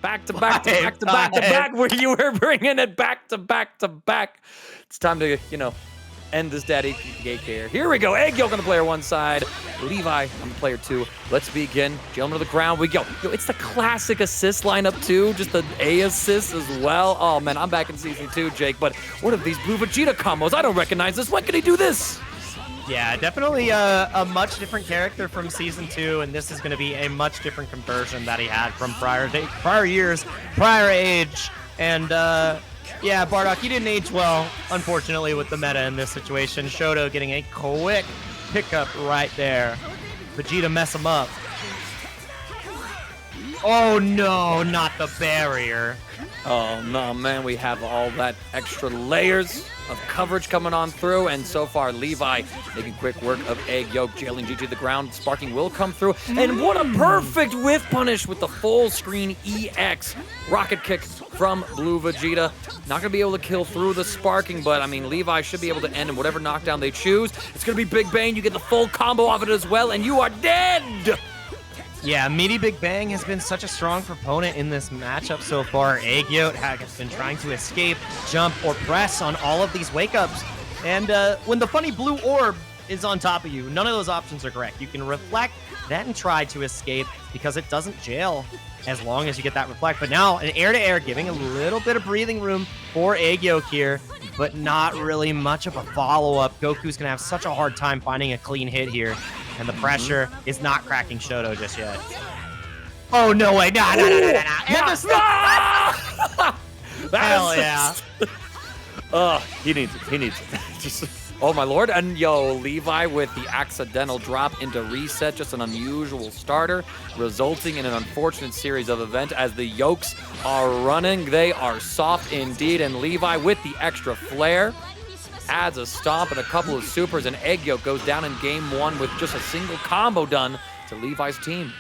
Back to back to back to back to back, where you were bringing it back to back to back. It's time to, you know, end this daddy gate here. Here we go. Egg Yolk on the player one side. Levi on the player two. Let's begin. Gentlemen of the ground, we go. Yo, it's the classic assist lineup too. Just the A assist as well. Oh man, I'm back in season 2, Jake. But what are these blue Vegeta combos? I don't recognize this. When can he do this? Yeah, definitely a much different character from season 2, and this is going to be a much different conversion that he had from prior years, prior age, and yeah, Bardock, he didn't age well, unfortunately, with the meta in this situation. Shoto getting a quick pickup right there. Vegeta mess him up. Oh no, not the barrier. Oh no, man, we have all that extra layers of coverage coming on through, and so far Levi making quick work of Egg Yolk, jailing GG to the ground. Sparking will come through, and what a perfect whiff punish with the full screen EX rocket kick from blue Vegeta. Not gonna be able to kill through the Sparking, but I mean Levi should be able to end in whatever knockdown they choose. It's gonna be Big Bang. You get the full combo off it as well, and you are dead. Yeah, Meaty Big Bang has been such a strong proponent in this matchup so far. Egg Yolk has been trying to escape, jump, or press on all of these wake-ups. And when the funny blue orb is on top of you, none of those options are correct. You can reflect, then try to escape, because it doesn't jail as long as you get that reflect. But now, an air-to-air, giving a little bit of breathing room for Egg Yolk here, but not really much of a follow-up. Goku's going to have such a hard time finding a clean hit here. And the pressure is not cracking Shoto just yet. Oh, no way. No. Hell yeah. He needs it. He needs it. Just, oh, my lord. And yo, Levi with the accidental drop into reset. Just an unusual starter, resulting in an unfortunate series of events as the Yolks are running. They are soft indeed. And Levi with the extra flare adds a stomp and a couple of supers, and Egg Yolk goes down in game 1 with just a single combo done to Levi's team.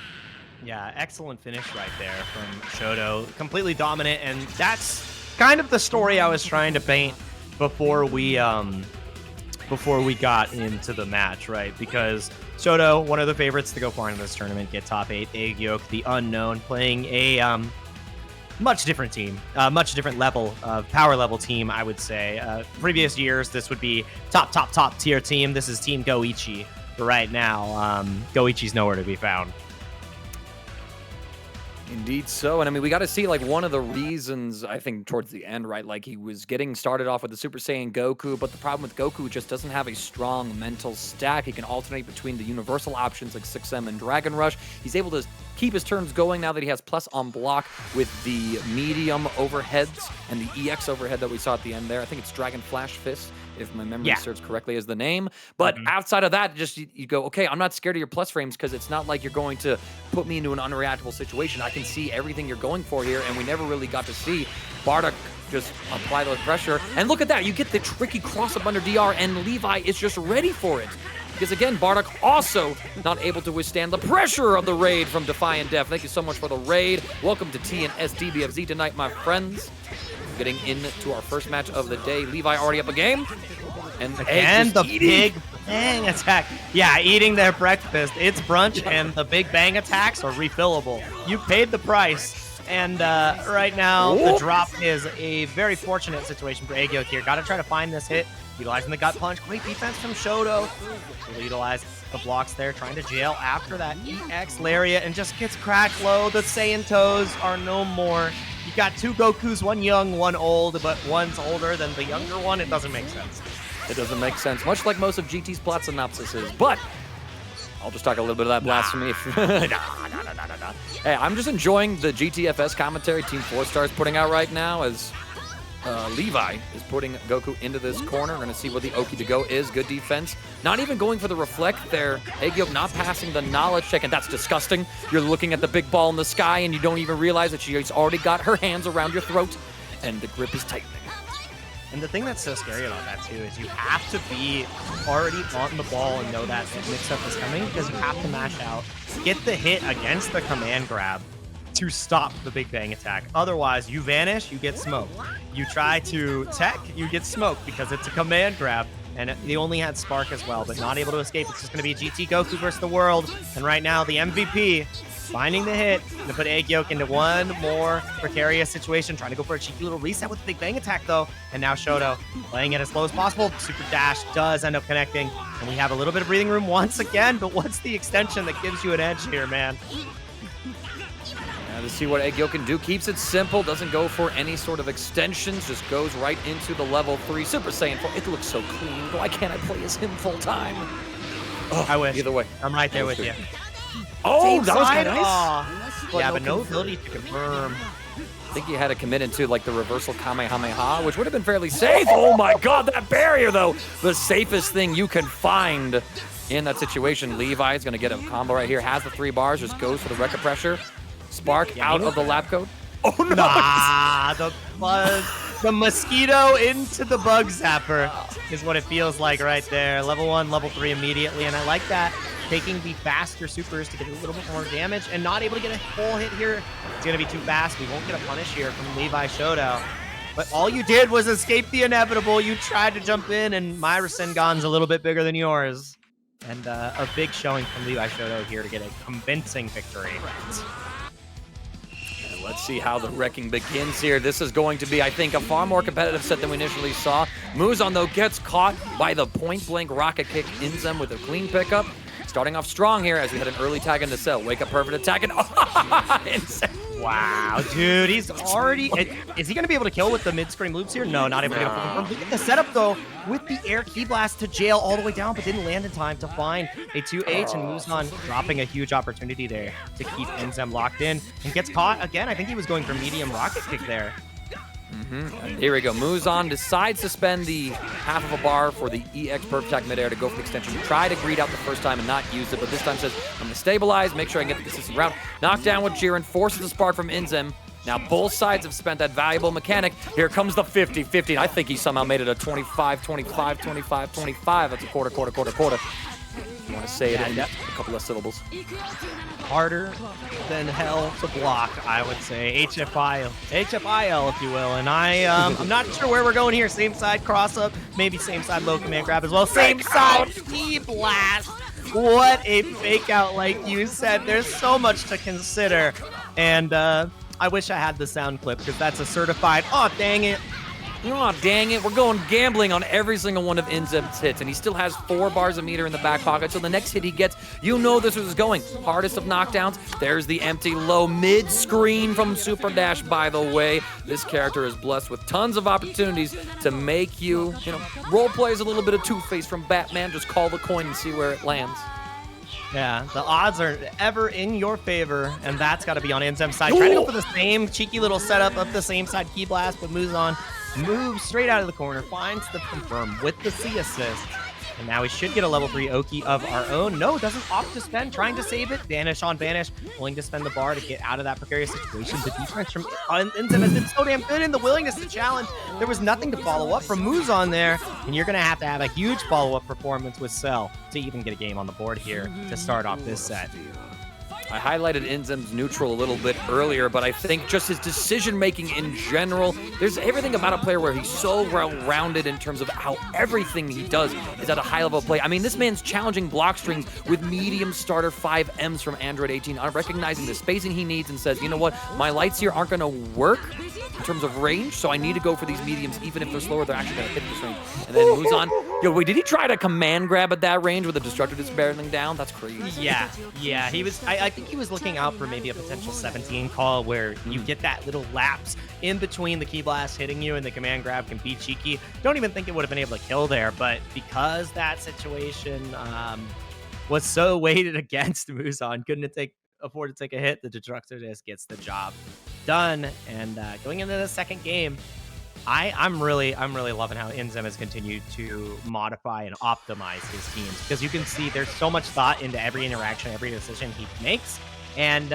Yeah, excellent finish right there from Shoto. Completely dominant, and that's kind of the story I was trying to paint before we got into the match, right? Because Shoto, one of the favorites to go far in this tournament, get top 8. Egg Yolk, the unknown, playing a much different team, much different level of power level team, I would say. Previous years, this would be top tier team. This is Team Goichi. But right now, Goichi's nowhere to be found. Indeed so. And I mean, we got to see like one of the reasons, I think, towards the end, right? Like he was getting started off with the Super Saiyan Goku, but the problem with Goku just doesn't have a strong mental stack. He can alternate between the universal options like 6M and Dragon Rush. He's able to keep his turns going now that he has plus on block with the medium overheads and the EX overhead that we saw at the end there. I think it's Dragon Flash Fist, if my memory serves correctly, as the name. But outside of that, just you go, okay, I'm not scared of your plus frames because it's not like you're going to put me into an unreactable situation. I can see everything you're going for here, and we never really got to see Bardock just apply the pressure. And look at that, you get the tricky cross-up under DR, and Levi is just ready for it. Because again, Bardock also not able to withstand the pressure of the raid from Defiant Def. Thank you so much for the raid. Welcome to TNS DBFZ tonight, my friends. Getting into our first match of the day. Levi already up a game. And the Big Bang attack. Yeah, eating their breakfast. It's brunch, and the Big Bang attacks are refillable. You paid the price. And right now, the drop is a very fortunate situation for Egg Yolk here. Got to try to find this hit. Utilizing the gut punch. Great defense from Shoto. Will utilize the blocks there, trying to jail after that EX Lariat, and just gets cracked low. The Saiyan toes are no more. You got two Gokus, one young, one old, but one's older than the younger one. It doesn't make sense. It doesn't make sense, much like most of GT's plot synopsises, but I'll just talk a little bit of that blasphemy. Nah. Hey, I'm just enjoying the GTFS commentary Team 4 Star is putting out right now as Levi is putting Goku into this corner. We're going to see what the Oki to go is. Good defense. Not even going for the reflect there. Egg Yolk not passing the knowledge check, and that's disgusting. You're looking at the big ball in the sky, and you don't even realize that she's already got her hands around your throat, and the grip is tightening. And the thing that's so scary about that, too, is you have to be already on the ball and know that mix-up is coming, because you have to mash out, get the hit against the command grab to stop the Big Bang attack. Otherwise, you vanish, you get smoked. You try to tech, you get smoked because it's a command grab. And they only had Spark as well, but not able to escape. It's just going to be GT Goku versus the world. And right now, the MVP finding the hit. Gonna put Egg Yolk into one more precarious situation, trying to go for a cheeky little reset with the Big Bang attack though. And now Shoto playing it as slow as possible. Super Dash does end up connecting, and we have a little bit of breathing room once again, but what's the extension that gives you an edge here, man? Now to see what Egg Yolk can do. Keeps it simple, doesn't go for any sort of extensions, just goes right into the level 3 Super Saiyan 4. It looks so clean. Why can't I play as him full time? Oh, I wish. Either way. I'm right there with you. Oh, that was Side? kind of nice. Yeah, but no ability to confirm. I think he had to commit into like the reversal Kamehameha, which would have been fairly safe. Oh my god, that barrier though. The safest thing you can find in that situation. Levi is going to get a combo right here. Has the 3 bars, just goes for the record pressure. Spark out of the Labcoat. Oh no! Nah, the buzz, the mosquito into the bug zapper is what it feels like right there. Level 1, level 3 immediately, and I like that. Taking the faster supers to get a little bit more damage and not able to get a full hit here. It's going to be too fast. We won't get a punish here from Levi Shoto. But all you did was escape the inevitable. You tried to jump in, and my Rasengan's a little bit bigger than yours. And a big showing from Levi Shoto here to get a convincing victory. Let's see how the wrecking begins here. This is going to be, I think, a far more competitive set than we initially saw. Muzan, though, gets caught by the point-blank rocket kick. Inzem with a clean pickup. Starting off strong here as we had an early tag into cell. Wake up, perfect attack, and wow, dude, he's already... Is he going to be able to kill with the mid-screen loops here? No, not able to get a full confirm. Look at the setup, though, with the air key blast to jail all the way down, but didn't land in time to find a 2H, and Muzan dropping a huge opportunity there to keep Inzem locked in, and gets caught again. I think he was going for medium rocket kick there. And here we go. Muzan decides to spend the half of a bar for the EX Perp Attack midair to go for the extension. Try to greed out the first time and not use it, but this time says, I'm going to stabilize, make sure I can get the consistent route. Knockdown with Jiren, forces the spark from Inzem. Now both sides have spent that valuable mechanic. Here comes the 50-50. I think he somehow made it a 25, 25, 25, 25. That's a quarter, quarter, quarter, quarter. You want to say it in a couple of syllables. Harder than hell to block, I would say. HFIL, if you will. And I'm not sure where we're going here. Same side cross up, maybe same side low command grab as well. Same side key blast. What a fake out, like you said. There's so much to consider. And I wish I had the sound clip because that's a certified, oh, dang it. Oh, dang it. We're going gambling on every single one of Inzem's hits, and he still has 4 bars of meter in the back pocket, so the next hit he gets, you know this was going. Hardest of knockdowns. There's the empty low mid-screen from Super Dash, by the way. This character is blessed with tons of opportunities to make you, role plays a little bit of Two-Face from Batman. Just call the coin and see where it lands. Yeah, the odds are ever in your favor, and that's got to be on Inzem's side. Trying to go for the same cheeky little setup of the same side key blast, but Muzan moves straight out of the corner, finds the confirm with the C assist. And now we should get a level 3 Oki of our own. No, doesn't opt to spend, trying to save it. Vanish on Vanish, willing to spend the bar to get out of that precarious situation. The defense from Inzem has been so damn good, and the willingness to challenge. There was nothing to follow up from Muzan there, and you're going to have a huge follow-up performance with Cell to even get a game on the board here to start off this set. I highlighted Inzem's neutral a little bit earlier, but I think just his decision-making in general, there's everything about a player where he's so well-rounded in terms of how everything he does is at a high level of play. I mean, this man's challenging block strings with medium starter 5Ms from Android 18, recognizing the spacing he needs and says, you know what, my lights here aren't going to work in terms of range, so I need to go for these mediums. Even if they're slower, they're actually going to hit this range. And then Muzan, yo, wait, did he try to command grab at that range with the Destructor just barreling down? That's crazy. Yeah, he was, I think he was looking out for maybe a potential 17 call where you get that little lapse in between the key blast hitting you and the command grab can be cheeky. Don't even think it would have been able to kill there, but because that situation was so weighted against Muzan, couldn't afford to take a hit, the Destructor just gets the job done. And going into the second game, I'm really loving how Inzem has continued to modify and optimize his teams, because you can see there's so much thought into every interaction, every decision he makes, and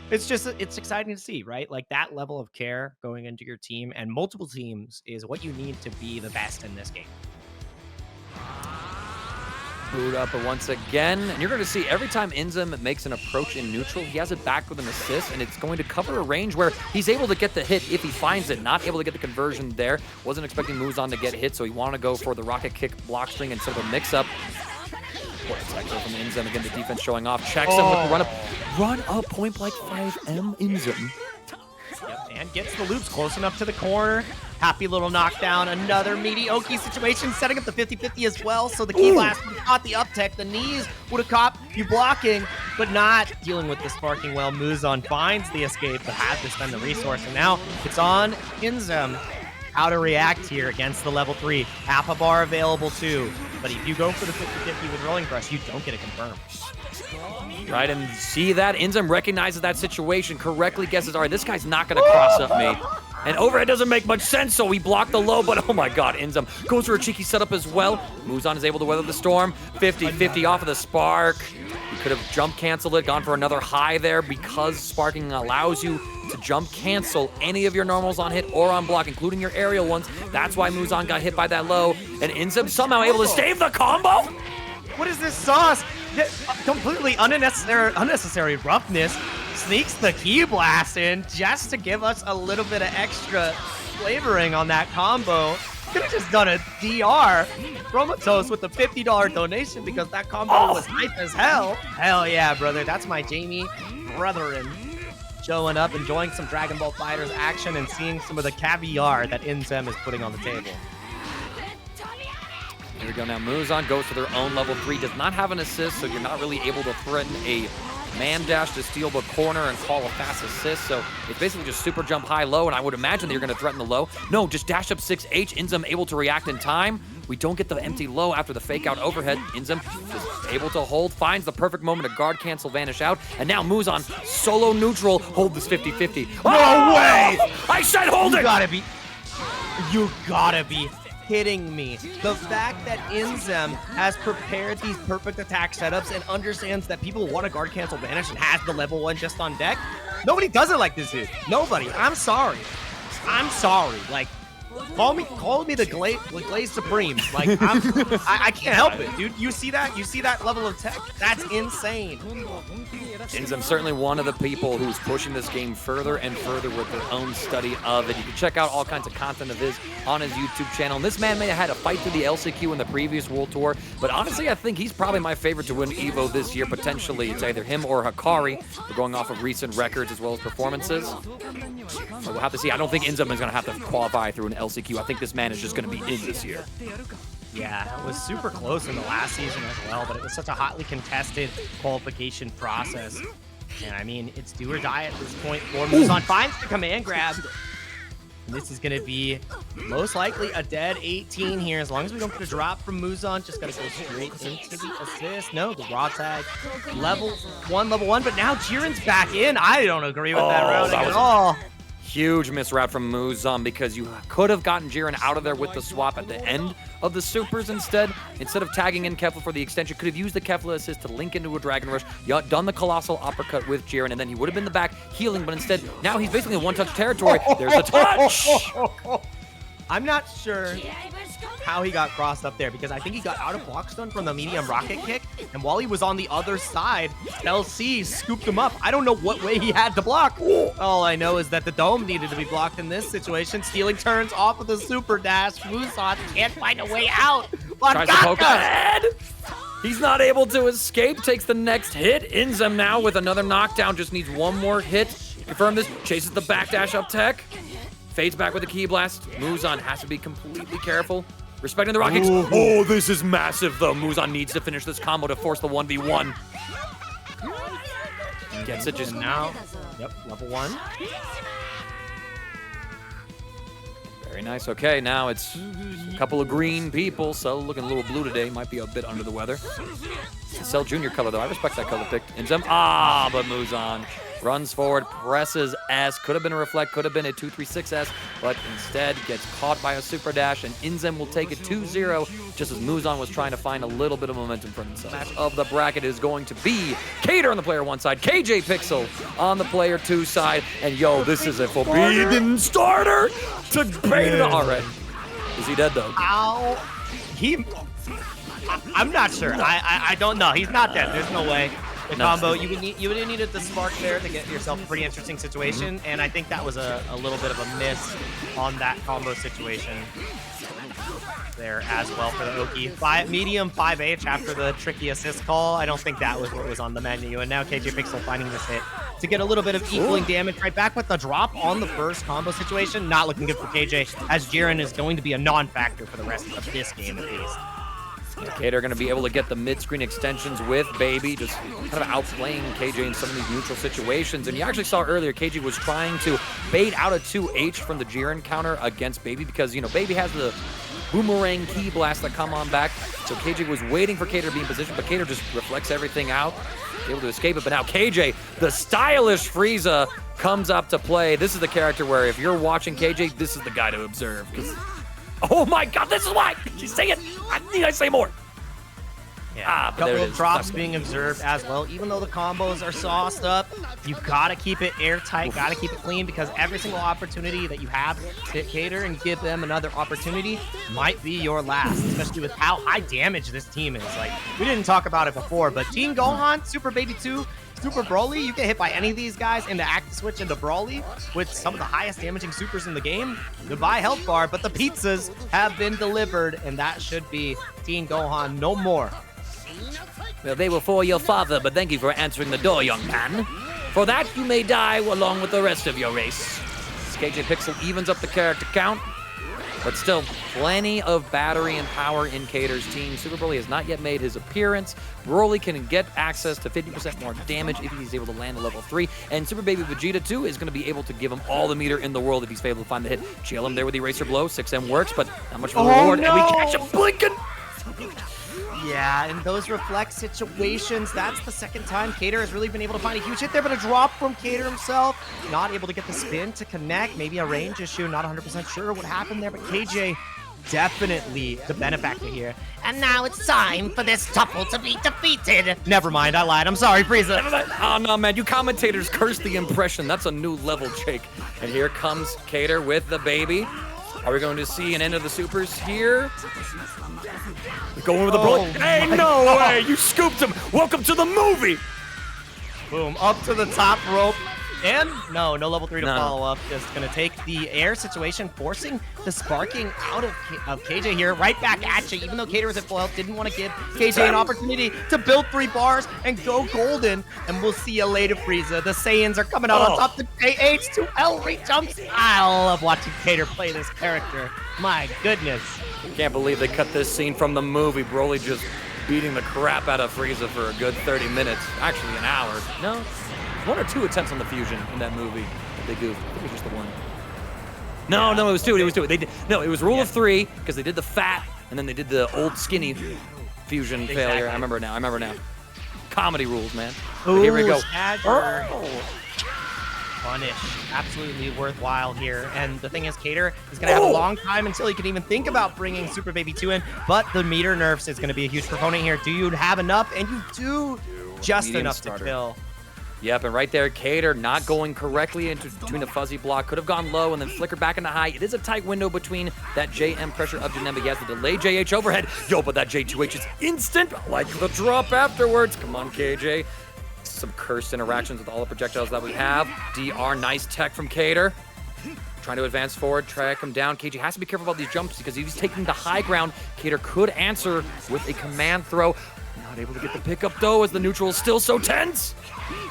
it's exciting to see, right? Like that level of care going into your team and multiple teams is what you need to be the best in this game. Boot up once again, and you're going to see every time Inzem makes an approach in neutral, he has it back with an assist, and it's going to cover a range where he's able to get the hit if he finds it. Not able to get the conversion there. Wasn't expecting Muzan to get hit, so he wanted to go for the rocket kick block string instead of a mix-up. Protector from Inzem. Again, the defense showing off. Checks him with the run-up. Run-up, point blank 5M Inzem. Yep, and gets the loops close enough to the corner. Happy little knockdown. Another mediocre situation, setting up the 50-50 as well. So the key blast would have caught the uptech. The knees would have caught you blocking, but not dealing with the sparking well. Muzan finds the escape, but had to spend the resource. And now it's on Inzem. How to react here against the level 3. Nappa bar available too. But if you go for the 50-50 with Rolling Crush, you don't get it confirmed. Right, and see that? Inzem recognizes that situation, correctly guesses, all right, this guy's not going to cross up me. And overhead doesn't make much sense, so he blocked the low, but oh my god, Inzem goes for a cheeky setup as well. Muzan is able to weather the storm. 50-50 off of the spark. He could have jump canceled it, gone for another high there, because sparking allows you to jump cancel any of your normals on hit or on block, including your aerial ones. That's why Muzan got hit by that low, and Inzem somehow able to save the combo. What is this sauce? Completely unnecessary roughness. Sneaks the key blast in just to give us a little bit of extra flavoring on that combo. Could have just done a DR. Chromatos with the $50 donation because that combo was hype as hell. Hell yeah, brother. That's my Jamie brethren. Showing up, enjoying some Dragon Ball FighterZ action and seeing some of the caviar that Inzem is putting on the table. Here we go now. Muzan goes for their own level 3. Does not have an assist, so you're not really able to threaten a man dash to steal the corner and call a fast assist. So it's basically just super jump high low, and I would imagine that you're going to threaten the low. No, just dash up 6H. Inzem able to react in time. We don't get the empty low after the fake out overhead. Inzem just able to hold, finds the perfect moment to guard cancel, vanish out. And now Muzan solo neutral, hold this 50-50. No way! I said hold it! You gotta be kidding me. The fact that Inzem has prepared these perfect attack setups and understands that people want to guard cancel vanish and has the level 1 just on deck. Nobody does it like this dude. Nobody. I'm sorry. I'm sorry. Like, call me the Glaze Supreme. Like, I can't help it, dude. You see that? You see that level of tech? That's insane. Inzem certainly one of the people who's pushing this game further and further with their own study of it. You can check out all kinds of content of his on his YouTube channel. And this man may have had a fight through the LCQ in the previous World Tour, but honestly, I think he's probably my favorite to win EVO this year, potentially. It's either him or Hikari. We're going off of recent records as well as performances. So we'll have to see. I don't think Inzem is going to have to qualify through an LCQ. I think this man is just going to be in this year. Yeah, it was super close in the last season as well, but it was such a hotly contested qualification process. And I mean, it's do or die at this point for Muzan. Finds the command grab. And this is going to be most likely a dead 18 here. As long as we don't get a drop from Muzan, just got to go straight into the assist. No, the raw tag. Level 1, but now Jiren's back in. I don't agree with that routing at all. Huge misroute from Muzan because you could have gotten Jiren out of there with the swap at the end of the supers instead. Instead of tagging in Kefla for the extension, could have used the Kefla assist to link into a Dragon Rush, done the Colossal Uppercut with Jiren, and then he would have been in the back healing, but instead, now he's basically in one-touch territory. There's the touch! I'm not sure how he got crossed up there because I think he got out of block stun from the medium rocket kick, and while he was on the other side, LC scooped him up. I don't know what way he had to block. All I know is that the dome needed to be blocked in this situation. Stealing turns off of the super dash. Muzan can't find a way out. Tries to poke ahead. He's not able to escape. Takes the next hit. Inzem now with another knockdown. Just needs one more hit. Confirm this. Chases the backdash up tech. Fades back with a key blast. Muzan has to be completely careful. Respecting the rockets. Oh, this is massive, though. Muzan needs to finish this combo to force the 1v1. Gets it just now. Yep, level 1. Very nice. Okay, now it's a couple of green people. So looking a little blue today. Might be a bit under the weather. It's a Cell Junior color, though. I respect that color pick. Inzem. But Muzan runs forward, presses S. Could have been a reflect, could have been a 2-3-6S, but instead gets caught by a super dash, and Inzem will take it 2-0, just as Muzan was trying to find a little bit of momentum for himself. Match of the bracket is going to be Kayder on the player 1 side, KJPixel on the player 2 side, and yo, this is a forbidden starter to bait it. All right. Is he dead, though? Ow. I'm not sure. I don't know. He's not dead. There's no way. The combo, you would have needed the spark there to get yourself a pretty interesting situation, and I think that was a little bit of a miss on that combo situation. there as well for the Oki. Medium 5H after the tricky assist call. I don't think that was what was on the menu. And now KJPixel finding this hit to get a little bit of equaling damage right back with the drop on the first combo situation. Not looking good for KJ, as Jiren is going to be a non-factor for the rest of this game at least. Kayder going to be able to get the mid-screen extensions with Baby, just kind of outplaying KJ in some of these neutral situations. And you actually saw earlier, KJ was trying to bait out a 2H from the Jiren counter against Baby because, you know, Baby has the boomerang key blast that come on back. So KJ was waiting for Kayder to be in position, but Kayder just reflects everything out, able to escape it. But now KJ, the stylish Frieza, comes up to play. This is the character where if you're watching KJ, this is the guy to observe. Because, oh my God, this is why. She's saying it. I need I say more. Yeah, a couple of drops being observed as well. Even though the combos are sauced up, you gotta keep it airtight, gotta keep it clean, because every single opportunity that you have to hit Kayder and give them another opportunity might be your last, especially with how high damage this team is. Like, we didn't talk about it before, but Team Gohan, Super Baby 2, Super Broly, you get hit by any of these guys and the active switch into Broly with some of the highest damaging supers in the game. Goodbye health bar, but the pizzas have been delivered, and that should be Team Gohan no more. Well, they were for your father, but thank you for answering the door, young man. For that, you may die along with the rest of your race. KJPixel evens up the character count, but still plenty of battery and power in Kayder's team. Super Broly has not yet made his appearance. Broly can get access to 50% more damage if he's able to land a level 3. And Super Baby Vegeta 2 is going to be able to give him all the meter in the world if he's able to find the hit. Jail him there with the Eraser Blow. 6M works, but not much of a reward. No. And we catch him blinking! Yeah, in those reflect situations, that's the second time Kayder has really been able to find a huge hit there, but a drop from Kayder himself. Not able to get the spin to connect. Maybe a range issue, not 100% sure what happened there, but KJ definitely the benefactor here. And now it's time for this tuple to be defeated. Never mind, I lied. I'm sorry, Frieza. Oh, no, man. You commentators cursed the impression. That's a new level, Jake. And here comes Kayder with the Baby. Are we going to see an end of the supers here? Going with the Broly. Hey, no way! You scooped him! Welcome to the movie! Boom, up to the top rope. And no level 3 to follow up. Just gonna take the air situation, forcing the sparking out of KJ here, right back at you. Even though Kayder was at full health, didn't want to give KJ an opportunity to build 3 bars and go golden. And we'll see you later, Frieza. The Saiyans are coming out on top. The H2L re-jumps. I love watching Kayder play this character. My goodness. Can't believe they cut this scene from the movie. Broly just beating the crap out of Frieza for a good 30 minutes. Actually, an hour. No? 1 or 2 attempts on the fusion in that movie. They goofed. I think it was just the 1. No, it was 2. It was 2. They did, no, it was rule of 3 because they did the fat and then they did the old skinny fusion failure. I remember now. Comedy rules, man. But here we go. Punish. Absolutely worthwhile here. And the thing is, Kayder is going to have a long time until he can even think about bringing Super Baby 2 in. But the meter nerfs is going to be a huge proponent here. Do you have enough? And you do just enough to kill. Yep, and right there, Kayder not going correctly into between the fuzzy block. Could have gone low and then flickered back into high. It is a tight window between that JM pressure of Janemba. He has the delay JH overhead. Yo, but that J2H is instant, like the drop afterwards. Come on, KJ. Some cursed interactions with all the projectiles that we have. DR, nice tech from Kayder. Trying to advance forward, track him down. KJ has to be careful about these jumps because if he's taking the high ground, Kayder could answer with a command throw. Not able to get the pickup though, as the neutral is still so tense.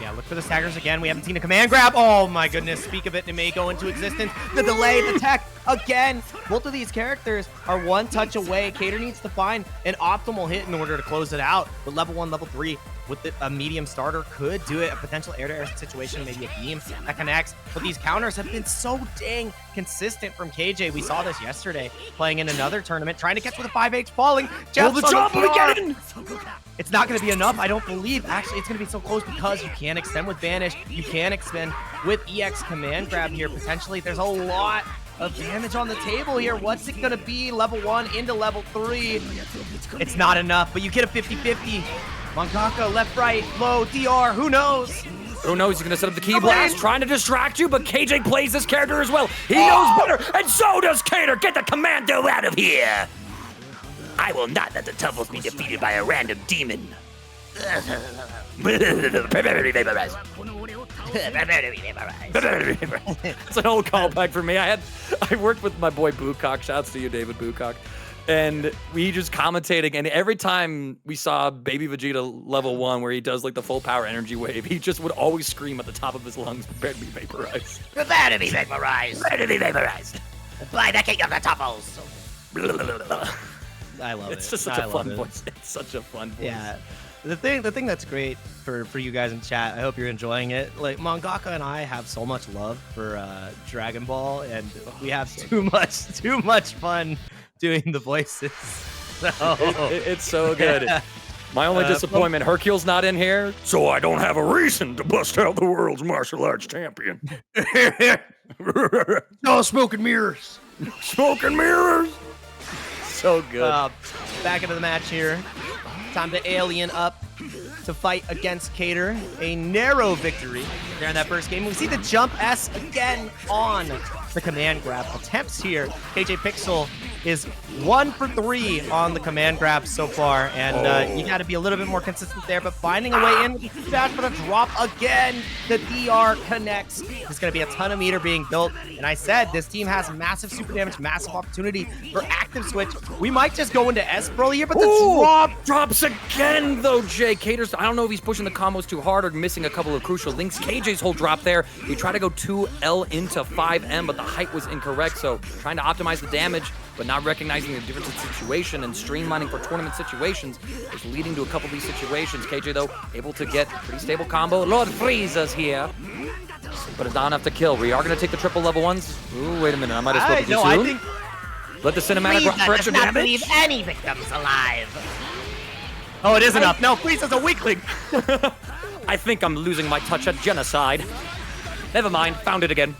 Yeah, look for the staggers again. We haven't seen a command grab. Oh my goodness, speak of it, it may go into existence. The delay, the tech, again. Both of these characters are one touch away. Kayder needs to find an optimal hit in order to close it out. But level 1, level 3 with a medium starter could do it. A potential air-to-air situation, maybe a beam that connects. But these counters have been so dang consistent from KJ. We saw this yesterday, playing in another tournament, trying to catch with a 5H falling. The jump again! It's not going to be enough, I don't believe. Actually, it's going to be so close because you can extend with Vanish. You can extend with EX command grab here, potentially. There's a lot of damage on the table here. What's it going to be? Level 1 into level 3. It's not enough, but you get a 50-50. Mangaka, left, right, low, DR, who knows? Who knows? He's going to set up the key blast, trying to distract you, but KJ plays this character as well. He knows better, and so does Kayder. Get the commando out of here. I will not let the Tuffles be defeated by a random demon. It's an old callback for me. I I worked with my boy Boocock. Shouts to you, David Boocock. And we just commentating, and every time we saw Baby Vegeta level 1 where he does like the full power energy wave, he just would always scream at the top of his lungs, prepare to be vaporized. Prepare to be vaporized. Prepare to be vaporized. By the king of the topples. I love it. It's just such a fun voice. It's such a fun voice. Yeah. The thing that's great for you guys in chat, I hope you're enjoying it. Like Mangaka and I have so much love for Dragon Ball, and we have too much fun doing the voices. So it's so good. My only disappointment, Hercule's not in here, so I don't have a reason to bust out the world's martial arts champion. No smoke and mirrors. Smoke and mirrors. So good. Back into the match here. Time to alien up to fight against Kayder. A narrow victory there in that first game. We see the jump S again on the command grab attempts here. KJPixel is 1 for 3 on the command grab so far, and you got to be a little bit more consistent there, but finding a way in with the dash for the drop again. The DR connects. There's going to be a ton of meter being built, and I said this team has massive super damage, massive opportunity for active switch. We might just go into S early here, but the drop drops again, though, Jay. Kayder's, I don't know if he's pushing the combos too hard or missing a couple of crucial links. KJ's whole drop there. He tried to go 2L into 5M, but the height was incorrect, so trying to optimize the damage, but not recognizing the difference in situation and streamlining for tournament situations is leading to a couple of these situations. KJ, though, able to get pretty stable combo. Lord Frieza's here, but it's not enough to kill. We are going to take the triple level ones. Ooh, wait a minute. I might have spoken too soon. I think let the cinematic rock for extra damage. Leave any victims alive. Oh, it is enough. No, Frieza's a weakling. I think I'm losing my touch at genocide. Never mind. Found it again.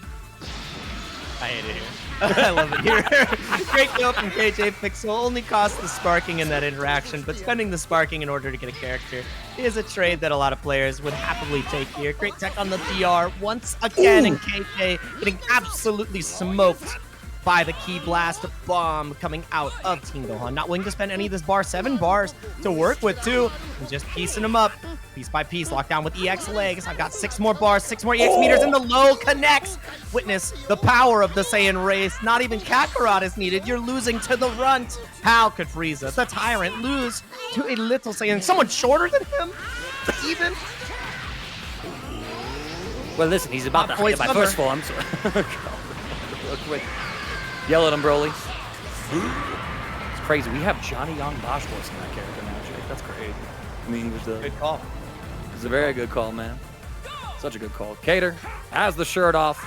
I hate it here. I love it here. Great kill from KJPixel. Only cost the sparking in that interaction, but spending the sparking in order to get a character is a trade that a lot of players would happily take here. Great tech on the DR once again, and KJ getting absolutely smoked by the Key Blast bomb coming out of Team Gohan. Not willing to spend any of this bar, 7 bars to work with too, and just piecing them up piece by piece. Locked down with EX legs. I've got 6 more bars, 6 more EX meters, and the low connects. Witness the power of the Saiyan race. Not even Kakarot is needed. You're losing to the runt. How could Frieza, the tyrant, lose to a little Saiyan? Someone shorter than him? Even? Well, listen, he's about to hit my first form, so real quick. Yell at him, Broly. It's crazy. We have Johnny Young Bosch voicing that character now, Jake. That's great. I mean, it was a good call. It was a very good call, man. Such a good call. Kayder has the shirt off.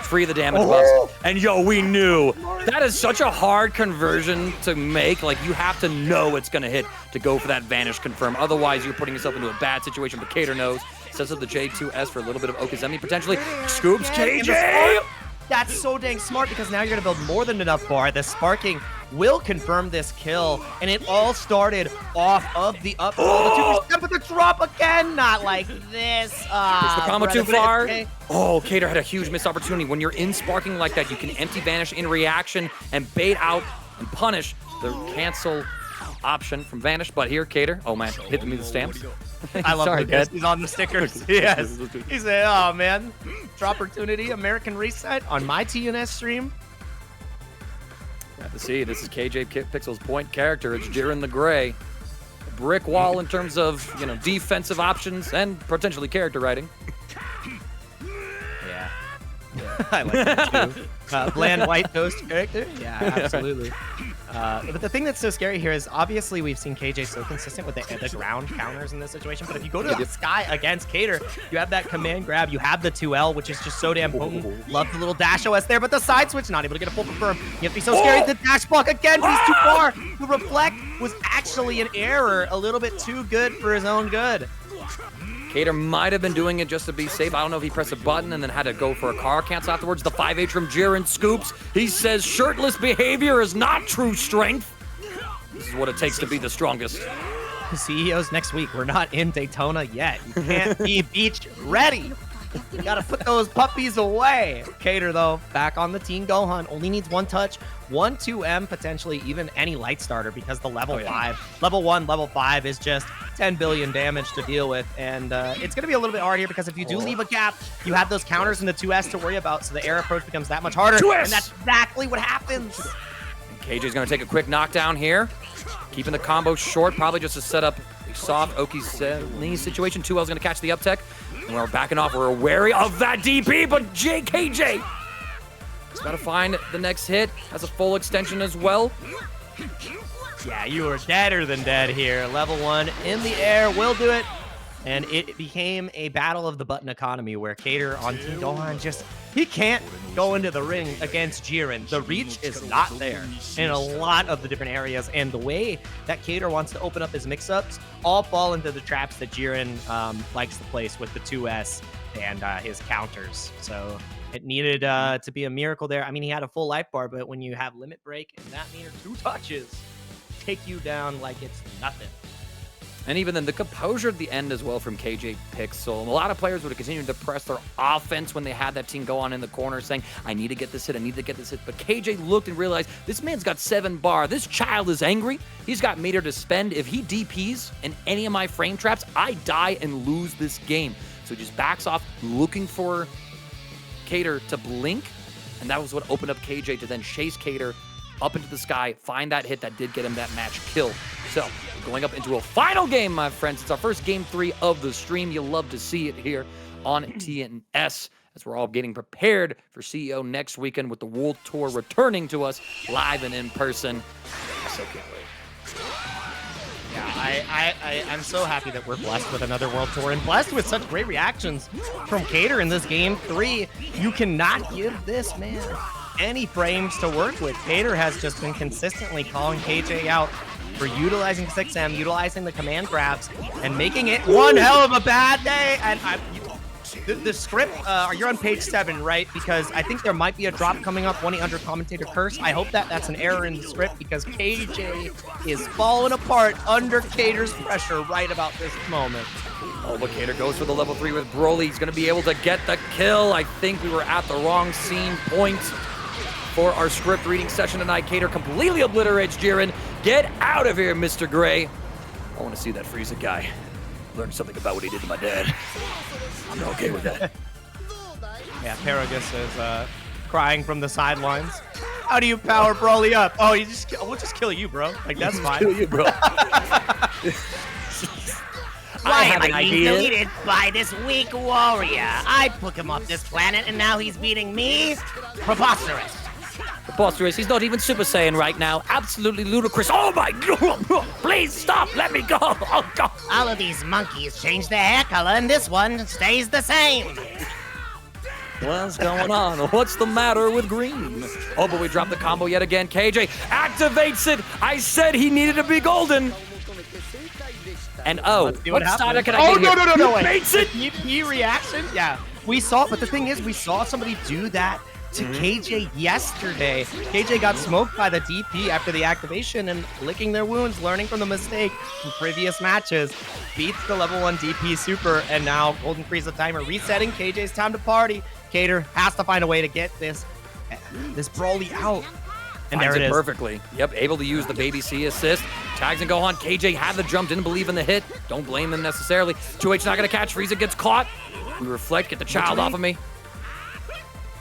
Free the damage buffs. And yo, we knew. That is such a hard conversion to make. Like, you have to know it's going to hit to go for that Vanish confirm. Otherwise, you're putting yourself into a bad situation. But Kayder knows. Sets up the J2S for a little bit of Okazemi potentially. Scoops KJ! That's so dang smart, because now you're going to build more than enough bar. The sparking will confirm this kill, and it all started off of the up. The 2%, but the drop again, not like this. Is the combo too far? Oh, Kayder had a huge missed opportunity. When you're in sparking like that, you can empty Vanish in reaction and bait out and punish the cancel option from Vanish. But here, Kayder, oh man, hit me with the stamps. I love this. He's on the stickers. Yes. He said, oh man, drop opportunity, American Reset on my TNS stream. You have to see, this is KJPixel's point character. It's Jiren the Gray. A brick wall in terms of, you know, defensive options and potentially character writing. Yeah. I like that too. Bland white toast character? Yeah, absolutely. But the thing that's so scary here is obviously we've seen KJ so consistent with the ground counters in this situation, but if you go to the sky against Kayder, you have that command grab, you have the 2L, which is just so damn potent. Love the little dash OS there, but the side switch, not able to get a full confirm. You have to be so scary. The dash block again, but he's too far. The reflect was actually an error, a little bit too good for his own good. Kayder might have been doing it just to be safe. I don't know if he pressed a button and then had to go for a car cancel afterwards. The 5H from Jiren scoops. He says shirtless behavior is not true strength. This is what it takes to be the strongest. CEOs next week. We're not in Daytona yet. You can't be beach ready. You gotta put those puppies away. Kayder, though, back on the Team Gohan. Only needs 1 touch, 1 2M, potentially even any light starter, because the level 5, level 1, level 5 is just 10 billion damage to deal with. And it's going to be a little bit hard here because if you do leave a gap, you have those counters in the 2S to worry about. So the air approach becomes that much harder. 2S! And that's exactly what happens. And KJ's going to take a quick knockdown here. Keeping the combo short, probably just to set up a soft Oki's situation. 2L's going to catch the up tech. And we're backing off. We're wary of that DP, but KJ he's got to find the next hit. Has a full extension as well. Yeah, you are deader than dead here. Level 1 in the air will do it. And it became a battle of the button economy where Kayder on Team Gohan he can't go into the ring against Jiren. The reach is not there in a lot of the different areas. And the way that Kayder wants to open up his mix-ups all fall into the traps that Jiren likes to place with the 2S and his counters. So it needed to be a miracle there. I mean, he had a full life bar, but when you have limit break and that meter 2 touches, take you down like it's nothing. And even then, the composure at the end as well from KJPixel. A lot of players would have continued to press their offense when they had that team go on in the corner saying, I need to get this hit, I need to get this hit. But KJ looked and realized, this man's got 7 bar. This child is angry. He's got meter to spend. If he DPs in any of my frame traps, I die and lose this game. So he just backs off, looking for Kayder to blink. And that was what opened up KJ to then chase Kayder up into the sky, find that hit that did get him that match kill. So, going up into a final game, my friends. It's our first game 3 of the stream. You'll love to see it here on TNS as we're all getting prepared for CEO next weekend with the World Tour returning to us live and in person. I so can't wait. Yeah, I'm so happy that we're blessed with another World Tour and blessed with such great reactions from Kayder in this game 3. You cannot give this man any frames to work with. Kayder has just been consistently calling KJ out for utilizing 6M, utilizing the command grabs, and making it one hell of a bad day. And the script, you're on page 7, right? Because I think there might be a drop coming up, 1-800 commentator curse. I hope that that's an error in the script because KJ is falling apart under Kayder's pressure right about this moment. Oh, but Kayder goes for the level 3 with Broly. He's going to be able to get the kill. I think we were at the wrong scene point for our script reading session tonight. Kayder completely obliterates Jiren. Get out of here, Mr. Gray. I want to see that Frieza guy learn something about what he did to my dad. I'm not okay with that. Yeah, Paragus is crying from the sidelines. How do you power Broly up? Oh, we'll just kill you, bro. Like, that's fine. Kill you, bro. Why am I being deleted by this weak warrior? I took him off this planet and now he's beating me? Preposterous. Preposterous. He's not even Super Saiyan right now. Absolutely ludicrous. Oh my God! Please stop. Let me go. Oh God. All of these monkeys change their hair color and this one stays the same. What's going on? What's the matter with green? Oh, but we dropped the combo yet again. KJ activates it. I said he needed to be golden. And what starter can I get here? No, wait. Baits it. He reaction? Yeah. We saw, but the thing is, we saw somebody do that to KJ yesterday. KJ got smoked by the DP after the activation and licking their wounds, learning from the mistake from previous matches. Beats the level 1 DP super, and now Golden Frieza timer resetting. KJ's time to party. Kayder has to find a way to get this Broly out. And Finds there it is. Perfectly. Yep, able to use the baby C assist. Tags and Gohan. KJ had the jump, didn't believe in the hit. Don't blame him necessarily. 2H not going to catch. Frieza gets caught. We reflect, get the child off of me.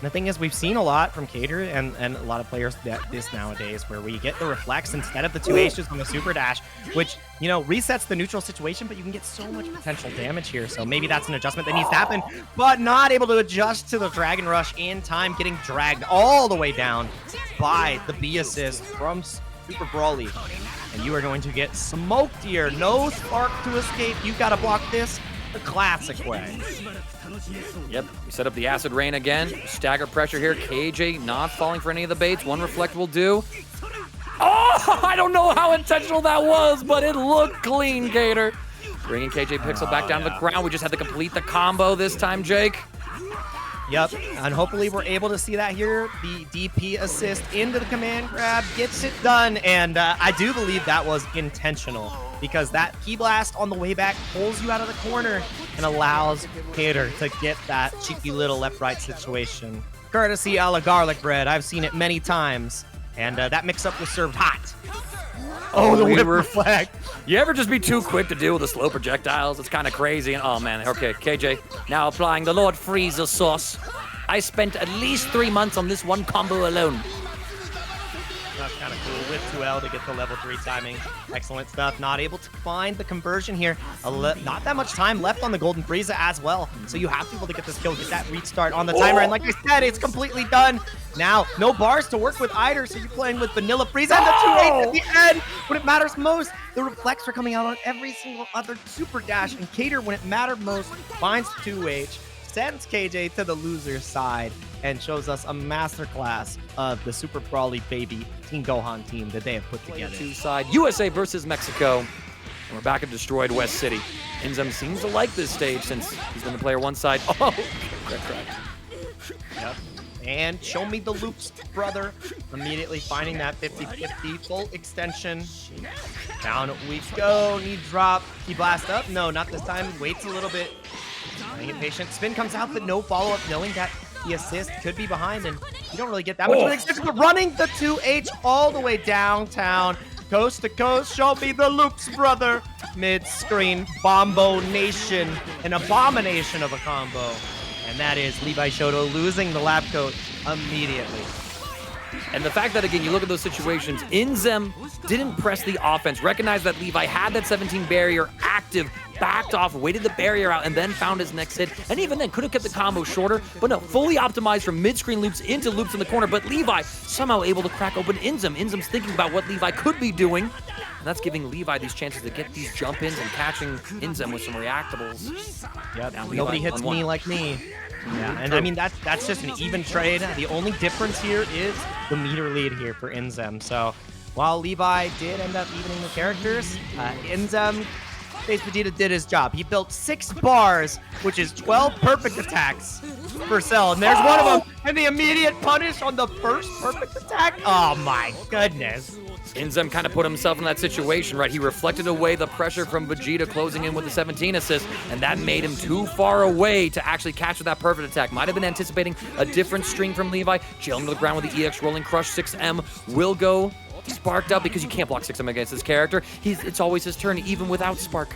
The thing is, we've seen a lot from Kayder and a lot of players that this nowadays where we get the reflex instead of the 2 H's on the super dash, which, you know, resets the neutral situation, but you can get so much potential damage here. So maybe that's an adjustment that needs to happen, but not able to adjust to the Dragon Rush in time, getting dragged all the way down by the B assist from Super Broly. And you are going to get smoked here. No spark to escape. You got to block this the classic way. Yep, we set up the acid rain again. Stagger pressure here. KJ not falling for any of the baits. One reflect will do. Oh, I don't know how intentional that was, but it looked clean, Kayder. Bringing KJPixel back down to the ground. We just had to complete the combo this time, Jake. Yep, and hopefully we're able to see that here. The DP assist into the command grab gets it done, and I do believe that was intentional because that Ki Blast on the way back pulls you out of the corner and allows Kayder to get that cheeky little left-right situation. Courtesy a la garlic bread. I've seen it many times, and that mix-up was served hot. Oh, the we whip were- reflect. You ever just be too quick to deal with the slow projectiles? It's kind of crazy. And oh man, okay, KJ, now applying the Lord Frieza sauce. I spent at least 3 months on this one combo alone. That's kind of cool. With 2L to get the level 3 timing. Excellent stuff. Not able to find the conversion here. Not that much time left on the Golden Frieza as well. So you have to be able to get this kill, get that restart on the timer. And like I said, it's completely done. Now, no bars to work with either. So you're playing with Vanilla Frieza and the 2-8 at the end. When it matters most, the reflects are coming out on every single other super dash. And Kayder, when it mattered most, finds 2H. Sends KJ to the loser's side and shows us a masterclass of the Super Brawly Baby Team Gohan team that they have put together. Two-side USA versus Mexico. And we're back at Destroyed West City. Inzem seems to like this stage since he's been the player one side. Oh, crack. Yep. And show me the loops, brother. Immediately finding that 50-50 full extension. Down we go. Knee drop. He blast up. No, not this time. Waits a little bit. Playing it patient. Spin comes out, but no follow-up, knowing that the assist could be behind, and you don't really get that much of an extension. But running the 2H all the way downtown, coast to coast. Show me the loops, brother. Mid-screen, Bombo Nation, an abomination of a combo. And that is Levi Shoto losing the Labcoat immediately. And the fact that, again, you look at those situations, Inzem didn't press the offense, recognized that Levi had that 17 barrier active, backed off, waited the barrier out, and then found his next hit. And even then, could have kept the combo shorter, but no, fully optimized from mid-screen loops into loops in the corner. But Levi somehow able to crack open Inzem. Inzem's thinking about what Levi could be doing, and that's giving Levi these chances to get these jump-ins and catching Inzem with some reactables. Yep, Now nobody Levi hits on one. me like me. Yeah, and I mean, that's just an even trade. The only difference here is the meter lead here for Inzem. So while Levi did end up evening the characters, Inzem, Face Vegeta did his job. He built 6 bars, which is 12 perfect attacks for Cell. And there's one of them, and the immediate punish on the first perfect attack. Oh my goodness. Inzem kind of put himself in that situation, right? He reflected away the pressure from Vegeta closing in with the 17 assist, and that made him too far away to actually catch with that perfect attack. Might have been anticipating a different string from Levi. Jailing to the ground with the EX rolling crush. 6M will go sparked up because you can't block 6M against this character. It's always his turn, even without Spark.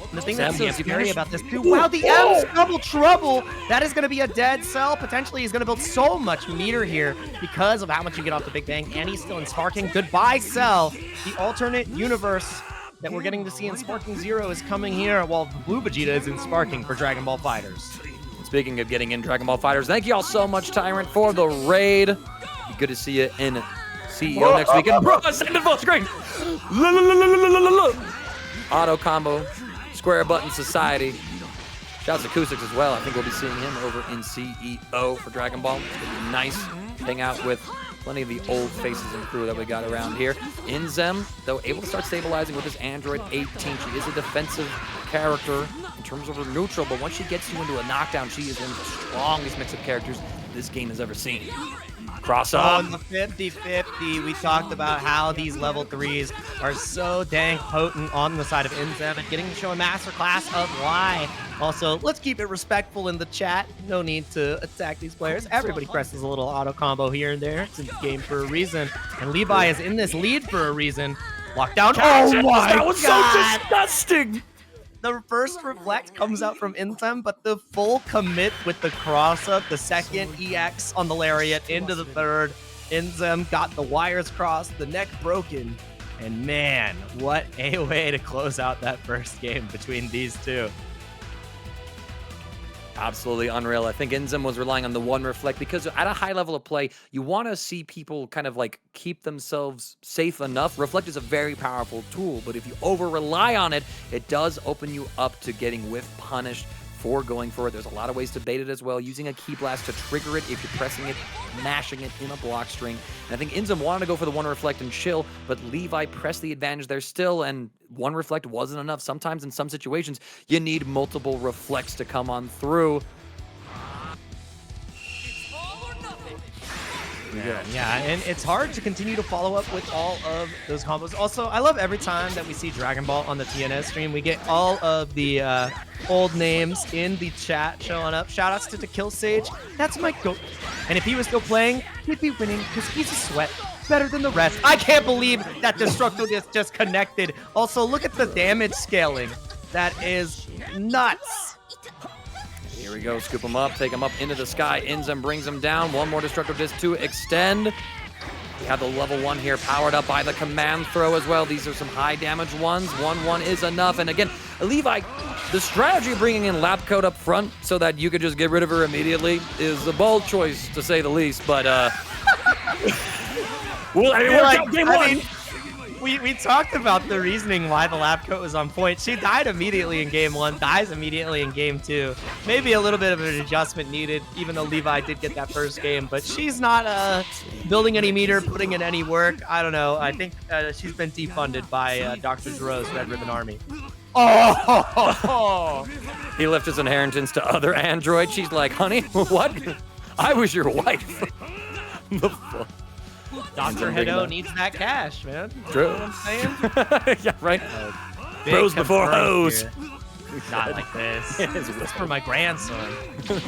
And the thing that's so Sam, scary about this too, wow, the M's double trouble. That is going to be a dead Cell. Potentially he's going to build so much meter here because of how much you get off the Big Bang, and he's still in Sparking. Goodbye, Cell. The alternate universe that we're getting to see in Sparking 0 is coming here, while Blue Vegeta is in Sparking for Dragon Ball FighterZ. Speaking of getting in Dragon Ball FighterZ, thank you all so much, Tyrant, for the raid. Be good to see you in CEO next weekend. Bro, send it full screen. Auto combo. Square Button Society. Shouts to Acoustics as well. I think we'll be seeing him over in CEO for Dragon Ball. It's gonna be nice. Hang out with plenty of the old faces and crew that we got around here. Inzem, though, able to start stabilizing with his Android 18. She is a defensive character in terms of her neutral, but once she gets you into a knockdown, she is in the strongest mix of characters this game has ever seen. Cross up. On the 50-50, we talked about how these level 3s are so dang potent on the side of Inzem and getting to show a masterclass of why. Also, let's keep it respectful in the chat. No need to attack these players. Everybody presses a little auto combo here and there. It's in the game for a reason. And Levi is in this lead for a reason. Lockdown. Oh my That was God. so disgusting. The first reflect comes out from Inzem, but the full commit with the cross-up, the second EX on the Lariat into the third. Inzem got the wires crossed, the neck broken, and man, what a way to close out that first game between these two. Absolutely unreal. I think Inzem was relying on the one reflect because at a high level of play, you want to see people kind of like keep themselves safe enough. Reflect is a very powerful tool, but if you over rely on it, it does open you up to getting whiff punished for going for it. There's a lot of ways to bait it as well, using a key blast to trigger it if you're pressing it, mashing it in a block string. And I think Inzem wanted to go for the one reflect and chill, but Levi pressed the advantage there still, and one reflect wasn't enough. Sometimes in some situations, you need multiple reflects to come on through. Yeah, and it's hard to continue to follow up with all of those combos. Also, I love every time that we see Dragon Ball on the TNS stream, we get all of the old names in the chat showing up. Shoutouts to Kill Sage. That's my goat. And if he was still playing, he'd be winning because he's a sweat. Better than the rest. I can't believe that Destructo just connected. Also, look at the damage scaling. That is nuts. Here we go, scoop him up, take him up into the sky. Inzem brings him down. One more Destructo Disc to extend. We have the level 1 here, powered up by the command throw as well. These are some high damage ones. 1-1 is enough. And again, Levi, the strategy of bringing in Labcoat up front so that you could just get rid of her immediately is a bold choice, to say the least. But, well, I mean, game one. We talked about the reasoning why the Labcoat was on point. She died immediately in game 1, dies immediately in game 2. Maybe a little bit of an adjustment needed, even though Levi did get that first game. But she's not building any meter, putting in any work. I don't know. I think she's been defunded by Dr. Zero's Red Ribbon Army. Oh! He left his inheritance to other androids. She's like, honey, what? I was your wife. The fuck? Dr. Hedo needs that cash, man. True. You know what I'm saying? Yeah, right. Bros before hoes. Here. Not like this. It's for my grandson.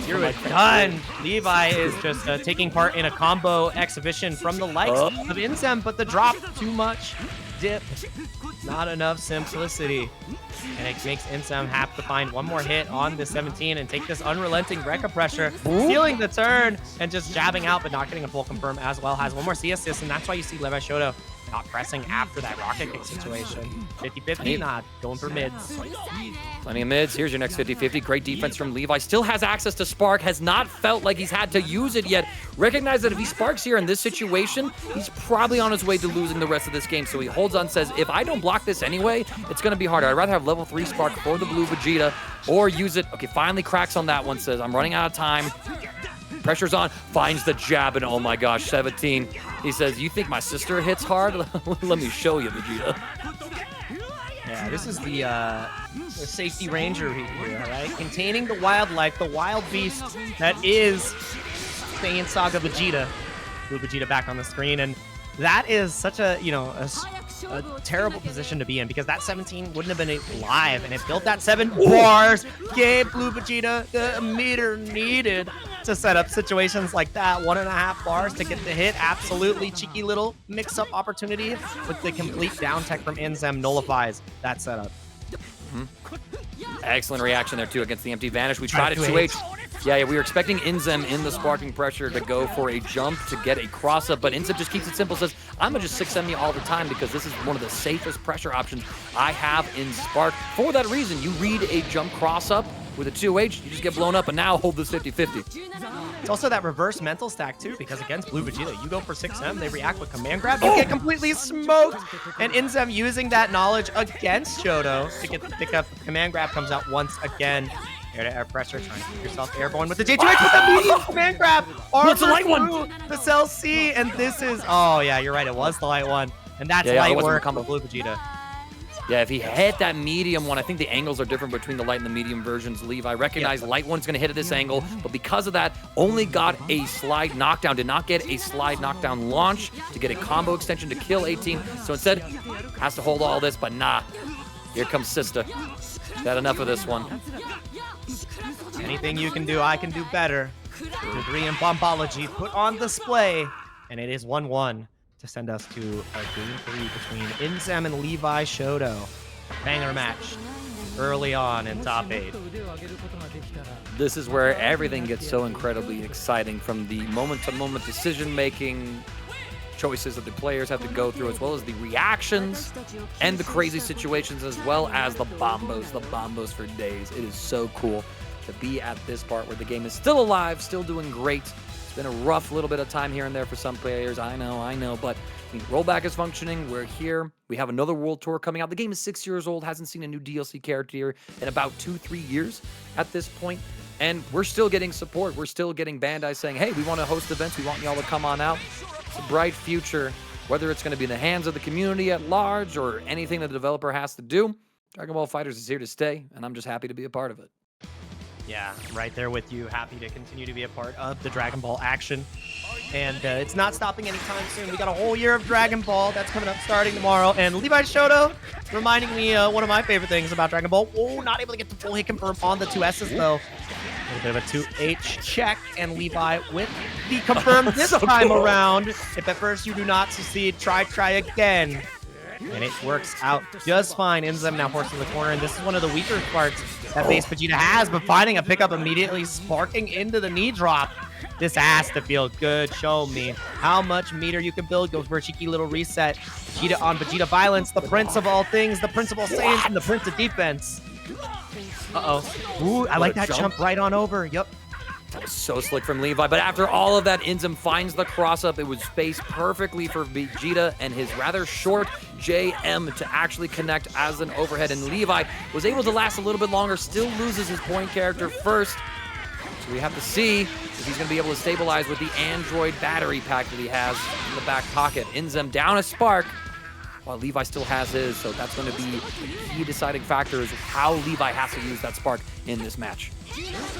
You're done. Levi is just taking part in a combo exhibition from the likes of Inzem, but the drop, too much dip. Not enough simplicity. And it makes Inzem have to find one more hit on the 17 and take this unrelenting Rekka pressure, stealing the turn and just jabbing out, but not getting a full confirm as well. Has one more C assist, and that's why you see Levi Shoto not pressing after that rocket kick situation. 50-50, not going for mids. Plenty of mids. Here's your next 50-50. Great defense from Levi. Still has access to Spark. Has not felt like he's had to use it yet. Recognize that if he sparks here in this situation, he's probably on his way to losing the rest of this game. So he holds on, says, if I don't block this anyway, it's going to be harder. I'd rather have level 3 Spark for the blue Vegeta or use it. Okay, finally cracks on that one. Says, I'm running out of time. Pressure's on, finds the jab, and oh my gosh, 17. He says, you think my sister hits hard? Let me show you, Vegeta. Yeah, this is the safety ranger here, all right? Containing the wildlife, the wild beast that is Saiyan Saga Vegeta. Blue Vegeta back on the screen, and that is such a, you know, a terrible position to be in because that 17 wouldn't have been live, and it built that 7 bars, gave Blue Vegeta the meter needed to set up situations like that. 1.5 bars to get the hit. Absolutely cheeky little mix-up opportunity with the complete down tech from Inzem nullifies that setup. Excellent reaction there, too, against the empty vanish. We tried it 2H. Yeah, we were expecting Inzem in the sparking pressure to go for a jump to get a cross-up, but Inzem just keeps it simple, says, I'm going to just 6M you all the time because this is one of the safest pressure options I have in Spark. For that reason, you read a jump cross-up with a 2H, you just get blown up, and now hold this 50-50. It's also that reverse mental stack, too, because against Blue Vegeta, you go for 6M, they react with command grab, you get completely smoked, and Inzem using that knowledge against Shoto to get the pickup. Command grab comes out once again. Air-to-air pressure, trying to keep yourself airborne with the J2H with the medium command grab. What's the light one? The cell C, and this is, oh yeah, you're right, it was the light one. And that's light work on the Blue Vegeta. Yeah, if he hit that medium one, I think the angles are different between the light and the medium versions. Levi recognized light one's going to hit at this angle, but because of that, only got a slide knockdown, did not get a slide knockdown launch to get a combo extension to kill 18. So instead, has to hold all this, but nah. Here comes Sista. Had enough of this one. Anything you can do, I can do better. Degree in bombology put on display, and it is 1-1. To send us to a game 3 between Inzem and Levi Shoto. Banger match early on in top 8. This is where everything gets so incredibly exciting, from the moment-to-moment decision-making choices that the players have to go through, as well as the reactions and the crazy situations, as well as the bombos for days. It is so cool to be at this part where the game is still alive, still doing great. Been a rough little bit of time here and there for some players. I know, but rollback is functioning. We're here. We have another World Tour coming out. The game is 6 years old, hasn't seen a new DLC character in about 2-3 years at this point, and we're still getting support. We're still getting Bandai saying, hey, we want to host events. We want y'all to come on out. It's a bright future, whether it's going to be in the hands of the community at large or anything that the developer has to do. Dragon Ball FighterZ is here to stay, and I'm just happy to be a part of it. Yeah, right there with you. Happy to continue to be a part of the Dragon Ball action. and it's not stopping anytime soon. We got a whole year of Dragon Ball that's coming up starting tomorrow, and Levi Shoto reminding me one of my favorite things about Dragon Ball. Oh, not able to get the full hit confirm on the 2S's though. A little bit of a 2H check, and Levi with the confirm this So time cool. around. If at first you do not succeed, try again. And it works out just fine. Inzem now forced in the corner, and this is one of the weaker parts that base Vegeta has, but finding a pickup immediately, sparking into the knee drop. This has to feel good. Show me how much meter you can build. Goes for a cheeky little reset. Vegeta on Vegeta violence, the prince of all things, the prince of all Saiyans, and the prince of defense. Uh-oh. Ooh, I like that jump right on over. Yep. That was so slick from Levi, but after all of that, Inzem finds the cross-up. It was spaced perfectly for Vegeta and his rather short JM to actually connect as an overhead, and Levi was able to last a little bit longer, still loses his point character first. So we have to see if he's going to be able to stabilize with the Android battery pack that he has in the back pocket. Inzem down a spark, while Levi still has his, so that's going to be the key deciding factor is how Levi has to use that spark in this match.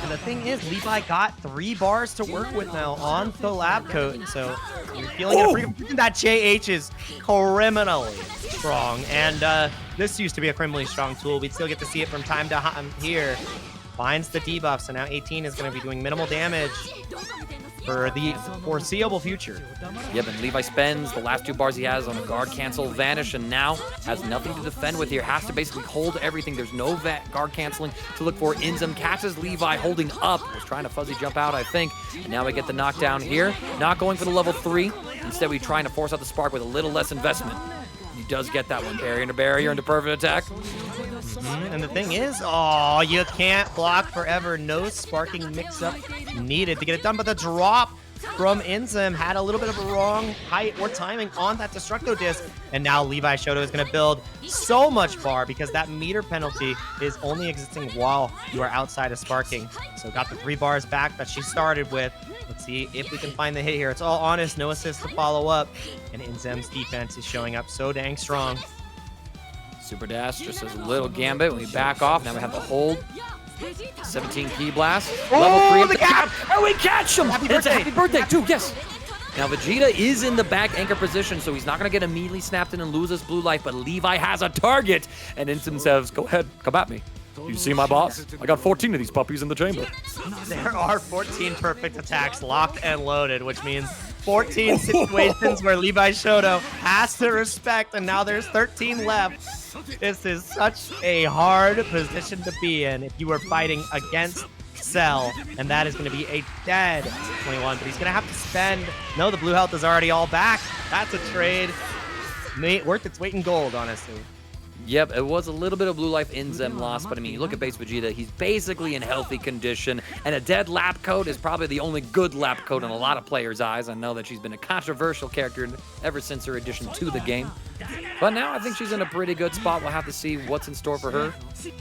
And the thing is, Levi got 3 bars to work with now on the Labcoat, so you're feeling it freaking. That JH is criminally strong, and this used to be a criminally strong tool. We'd still get to see it from time to time here. Finds the debuff, so now 18 is going to be doing minimal damage for the foreseeable future. Yep, and Levi spends the last 2 bars he has on a guard cancel, vanish, and now has nothing to defend with here. Has to basically hold everything. There's no guard canceling to look for. Inzem catches Levi holding up. Was trying to fuzzy jump out, I think. And now we get the knockdown here. Not going for the level 3. Instead, we're trying to force out the spark with a little less investment. He does get that one. Barrier into perfect attack. And the thing is, oh, you can't block forever. No sparking mix-up needed to get it done. But the drop from Inzem had a little bit of a wrong height or timing on that Destructo disc. And now Levi Shoto is going to build so much bar because that meter penalty is only existing while you are outside of sparking. So got the 3 bars back that she started with. Let's see if we can find the hit here. It's all honest, no assist to follow up. And Inzem's defense is showing up so dang strong. Super dash, just as a little gambit. When we back off, now we have to hold. 17 key blast. Level 3 of the gap. Oh, we catch him! Happy And it's a birthday. happy birthday, too, yes. Now, Vegeta is in the back anchor position, so he's not going to get immediately snapped in and lose his blue life, but Levi has a target. And Inzem says, go ahead, come at me. You see my boss? I got 14 of these puppies in the chamber. There are 14 perfect attacks locked and loaded, which means 14 situations where Levi Shoto has to respect, and now there's 13 left. This is such a hard position to be in if you were fighting against Cell, and that is going to be a dead 21, but he's going to have to spend. No, the blue health is already all back. That's a trade. Worth its weight in gold, honestly. Yep, it was a little bit of blue life Inzem loss, but I mean, you look at base Vegeta, he's basically in healthy condition, and a dead Labcoat is probably the only good Labcoat in a lot of players' eyes. I know that she's been a controversial character ever since her addition to the game, but now I think she's in a pretty good spot. We'll have to see what's in store for her,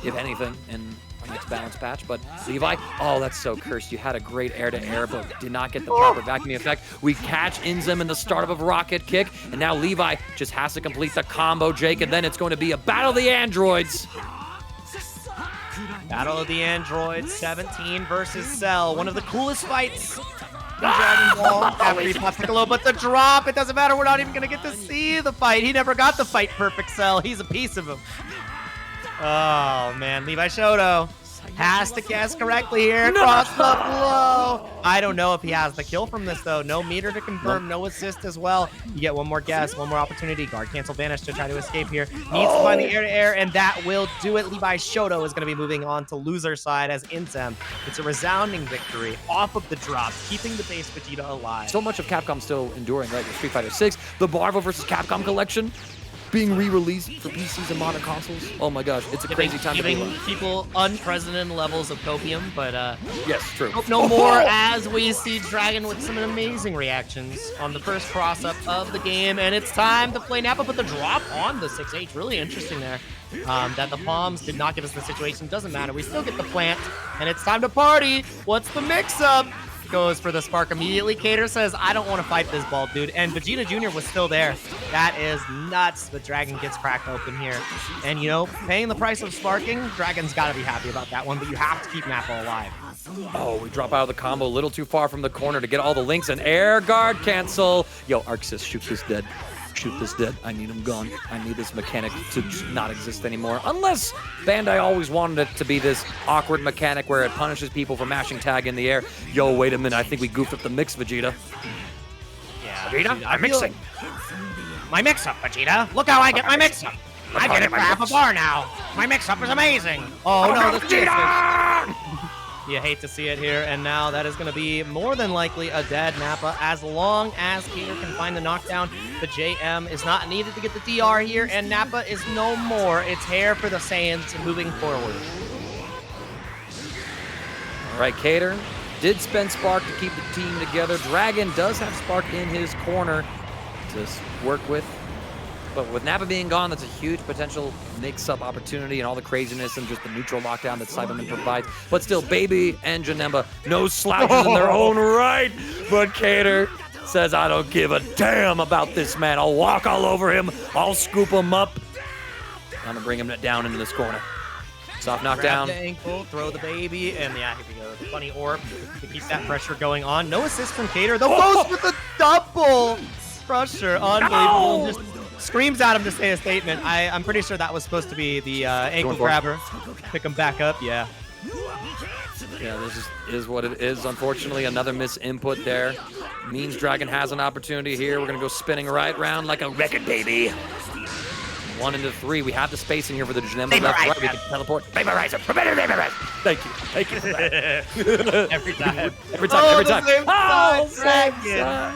if anything, in our next balance patch. But Levi, oh, that's so cursed. You had a great air-to-air, but did not get the proper vacuuming effect. We catch Inzem in the startup of rocket kick, and now Levi just has to complete the combo, Jake, and then it's going to be a battle of the androids. Battle of the Androids, 17 versus Cell. One of the coolest fights in Dragon Ball. After he popped Piccolo, but the drop, it doesn't matter. We're not even going to get to see the fight. He never got the fight perfect, Cell. He's a piece of him. Oh, man. Levi Shoto has to guess correctly here. Cross the blow. I don't know if he has the kill from this, though. No meter to confirm. No assist as well. You get one more guess, one more opportunity. Guard cancel vanish to try to escape here. Needs to find the air-to-air, and that will do it. Levi Shoto is going to be moving on to loser side as Inzem. It's a resounding victory off of the drop, keeping the base Vegeta alive. So much of Capcom still enduring, right? With Street Fighter 6, the Marvel vs. Capcom collection being re-released for PCs and modern consoles. Oh my gosh, it's a crazy time to be Giving alive. people unprecedented levels of copium, but Yes, true. hope no more as we see Dragon with some amazing reactions on the first cross-up of the game. And it's time to play Nappa, but the drop on the 6H, really interesting there. That the palms did not give us the situation. Doesn't matter, we still get the plant, and it's time to party. What's the mix-up? Goes for the spark immediately. Kayder says, I don't want to fight this ball, dude. And Vegeta Jr. was still there. That is nuts. The Dragon gets cracked open here. And, you know, paying the price of sparking, Dragon's got to be happy about that one, but you have to keep Nappa alive. Oh, we drop out of the combo a little too far from the corner to get all the links and air guard cancel. Yo, Arxis, shoot this dead. Shoot this dead. I need him gone. I need this mechanic to just not exist anymore. Unless Bandai always wanted it to be this awkward mechanic where it punishes people for mashing tag in the air. Yo, wait a minute. I think we goofed up the mix, Vegeta. Yeah, Vegeta, I'm mixing. My mix-up, Vegeta. Look how I get my mix-up. I get it for half a bar now. My mix-up is amazing. Oh, no, Vegeta! You hate to see it here, and now that is going to be more than likely a dead Nappa. As long as Kayder can find the knockdown, the JM is not needed to get the DR here, and Nappa is no more. It's hair for the Saiyans moving forward. All right, Kayder did spend Spark to keep the team together. Dragon does have Spark in his corner to work with. But with Nappa being gone, that's a huge potential mix-up opportunity and all the craziness and just the neutral lockdown that Cyberman provides. But still, Baby and Janemba, no slouches in their own right. But Kayder says, I don't give a damn about this man. I'll walk all over him. I'll scoop him up. I'm going to bring him down into this corner. Soft knockdown. Grab the ankle, throw the baby, and yeah, here we go. The funny orb to keep that pressure going on. No assist from Kayder, though. Goes with the double crusher. Unbelievable. Just screams at him to say a statement. I'm pretty sure that was supposed to be the ankle grabber. Pick him back up, yeah. Yeah, this is what it is. Unfortunately, another misinput there. Means Dragon has an opportunity here. We're going to go spinning right round like a record, baby. 1 into 3. We have the space in here for the Janemba left, right. We can teleport. Vaporizer. Preventer vaporizer. Thank you. Thank you for that. Every time. Every time. Every time. Oh, Dragon.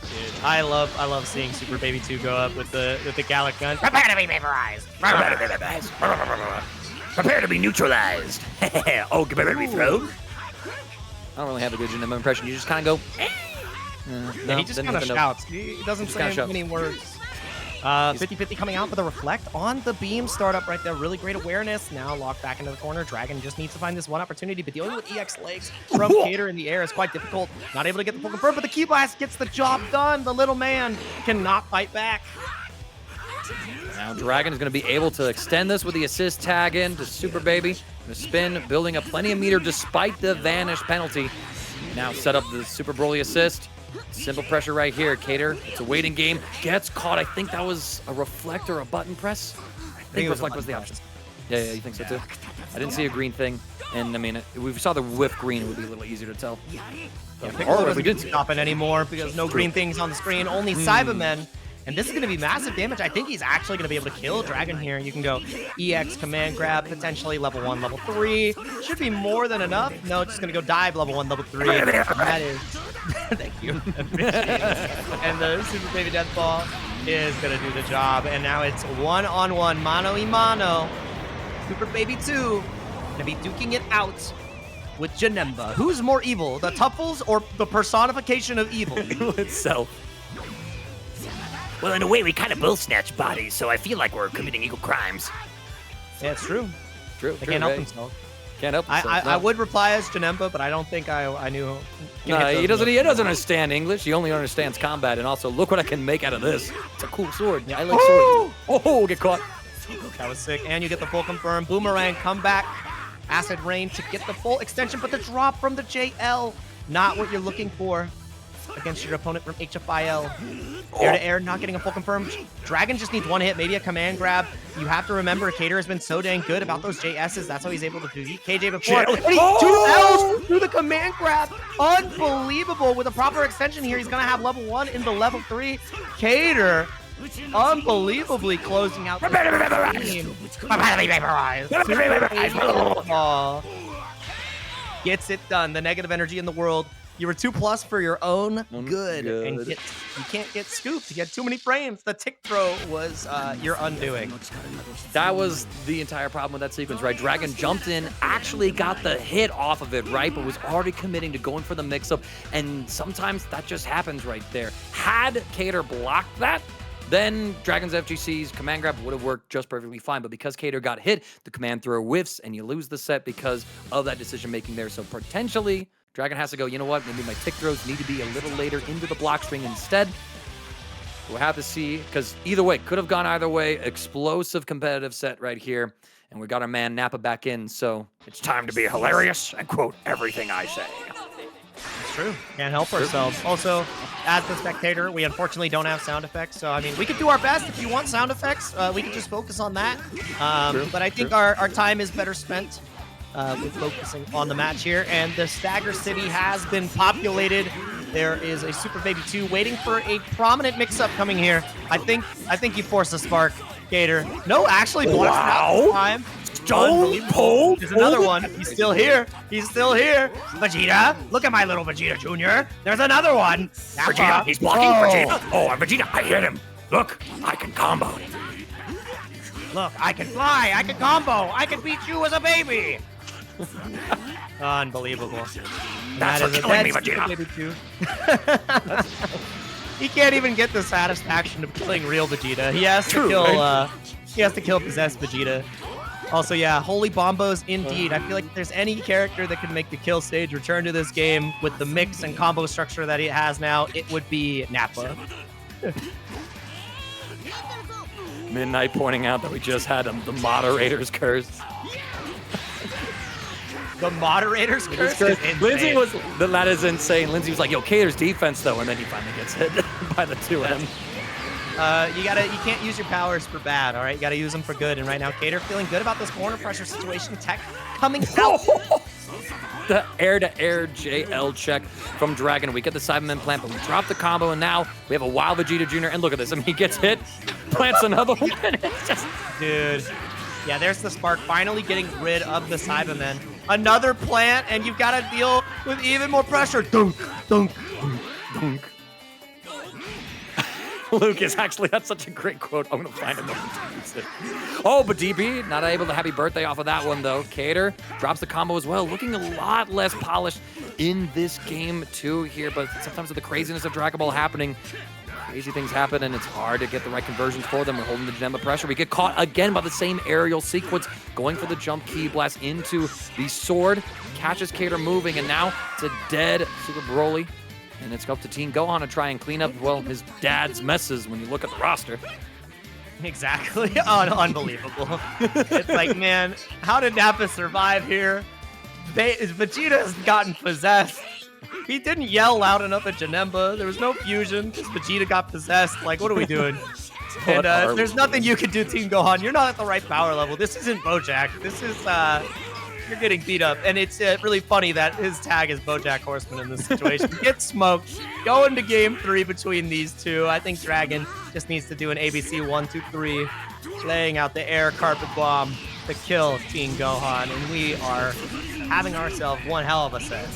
Dude, I love seeing Super Baby 2 go up with the Gallic gun. Prepare to be vaporized. Prepare to be neutralized. Oh, get ready to be thrown. I don't really have a good Janemba impression. You just kind of go. Yeah, he just kind of shouts. He doesn't say many words. 50-50 coming out for the reflect on the beam startup right there. Really great awareness. Now locked back into the corner. Dragon just needs to find this one opportunity, but dealing with EX legs from Kayder in the air is quite difficult. Not able to get the full confirm, but the key blast gets the job done. The little man cannot fight back. Now Dragon is going to be able to extend this with the assist tag in to Super Baby. The spin, building up plenty of meter despite the vanish penalty. Now set up the Super Broly assist. Simple pressure right here. Kayder, it's a waiting game. Gets caught. I think that was a reflect or a button press. I think reflect was the option. Yeah, you think so too? I didn't see a green thing. And I mean, if we saw the whiff green, it would be a little easier to tell. Yeah, Piccolo doesn't stop it anymore because no green things on the screen, only Cybermen. And this is going to be massive damage. I think he's actually going to be able to kill Dragon here. You can go EX, command grab, potentially level 1, level 3. Should be more than enough. No, just going to go dive level 1, level 3. That is... Thank you. And the Super Baby Death Ball is going to do the job. And now it's one-on-one, mano-y-mano. Super Baby 2 going to be duking it out with Janemba. Who's more evil, the Tuffles or the personification of evil? Evil itself. Well, in a way, we kind of both snatch bodies, so I feel like we're committing equal crimes. Yeah, it's true. True. They can't help themselves. Can't help themselves. I would reply as Janemba, but I don't think I knew. No, he doesn't understand English. He only understands combat. And also, look what I can make out of this. It's a cool sword. Yeah, I like swords. Oh, get caught. That was sick. And you get the full confirm. Boomerang, come back. Acid Rain to get the full extension, but the drop from the JL, not what you're looking for against your opponent from HFIL. Air to air, not getting a full confirm. Dragon just needs one hit, maybe a command grab. You have to remember, Kayder has been so dang good about those JSs. That's how he's able to beat KJ before. And he 2 Ls through the command grab. Unbelievable. With a proper extension here, he's going to have level 1 into level 3. Kayder, unbelievably closing out the game. Gets it done. The negative energy in the world. You were 2+ for your own good. And you can't get scooped. You get too many frames. The tick throw was your undoing. That was the entire problem with that sequence, right? Dragon jumped in, actually got the hit off of it, right? But was already committing to going for the mix-up. And sometimes that just happens right there. Had Kayder blocked that, then Dragon's FGC's command grab would have worked just perfectly fine. But because Kayder got hit, the command throw whiffs, and you lose the set because of that decision-making there. So potentially, Dragon has to go, you know what, maybe my tick throws need to be a little later into the block string instead. We'll have to see, because either way, could have gone either way. Explosive competitive set right here. and we got our man Nappa back in, so It's time to be hilarious and quote everything I say. It's true. Can't help ourselves. Also, as the spectator, we unfortunately don't have sound effects. So, I mean, we could do our best. If you want sound effects, we could just focus on that. But I think our time is better spent with focusing on the match here. And the Stagger City has been populated. There is a Super Baby 2 waiting for a prominent mix-up coming here. I think you forced a spark, Kayder. No, actually, wow. Time. Stone Cold. There's another one. He's still here. He's still here. Vegeta, look at my little Vegeta Jr. There's another one. Vegeta, he's blocking Vegeta. Oh, and Vegeta, I hit him. Look, I can combo. Look, I can fly. I can combo. I can beat you as a baby. Unbelievable. That's for killing me, Vegeta. He can't even get the satisfaction of killing real Vegeta. He has to kill. He has to kill possessed Vegeta. Also, yeah, holy bombos indeed. I feel like if there's any character that can make the kill stage return to this game with the mix and combo structure that it has now, it would be Nappa. Midnight pointing out that we just had the moderator's curse. The moderator's curse is insane. Lindsay was, that is insane. Lindsay was like, yo, Kayder's defense though, and then he finally gets hit by the two of them. You can't use your powers for bad, all right? You gotta use them for good. And right now, Kayder feeling good about this corner pressure situation. Tech coming out. The air-to-air JL check from Dragon. We get the Cyberman plant, but we drop the combo, and now we have a wild Vegeta Jr. And look at this. I mean, he gets hit, plants another one, and it's just... Dude. Yeah, there's the spark finally getting rid of the Cybermen. Another plant, and you've got to deal with even more pressure. Dunk, dunk, dunk, dunk. Lucas, actually, that's such a great quote. I'm going to find it. Oh, but DB, not able to happy birthday off of that one, though. Kayder drops the combo as well, looking a lot less polished in this game, too, here. But sometimes with the craziness of Dragonball happening, crazy things happen, and it's hard to get the right conversions for them. We're holding the Janemba pressure. We get caught again by the same aerial sequence, going for the jump key blast into the sword. Catches Kayder moving, and now it's a dead Super Broly. And it's up to Team Gohan to try and clean up, well, his dad's messes when you look at the roster. Exactly. Unbelievable. It's like, man, how did Nappa survive here? Vegeta's gotten possessed. He didn't yell loud enough at Janemba. There was no fusion because Vegeta got possessed. Like, what are we doing? And there's nothing you can do, Team Gohan. You're not at the right power level. This isn't Bojack. This is... You're getting beat up, and it's really funny that his tag is Bojack Horseman in this situation. Get smoked. Go into game 3 between these two. I think Dragon just needs to do an ABC 1, 2, 3, laying out the air carpet bomb to kill Team Gohan, and we are having ourselves one hell of a set.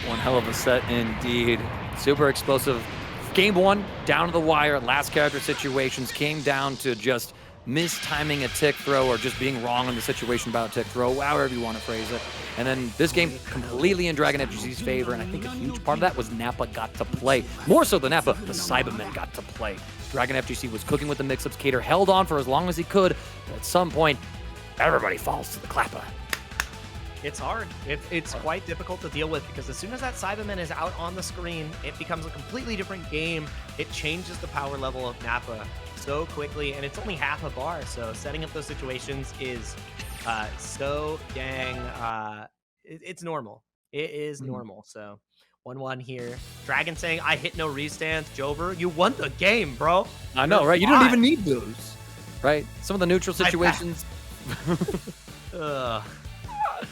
One hell of a set indeed. Super explosive. Game 1, down to the wire. Last character situations came down to just mistiming a tick throw or just being wrong in the situation about a tick throw, however you want to phrase it. And then this game completely in DragonFGC's favor, and I think a huge part of that was Nappa got to play. More so than Nappa, the Cybermen got to play. DragonFGC was cooking with the mix-ups. Kayder held on for as long as he could, but at some point, everybody falls to the clapper. It's hard. It's quite difficult to deal with because as soon as that Cyberman is out on the screen, it becomes a completely different game. It changes the power level of Nappa so quickly, and it's only half a bar, so setting up those situations is so dang it's normal. It is normal. So 1-1 here. Dragon saying, I hit no restands. Jover, you won the game, bro. I know, right? You don't even need those, right? Some of the neutral situations. Go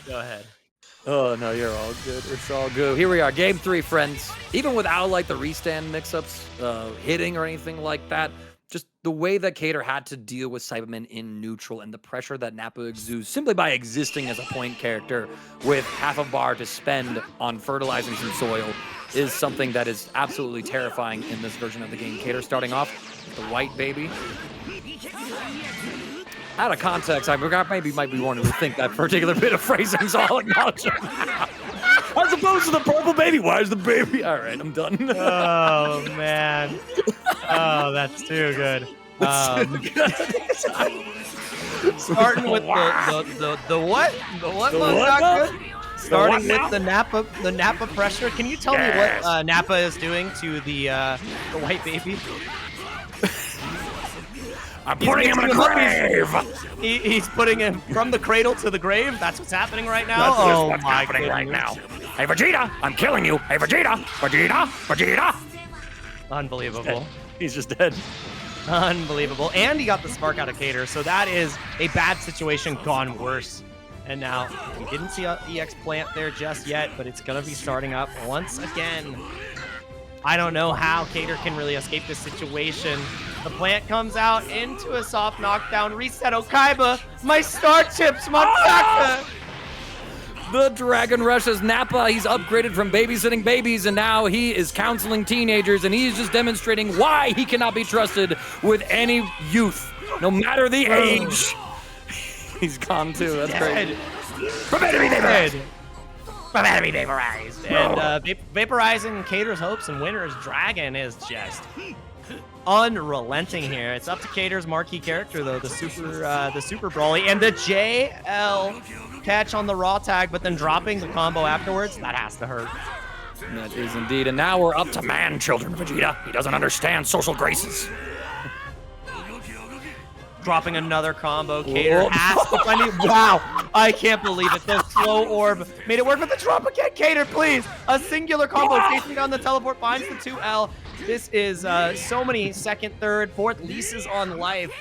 ahead. Oh, no, you're all good. It's all good. Here we are, game 3, friends. Even without, like, the restand mix-ups, hitting or anything like that, just the way that Kayder had to deal with Cybermen in neutral and the pressure that Nappa exudes simply by existing as a point character with half a bar to spend on fertilizing some soil is something that is absolutely terrifying in this version of the game. Kayder starting off with the white baby. Out of context, I forgot maybe might be wanting to think that particular bit of phrasing, so I'll acknowledge it. As opposed to the purple baby. Why is the baby? All right, I'm done. Oh, man. Oh, that's too good. Starting with the what? The what was not good? Starting with the Nappa pressure. Can you tell me what Nappa is doing to the white baby? I'm putting him in a grave. He's putting him from the cradle to the grave. That's what's happening right now. That's Oh what's my happening right goodness. now. Hey, Vegeta, I'm killing you. Hey, Vegeta, Vegeta, Vegeta. Unbelievable. He's just dead. Unbelievable. And he got the spark out of Kayder, so that is a bad situation gone worse. And now, we didn't see an EX plant there just yet, but it's going to be starting up once again. I don't know how Kayder can really escape this situation. The plant comes out into a soft knockdown. Reset Okaiba. My star chips, Mataka. The Dragon rushes Nappa. He's upgraded from babysitting babies, and now he is counseling teenagers, and he's just demonstrating why he cannot be trusted with any youth, no matter the age. He's gone too. That's great. Prepare to be vaporized. Prepare to be vaporized. And vaporizing Kayder's hopes and winners, Dragon is just unrelenting here. It's up to Kayder's marquee character though, the super brawly, and the JL catch on the raw tag, but then dropping the combo afterwards. That has to hurt. That is indeed. And now we're up to Man, children, Vegeta. He doesn't understand social graces. Dropping another combo. Kayder has to find it. Wow, I can't believe it. The slow orb made it work with the drop again. Kayder, please. A singular combo. Chasing down the teleport, finds the 2L. This is so many second, third, fourth leases on life.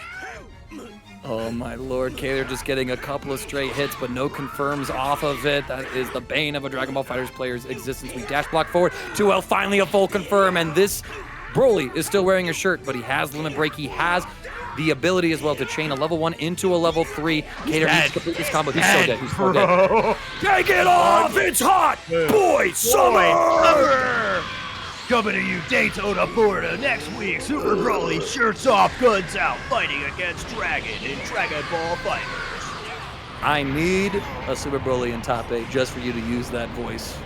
Oh my lord, Kayder just getting a couple of straight hits, but no confirms off of it. That is the bane of a Dragon Ball FighterZ player's existence. We dash block forward. 2L finally a full confirm, and this Broly is still wearing a shirt, but he has limit break. He has the ability as well to chain a level 1 into a level 3. Kayder needs to complete this combo. He's so dead. He's so dead. Take it off! It's hot! Boy, summer! Coming to you, Daytona, Florida, next week. Super Broly, shirts off, guns out, fighting against Dragon in Dragon Ball FighterZ. I need a Super Broly in top 8 just for you to use that voice.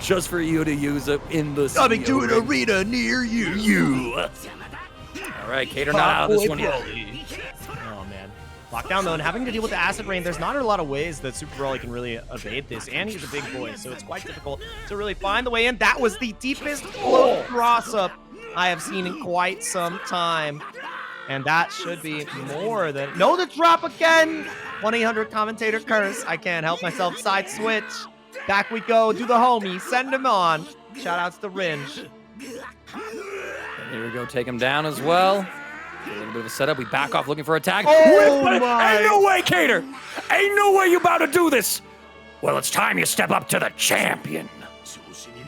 Just for you to use it in the Coming to an ring. arena near you. All right, Kayder not out of this one yet. Oh man. Lockdown though, and having to deal with the acid rain, there's not a lot of ways that Super Broly can really evade this, and he's a big boy, so it's quite difficult to really find the way in. That was the deepest float cross-up I have seen in quite some time, and that should be more than... No, the drop again! 1-800 commentator curse. I can't help myself. Side switch. Back we go. Do the homie. Send him on. Shout outs to Ringe. Here we go, take him down as well. A little bit of a setup. We back off looking for a tag. Oh my. Ain't no way, Kayder! Ain't no way you about to do this! Well, it's time you step up to the champion.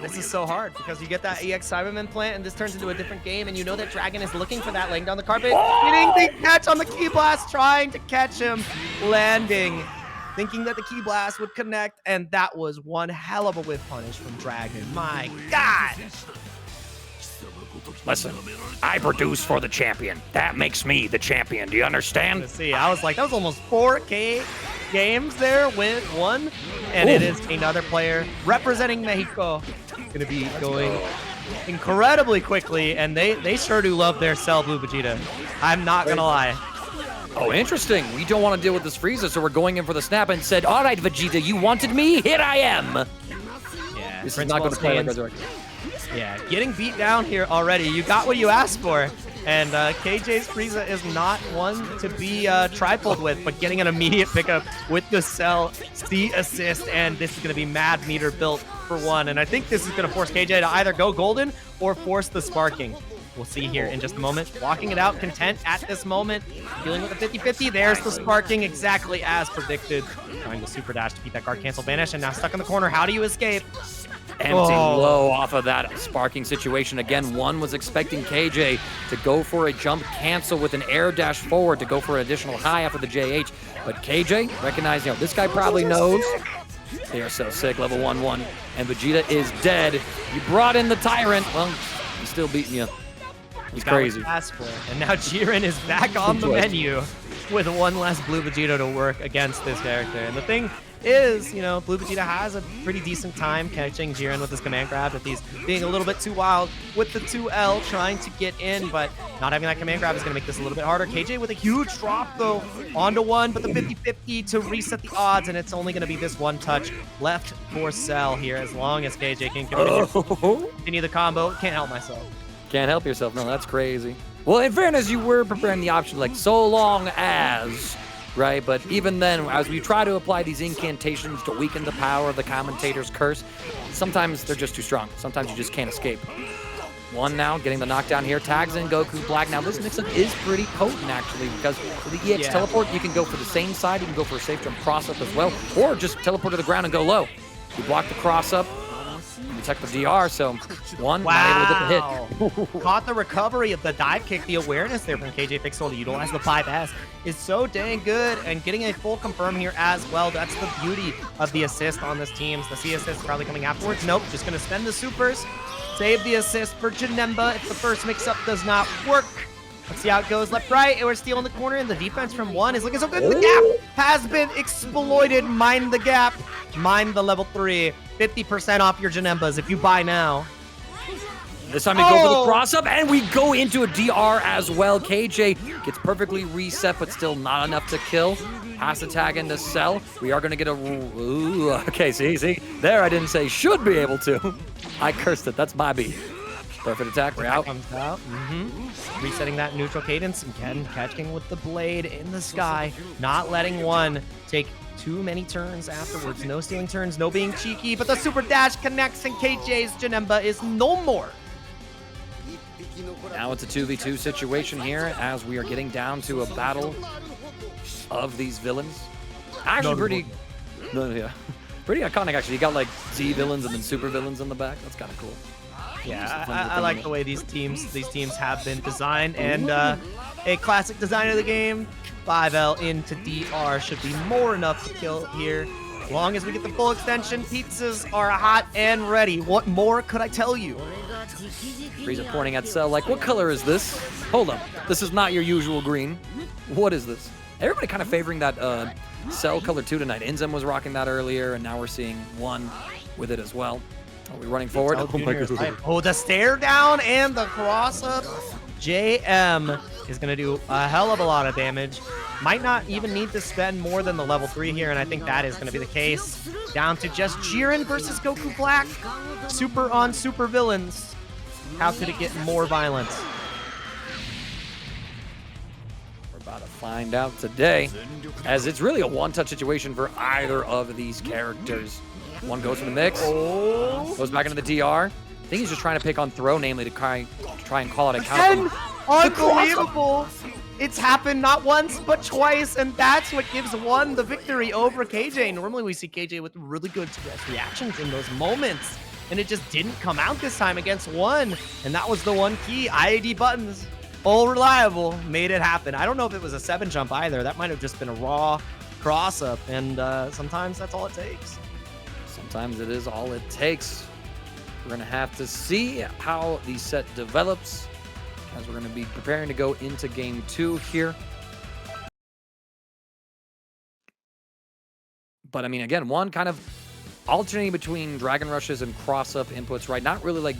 This is so hard because you get that EX Cyberman plant and this turns into a different game, and you know that Dragon is looking for that laying down the carpet. Getting the catch on the Key Blast, trying to catch him, landing, thinking that the Key Blast would connect, and that was one hell of a whiff punish from Dragon. My God! Listen, I produce for the champion. That makes me the champion. Do you understand? Let's see, I was like, that was almost 4K games there with one, and it is another player representing Mexico. It's gonna be going incredibly quickly, and they sure do love their Cell Blue Vegeta. I'm not gonna lie. Oh, interesting. We don't want to deal with this Frieza, so we're going in for the snap and said, all right, Vegeta, you wanted me? Here I am. Yeah, This is not going to play like Resurrection. Yeah, getting beat down here already. You got what you asked for. And KJ's Frieza is not one to be tripled with, but getting an immediate pickup with the Cell, C assist, and this is going to be Mad Meter built for one. And I think this is going to force KJ to either go golden or force the sparking. We'll see here in just a moment. Walking it out, content at this moment. Dealing with a 50-50. There's the sparking exactly as predicted. Trying to super dash to beat that guard cancel vanish, and now stuck in the corner. How do you escape? Empty low off of that sparking situation. Again, one was expecting KJ to go for a jump cancel with an air dash forward to go for an additional high after the JH. But KJ recognizing, this guy probably knows. They are so sick, level 1-1. And Vegeta is dead. You brought in the Tyrant. Well, he's still beating you. He's crazy. And now Jiren is back on the menu with one less Blue Vegeta to work against this character. And the thing is, Blue Vegeta has a pretty decent time catching Jiren with his command grab, if he's being a little bit too wild with the 2L trying to get in, but not having that command grab is going to make this a little bit harder. KJ with a huge drop, though, onto one, but the 50-50 to reset the odds, and it's only going to be this one touch left for Cell here, as long as KJ can continue the combo. Can't help myself. Can't help yourself. No, that's crazy. Well, in fairness, you were preparing the option like so long as, right? But even then, as we try to apply these incantations to weaken the power of the commentator's curse, sometimes they're just too strong. Sometimes you just can't escape. One now, getting the knockdown here, tags in Goku Black. Now this mix-up is pretty potent actually, because with the EX teleport, you can go for the same side, you can go for a safe jump cross-up as well, or just teleport to the ground and go low. You block the cross-up, you check the DR, so one, not able to get the hit. Caught the recovery of the dive kick. The awareness there from KJPixel to utilize the 5S is so dang good, and getting a full confirm here as well. That's the beauty of the assist on this team. The C assist probably coming afterwards. Nope, just going to spend the supers. Save the assist for Janemba if the first mix-up does not work. Let's see how it goes. Left, right, and we're still in the corner, and the defense from one is looking so good. The gap has been exploited. Mind the gap. Mind the level 3. 50% off your Janembas if you buy now. This time we go for the cross-up, and we go into a DR as well. KJ gets perfectly reset, but still not enough to kill. Has to tag into Cell. We are going to get a... Ooh, okay, see? There, I didn't say should be able to. I cursed it. That's my B. Perfect attack. We're out. Comes out. Resetting that neutral cadence. Again, catching with the blade in the sky. Not letting one take too many turns afterwards. No stealing turns, no being cheeky, but the super dash connects, and KJ's Janemba is no more. Now it's a 2v2 situation here as we are getting down to a battle of these villains. Actually, pretty iconic, actually. You got like Z villains and then super villains in the back. That's kind of cool. Yeah, I like the way these teams have been designed, and a classic design of the game, 5L into DR should be more enough to kill here. As long as we get the full extension, pizzas are hot and ready. What more could I tell you? Frieza pointing at Cell like, what color is this? Hold up, this is not your usual green. What is this? Everybody kind of favoring that Cell color 2 tonight. Inzem was rocking that earlier, and now we're seeing one with it as well. Are we running forward? Oh my God. Oh, the stare down and the cross up. JM is going to do a hell of a lot of damage. Might not even need to spend more than the level 3 here, and I think that is going to be the case. Down to just Jiren versus Goku Black. Super on super villains. How could it get more violent? We're about to find out today, as it's really a one-touch situation for either of these characters. One goes for the mix, goes back into the DR. I think he's just trying to pick on throw, namely to try and call it a counter. Unbelievable! It's happened not once, but twice, and that's what gives one the victory over KJ. Normally we see KJ with really good stress reactions in those moments, and it just didn't come out this time against one, and that was the one key. IAD buttons, all reliable, made it happen. I don't know if it was a 7 jump either. That might have just been a raw cross-up, and sometimes that's all it takes. Sometimes it is all it takes. We're going to have to see how the set develops as we're going to be preparing to go into game 2 here. But I mean, again, one kind of alternating between Dragon Rushes and cross-up inputs, right? Not really like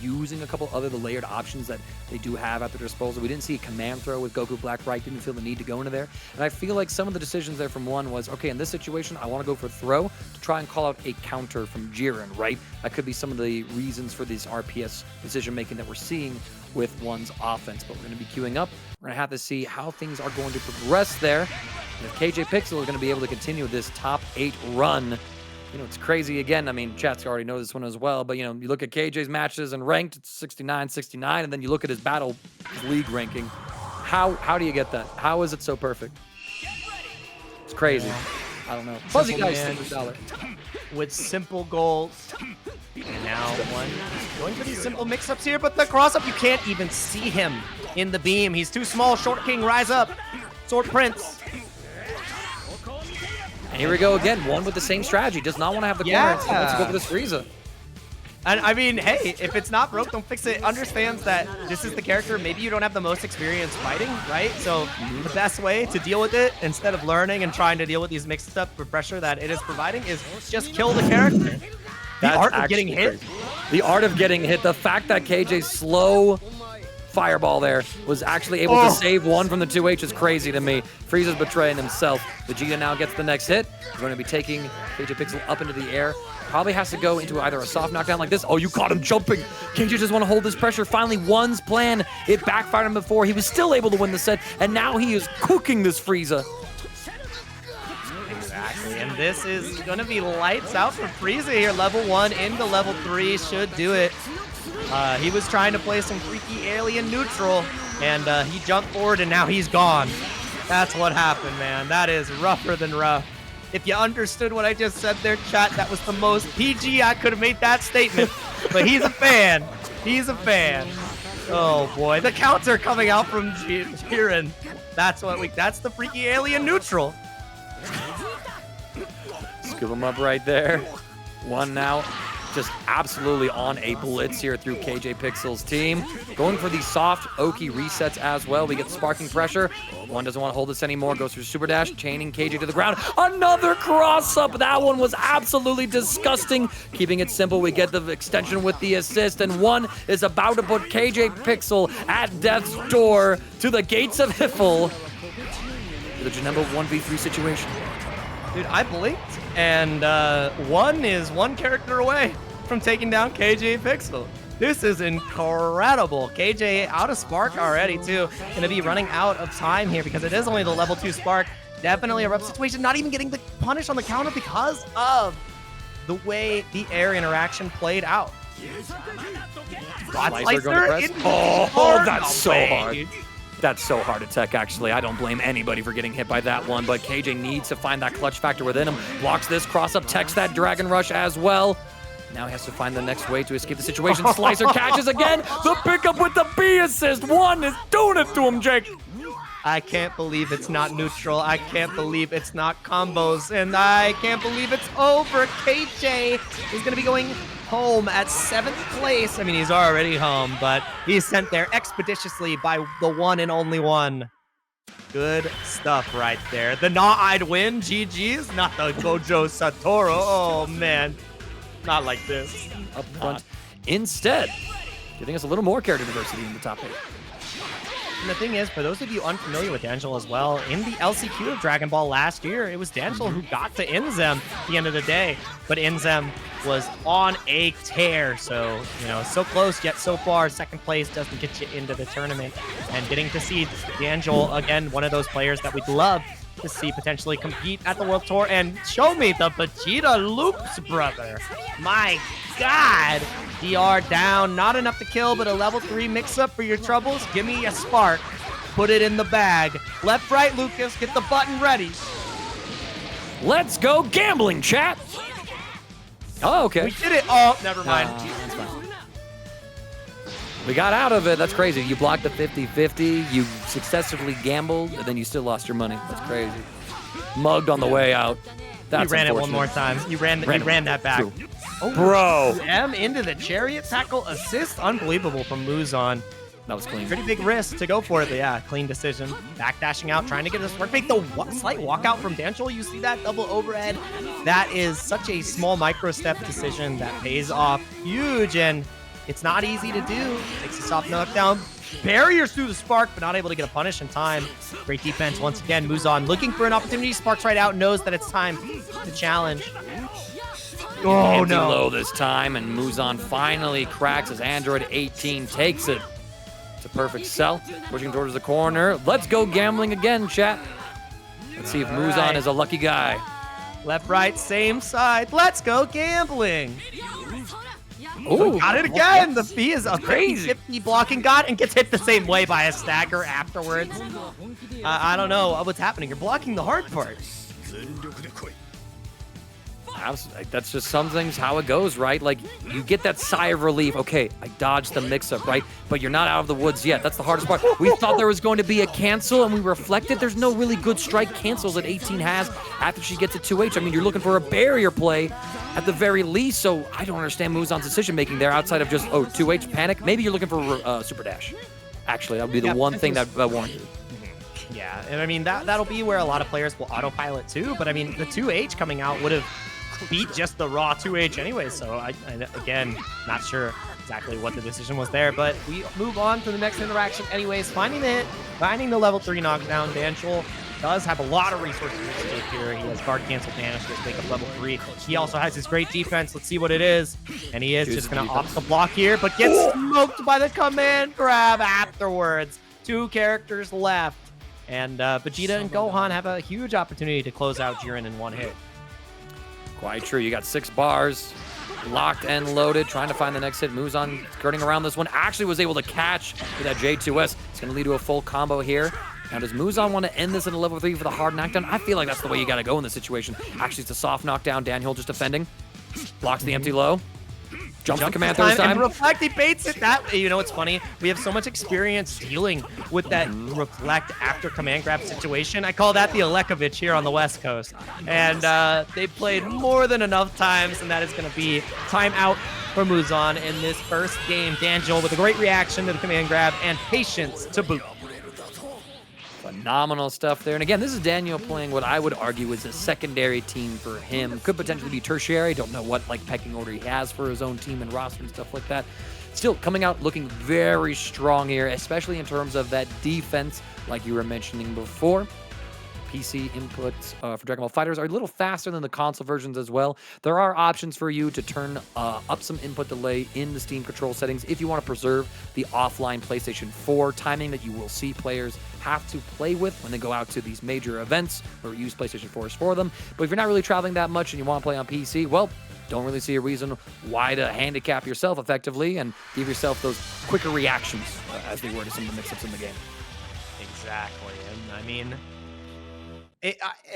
using a couple other the layered options that they do have at their disposal. We didn't see a command throw with Goku Black, right? Didn't feel the need to go into there. And I feel like some of the decisions there from one was, okay, in this situation, I want to go for throw to try and call out a counter from Jiren, right? That could be some of the reasons for this RPS decision-making that we're seeing with one's offense. But we're going to be queuing up. We're going to have to see how things are going to progress there. And if KJPixel is going to be able to continue this top 8 run, you know, it's crazy. Again, I mean, chat's already know this one as well, but, you know, you look at KJ's matches and ranked, it's 69, 69, and then you look at his battle league ranking. How do you get that? How is it so perfect? It's crazy. Yeah. I don't know. Fuzzy guys, $100. With simple goals. And now one going for these simple mix-ups here, but the cross-up, you can't even see him in the beam. He's too small. Short King, rise up. Sword Prince. And here we go again, one with the same strategy. Does not want to have the clearance. He wants to go for this Frieza. And I mean, hey, if it's not broke, don't fix it. Understands that this is the character. Maybe you don't have the most experience fighting, right? So the best way to deal with it, instead of learning and trying to deal with these mixed up pressure that it is providing, is just kill the character. The art of getting hit. The art of getting hit. The fact that KJ's slow fireball there. Was actually able to save one from the 2H. Is crazy to me. Frieza's betraying himself. Vegeta now gets the next hit. He's going to be taking KJPixel up into the air. Probably has to go into either a soft knockdown like this. Oh, you caught him jumping. KJ just want to hold this pressure. Finally, one's plan. It backfired him before. He was still able to win the set, and now he is cooking this Frieza. Exactly, and this is going to be lights out for Frieza here. Level 1 into level 3 should do it. He was trying to play some freaky alien neutral, and he jumped forward, and now he's gone. That's what happened, man. That is rougher than rough. If you understood what I just said there, chat, that was the most PG I could have made that statement. But he's a fan. He's a fan. Oh boy, the counts are coming out from Jiren. That's the freaky alien neutral. Scoop him up right there. One now. Just absolutely on a blitz here through KJPixel's team. Going for the soft Oki resets as well. We get sparking pressure. One doesn't want to hold this anymore. Goes through super dash, chaining KJ to the ground. Another cross up. That one was absolutely disgusting. Keeping it simple, we get the extension with the assist, and one is about to put KJPixel at death's door to the gates of Hiffle. To the Janemba 1v3 situation. Dude, I blinked, and one is one character away from taking down KJPixel. This is incredible. KJ out of Spark already, too. Gonna be running out of time here because it is only the level 2 Spark. Definitely a rough situation. Not even getting the punish on the counter because of the way the air interaction played out. Oh, that's so hard. That's so hard to tech, actually. I don't blame anybody for getting hit by that one, but KJ needs to find that clutch factor within him. Blocks this cross-up, techs that Dragon Rush as well. Now he has to find the next way to escape the situation. Slicer catches again. The pickup with the B assist. One is doing it to him, Jake. I can't believe it's not neutral. I can't believe it's not combos. And I can't believe it's over. KJ is going to be going home at 7th place. I mean, he's already home, but he's sent there expeditiously by the one and only one. Good stuff right there. The Gnaw-Eyed win. GG's. Not the Gojo Satoru. Oh, man. Not like this. Up front. Instead, giving us a little more character diversity in the top 8. And the thing is, for those of you unfamiliar with Danjol as well, in the LCQ of Dragon Ball last year, it was Danjol who got to Inzem at the end of the day. But Inzem was on a tear. So, you know, so close yet so far. 2nd place doesn't get you into the tournament. And getting to see Danjol, again, one of those players that we'd love to see potentially compete at the World Tour. And show me the Vegeta loops, brother. My God. DR down, not enough to kill, but a level 3 mix-up for your troubles. Give me a spark. Put it in the bag. Left, right, Lucas. Get the button ready. Let's go gambling, chat. Oh, okay. We did it. Oh, never mind. That's fine. We got out of it. That's crazy. You blocked the 50-50. You successfully gambled, and then you still lost your money. That's crazy. Mugged on the way out. That's you ran it one more time. You ran that back. True. Oh, bro. M into the chariot tackle assist. Unbelievable from Muzan. That was clean. Pretty big risk to go for it, but yeah, clean decision. Backdashing out, trying to get this work. Make the slight walkout from Danjol. You see that double overhead? That is such a small micro step decision that pays off huge, and it's not easy to do. Takes a soft knockdown. Barriers through the spark, but not able to get a punish in time. Great defense once again. Muzan looking for an opportunity. Sparks right out, knows that it's time to challenge. Oh, no. Low this time, and Muzan finally cracks as Android 18 takes it. It's a perfect sell. Pushing towards the corner. Let's go gambling again, chat. Let's see if Muzan is a lucky guy. Left, right, same side. Let's go gambling. Ooh, got it again. The fee is a crazy 50 blocking god and gets hit the same way by a stagger afterwards. I don't know what's happening. You're blocking the hard part. That's just some things how it goes, right? Like, you get that sigh of relief. Okay, I dodged the mix-up, right? But you're not out of the woods yet. That's the hardest part. We thought there was going to be a cancel, and we reflected. There's no really good strike cancels that 18 has after she gets a 2H. I mean, you're looking for a barrier play at the very least, so I don't understand Muzan's decision-making there outside of just, 2H panic. Maybe you're looking for super dash. Actually, that would be the one thing that warranted. Yeah, and I mean, that'll be where a lot of players will autopilot too, but I mean, the 2H coming out would have beat just the raw 2H anyway, so I again, not sure exactly what the decision was there. But we move on to the next interaction anyways. Finding the hit, finding the level 3 knockdown. Danjol does have a lot of resources at stake here. He has guard cancel damage, just wake up level 3. He also has his great defense. Let's see what it is. And he is just going to opt the block here, but gets smoked by the command grab afterwards. 2 characters left. And Vegeta and Gohan have a huge opportunity to close out Jiren in 1 hit. Quite true. You got 6 bars, locked and loaded, trying to find the next hit. Muzan skirting around this one. Actually was able to catch with that J2S. It's going to lead to a full combo here. Now, does Muzan want to end this in a level 3 for the hard knockdown? I feel like that's the way you got to go in this situation. Actually, it's a soft knockdown. Danjol just defending. Blocks the empty low. Jumps the command this time. And Reflect, he baits it that way. You know what's funny? We have so much experience dealing with that Reflect after command grab situation. I call that the Alekovich here on the West Coast. And they played more than enough times, and that is going to be timeout for Muzan in this first game. Danjol with a great reaction to the command grab and patience to boot. Phenomenal stuff there. And again, this is Daniel playing what I would argue is a secondary team for him. Could potentially be tertiary. Don't know what like pecking order he has for his own team and roster and stuff like that. Still coming out looking very strong here, especially in terms of that defense, like you were mentioning before. PC inputs for Dragon Ball FighterZ are a little faster than the console versions as well. There are options for you to turn up some input delay in the Steam control settings if you want to preserve the offline PlayStation 4 timing that you will see players have to play with when they go out to these major events or use PlayStation 4s for them. But if you're not really traveling that much and you want to play on PC, well, don't really see a reason why to handicap yourself effectively and give yourself those quicker reactions as they were to some of the mix-ups in the game. Exactly. And I mean,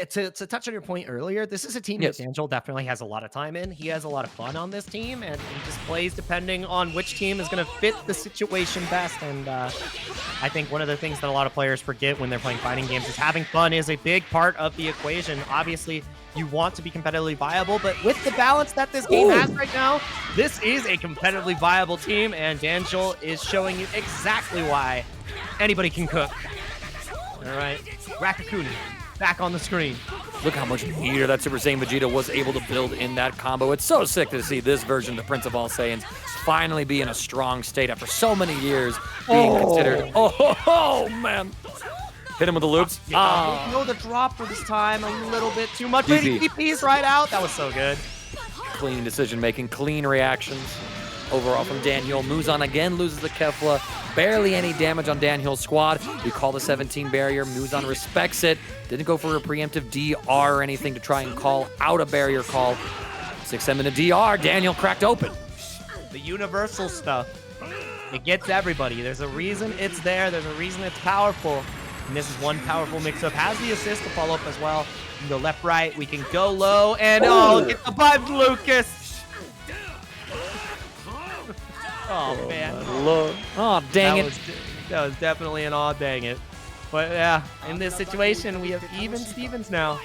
to touch on your point earlier, this is a team Yes. that Danjol definitely has a lot of time in. He has a lot of fun on this team, and he just plays depending on which team is going to fit the situation best. And I think one of the things that a lot of players forget when they're playing fighting games is having fun is a big part of the equation. Obviously, you want to be competitively viable, but with the balance that this game has right now, this is a competitively viable team, and Danjol is showing you exactly why anybody can cook. All right, Rakakuni back on the screen. Look how much meter that Super Saiyan Vegeta was able to build in that combo. It's so sick to see this version, the Prince of All Saiyans, finally be in a strong state after so many years being considered. Oh, man. Hit him with the loops. No, the drop for this time a little bit too much. But he DPs right out. That was so good. Clean decision-making, clean reactions overall from Danjol. Muzan again loses the Kefla. Barely any damage on Danjol's squad. We call the 17 barrier. Muzan respects it. Didn't go for a preemptive DR or anything to try and call out a barrier call. 6M in a DR. Danjol cracked open. The universal stuff. It gets everybody. There's a reason it's there. There's a reason it's powerful. And this is one powerful mix-up. Has the assist to follow up as well. We can go left, right. We can go low. And get the vibe, Lucas. Oh, man. Oh, dang it. That was definitely an aw, dang it. But yeah, in this situation, we have even Stevens now.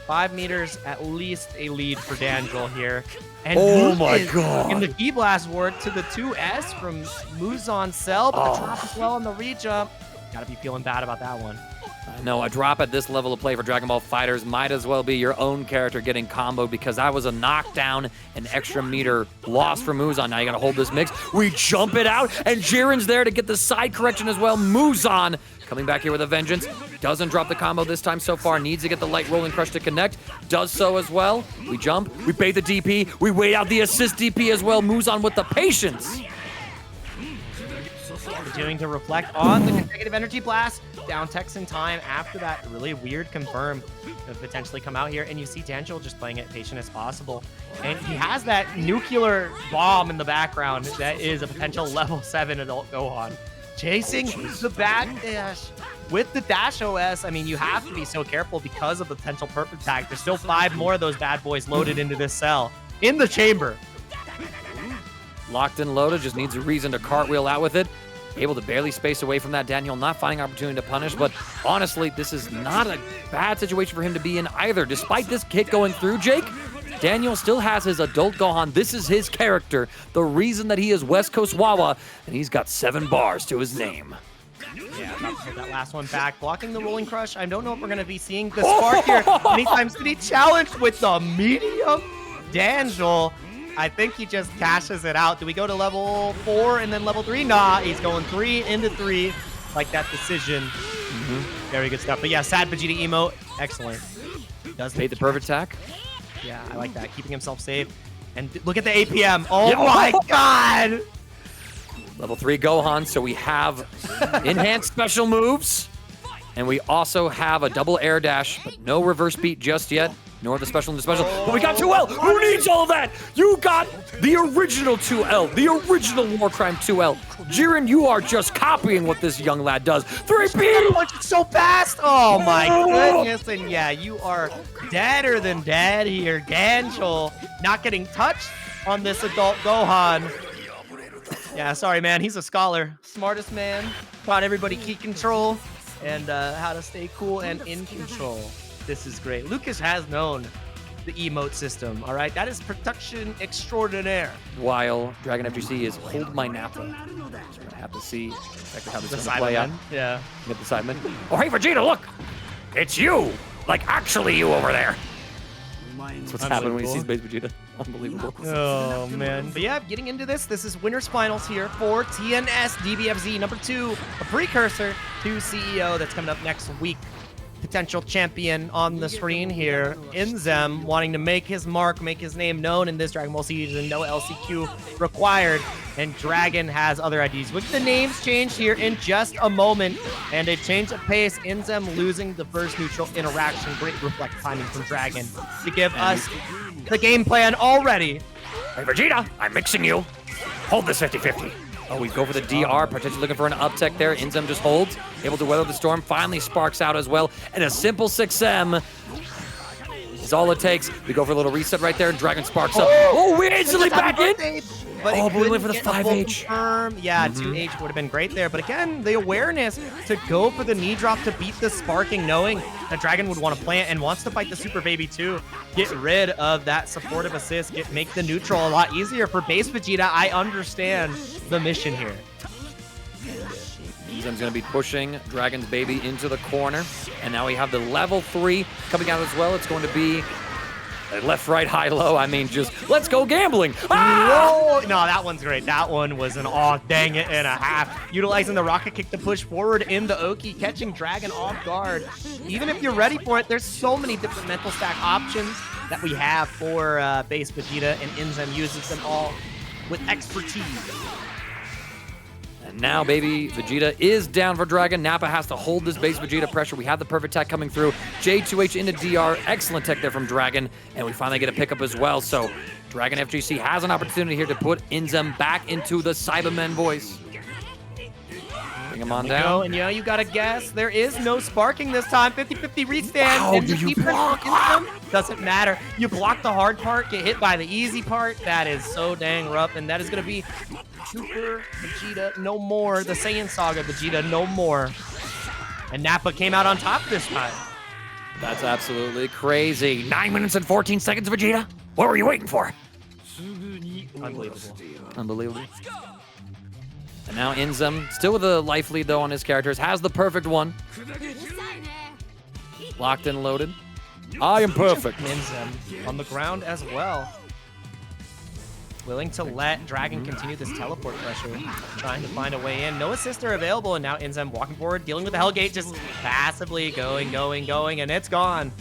5 meters, at least a lead for Danjol here. And oh my god. In the key blast ward to the 2S from Muzan Cell, but the drop as well on the re-jump. Gotta be feeling bad about that one. I know, a drop at this level of play for Dragon Ball FighterZ might as well be your own character getting comboed because that was a knockdown, an extra meter loss for Muzan. Now you gotta hold this mix. We jump it out, and Jiren's there to get the side correction as well. Muzan coming back here with a vengeance. Doesn't drop the combo this time so far. Needs to get the light rolling crush to connect. Does so as well. We jump, we bait the DP, we wait out the assist DP as well. Muzan with the patience. Continuing to reflect on the consecutive energy blast. Down techs in time after that really weird confirm to potentially come out here. And you see Danjol just playing it patient as possible. And he has that nuclear bomb in the background that is a potential level 7 adult Gohan. Chasing the back dash with the dash OS. I mean, you have to be so careful because of the potential perfect tag. There's still 5 more of those bad boys loaded into this cell in the chamber. Locked and loaded, just needs a reason to cartwheel out with it. Able to barely space away from that. Danjol not finding opportunity to punish, but honestly, this is not a bad situation for him to be in either. Despite this hit going through, Jake, Danjol still has his adult Gohan. This is his character, the reason that he is West Coast Wawa, and he's got 7 bars to his name. Yeah, about to get that last one back. Blocking the rolling crush. I don't know if we're going to be seeing the spark here anytime soon. He challenged with the medium. Danjol I think he just cashes it out. Do we go to level 4 and then level 3? Nah, he's going 3 into 3. Like that decision. Very good stuff. But yeah, sad Vegeta emote. Excellent. Does Made the perfect attack. Yeah, I like that. Keeping himself safe. And look at the APM. Oh my god! Level 3 Gohan, so we have enhanced special moves. And we also have a double air dash, but no reverse beat just yet. Nor the special in the special. But we got 2L! Who needs all of that? You got the original 2L, the original Warcrime 2L. Jiren, you are just copying what this young lad does. 3P! Punch it so fast! Oh my goodness. And yeah, you are deader than dead here. Danjol not getting touched on this adult Gohan. Yeah, sorry, man. He's a scholar. Smartest man. Taught everybody key control and how to stay cool and in control. This is great. Lucas has known the emote system, all right? That is production extraordinaire. While DragonFGC is hold my Nappa. So we're going to have to see exactly how this is going to play out. Yeah. Get the Sidemen. Oh, hey, Vegeta, look! It's you! Like, actually you over there. That's what's happening when he sees base Vegeta. Unbelievable. Oh, man. But yeah, getting into this is winners finals here for TNS DBFZ number 2, a precursor to CEO that's coming up next week. Potential champion on the screen here. Inzem wanting to make his mark, make his name known in this Dragon Ball season. No LCQ required. And Dragon has other IDs. With the names changed here in just a moment. And a change of pace. Inzem losing the first neutral interaction. Great reflect timing from Dragon to give us the game plan already. Hey, Vegeta, I'm mixing you. Hold this 50-50. Oh, we go for the DR, potentially looking for an uptech there. Inzem just holds, able to weather the storm, finally sparks out as well. And a simple 6M is all it takes. We go for a little reset right there, and Dragon sparks up. Oh, we're instantly back in! But we went for the 5H. Yeah, 2H would have been great there. But again, the awareness to go for the knee drop to beat the sparking, knowing that Dragon would want to plant and wants to fight the Super Baby too. Get rid of that supportive assist, make the neutral a lot easier for base Vegeta. I understand the mission here. Inzem's going to be pushing Dragon's Baby into the corner. And now we have the level 3 coming out as well. It's going to be left, right, high, low. I mean, just let's go gambling. Ah! No, that one's great. That one was an dang it and a half. Utilizing the rocket kick to push forward in the Oki, catching Dragon off guard. Even if you're ready for it, there's so many different mental stack options that we have for base Vegeta, and Inzem uses them all with expertise. And now, baby, Vegeta is down for Dragon. Nappa has to hold this base Vegeta pressure. We have the perfect tech coming through. J2H into DR. Excellent tech there from Dragon. And we finally get a pickup as well. So DragonFGC has an opportunity here to put Inzem back into the Cybermen voice. Bring him on down. And you gotta guess. There is no sparking this time. 50-50 restand. Wow, and did you block? Doesn't matter. You block the hard part, get hit by the easy part. That is so dang rough. And that is gonna be Super Vegeta no more. The Saiyan Saga Vegeta no more. And Nappa came out on top this time. That's absolutely crazy. 9 minutes and 14 seconds, Vegeta. What were you waiting for? Unbelievable. Unbelievable. And now Inzem, still with a life lead though on his characters, has the perfect one. Locked and loaded. I am perfect. Inzem on the ground as well. Willing to let Dragon continue this teleport pressure, trying to find a way in. No assister available, and now Inzem walking forward, dealing with the Hellgate, just passively going, and it's gone.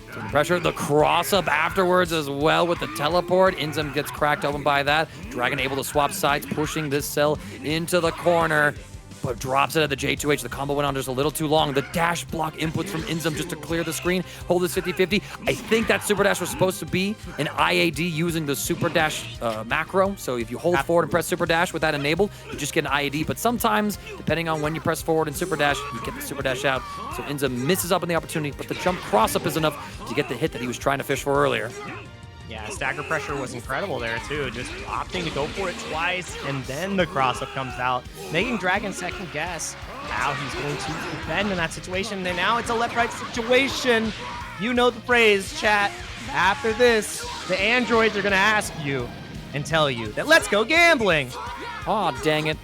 The pressure, the cross-up afterwards as well with the teleport. Inzem gets cracked open by that. Dragon able to swap sides, pushing this cell into the corner, but drops it at the J2H. The combo went on just a little too long. The dash block inputs from Inzem just to clear the screen. Hold this 50-50. I think that super dash was supposed to be an IAD using the super dash macro. So if you hold forward and press super dash with that enabled, you just get an IAD. But sometimes, depending on when you press forward and super dash, you get the super dash out. So Inzem misses up on the opportunity, but the jump cross-up is enough to get the hit that he was trying to fish for earlier. Yeah, stagger pressure was incredible there too. Just opting to go for it twice, and then the cross-up comes out, making Dragon second guess how he's going to defend in that situation. And now it's a left-right situation. You know the phrase, chat. After this, the androids are going to ask you and tell you that let's go gambling. Aw, dang it.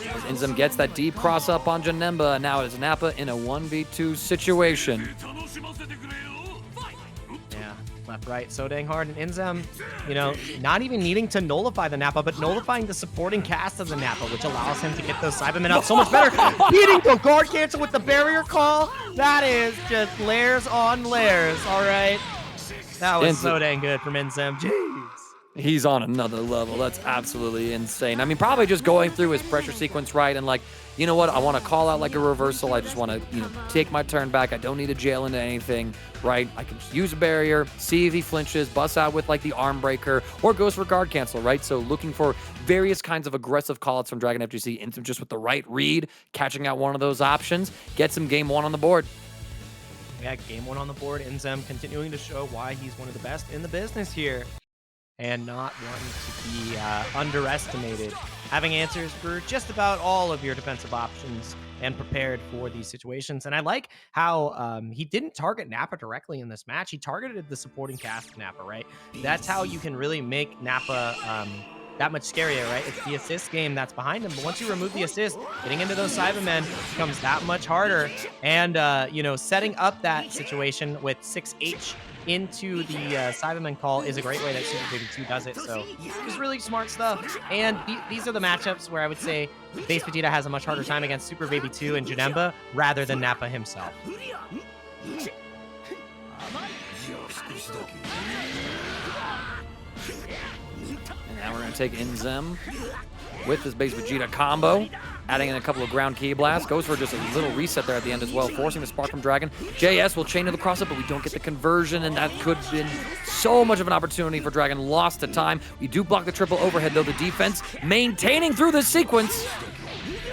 As Inzem gets that deep cross-up on Janemba, and now it's Nappa in a 1v2 situation. left, right, so dang hard. And Inzem, you know, not even needing to nullify the Nappa, but nullifying the supporting cast of the Nappa, which allows him to get those Cybermen out so much better. Beating the guard cancel with the barrier call. That is just layers on layers, all right? That was so dang good from Inzem. Jeez. He's on another level. That's absolutely insane. I mean, probably just going through his pressure sequence right and like, you know what? I want to call out like a reversal. I just want to, you know, take my turn back. I don't need to jail into anything, right? I can just use a barrier, see if he flinches, bust out with like the arm breaker, or goes for guard cancel, right? So looking for various kinds of aggressive callouts from DragonFGC, Inzem just with the right read, catching out one of those options, gets him game 1 on the board. Yeah, game 1 on the board. Inzem continuing to show why he's one of the best in the business here. And not wanting to be underestimated. Having answers for just about all of your defensive options and prepared for these situations. And I like how he didn't target Nappa directly in this match. He targeted the supporting cast of Nappa, right? That's how you can really make Nappa that much scarier, right? It's the assist game that's behind him. But once you remove the assist, getting into those Cybermen becomes that much harder. And, you know, setting up that situation with 6H into the Cybermen call is a great way that Super Baby 2 does it. So it's really smart stuff. And these are the matchups where I would say Base Vegeta has a much harder time against Super Baby 2 and Janemba rather than Nappa himself. And now we're going to take Inzem with his Base Vegeta combo, adding in a couple of ground key blasts. Goes for just a little reset there at the end as well, forcing the spark from Dragon. JS will chain to the cross-up, but we don't get the conversion, and that could have been so much of an opportunity for Dragon. Lost the time. We do block the triple overhead, though. The defense maintaining through this sequence.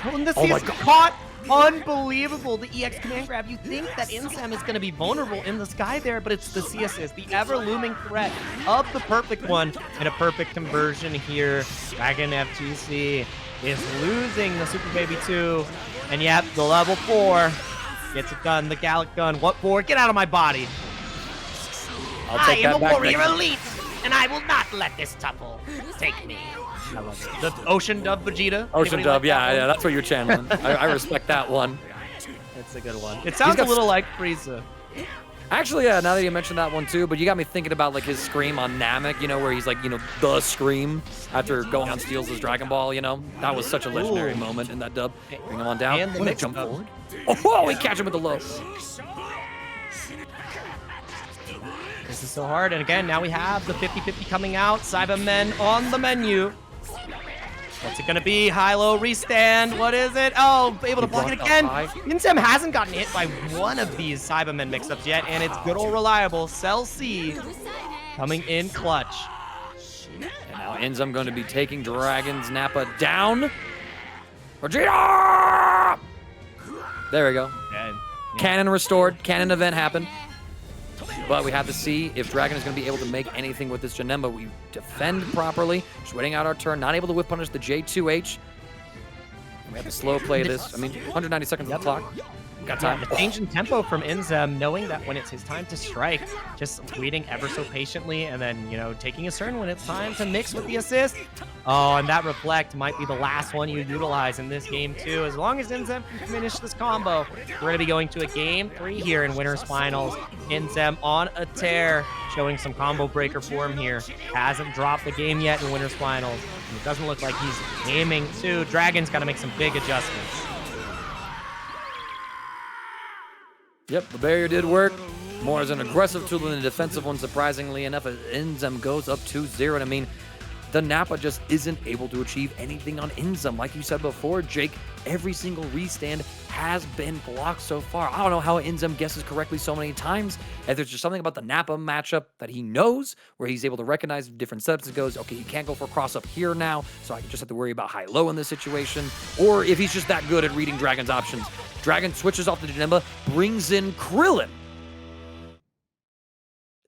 Oh, and this is caught. Unbelievable, the EX command grab. You think that Inzem is going to be vulnerable in the sky there, but it's the C assist, the ever-looming threat of the perfect one, and a perfect conversion here. DragonFGC is losing the Super Baby 2, and yep, the level 4 gets it done, the Gallic gun. What for? Get out of my body. I'll take that back. I am a warrior elite, and I will not let this tuple take me. I love it. The Ocean Dub Vegeta. Ocean Dub, yeah, that's what you're channeling. I respect that one. It's a good one. It sounds a little like Frieza. Actually, yeah, now that you mentioned that one too, but you got me thinking about like his scream on Namek, you know, where he's like, you know, the scream after Gohan steals his Dragon Ball, you know? That was such a legendary moment in that dub. Bring him on down. And the mix jump forward. Oh, we catch him with the low. This is so hard. And again, now we have the 50-50 coming out. Cybermen on the menu. What's it gonna be? High-low restand. What is it? Oh, able to block it again. Inzem hasn't gotten hit by one of these Cybermen mix-ups yet, and it's good old reliable Cell C coming in clutch. And now Inzem going to be taking Dragon's Nappa down. Vegeta! There we go. Cannon restored. Cannon event happened. But we have to see if Dragon is going to be able to make anything with this Janemba. We defend properly, just waiting out our turn, not able to whip punish the J2H. We have to slow play this. I mean, 190 seconds on the clock. Got time. The change in tempo from Inzem, knowing that when it's his time to strike, just waiting ever so patiently, and then, you know, taking his turn when it's time to mix with the assist. Oh, and that reflect might be the last one you utilize in this game too. As long as Inzem can finish this combo, we're going to be going to a game 3 here in Winners Finals. Inzem on a tear, showing some combo breaker form here. Hasn't dropped the game yet in Winners Finals. And it doesn't look like he's aiming to. Dragon's got to make some big adjustments. Yep, the barrier did work. More as an aggressive tool than a defensive one, surprisingly enough, as Inzem goes up 2-0. And I mean, the Nappa just isn't able to achieve anything on Inzem. Like you said before, Jake, every single restand has been blocked so far. I don't know how Inzem guesses correctly so many times. And there's just something about the Nappa matchup that he knows, where he's able to recognize different setups and goes, okay, he can't go for a cross-up here now, so I just have to worry about high-low in this situation. Or if he's just that good at reading Dragon's options. Dragon switches off the Janemba, brings in Krillin.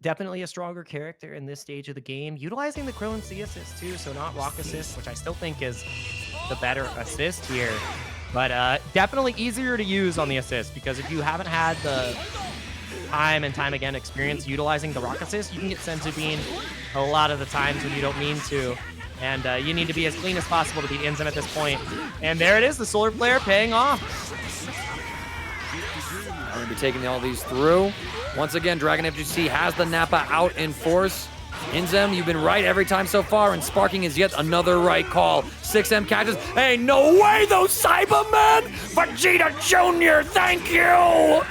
Definitely a stronger character in this stage of the game. Utilizing the Krillin C assist too, so not Rock assist, which I still think is the better assist here. But definitely easier to use on the assist, because if you haven't had the time and time again experience utilizing the Rock assist, you can get Senzu Bean a lot of the times when you don't mean to. And you need to be as clean as possible to beat Inzem at this point. And there it is, the Solar Flare paying off. Going to be taking all these through. Once again, DragonFGC has the Nappa out in force. Inzem, you've been right every time so far, and Sparking is yet another right call. 6M catches. Hey, no way, those Cybermen! Vegeta Jr., thank you! Yeah,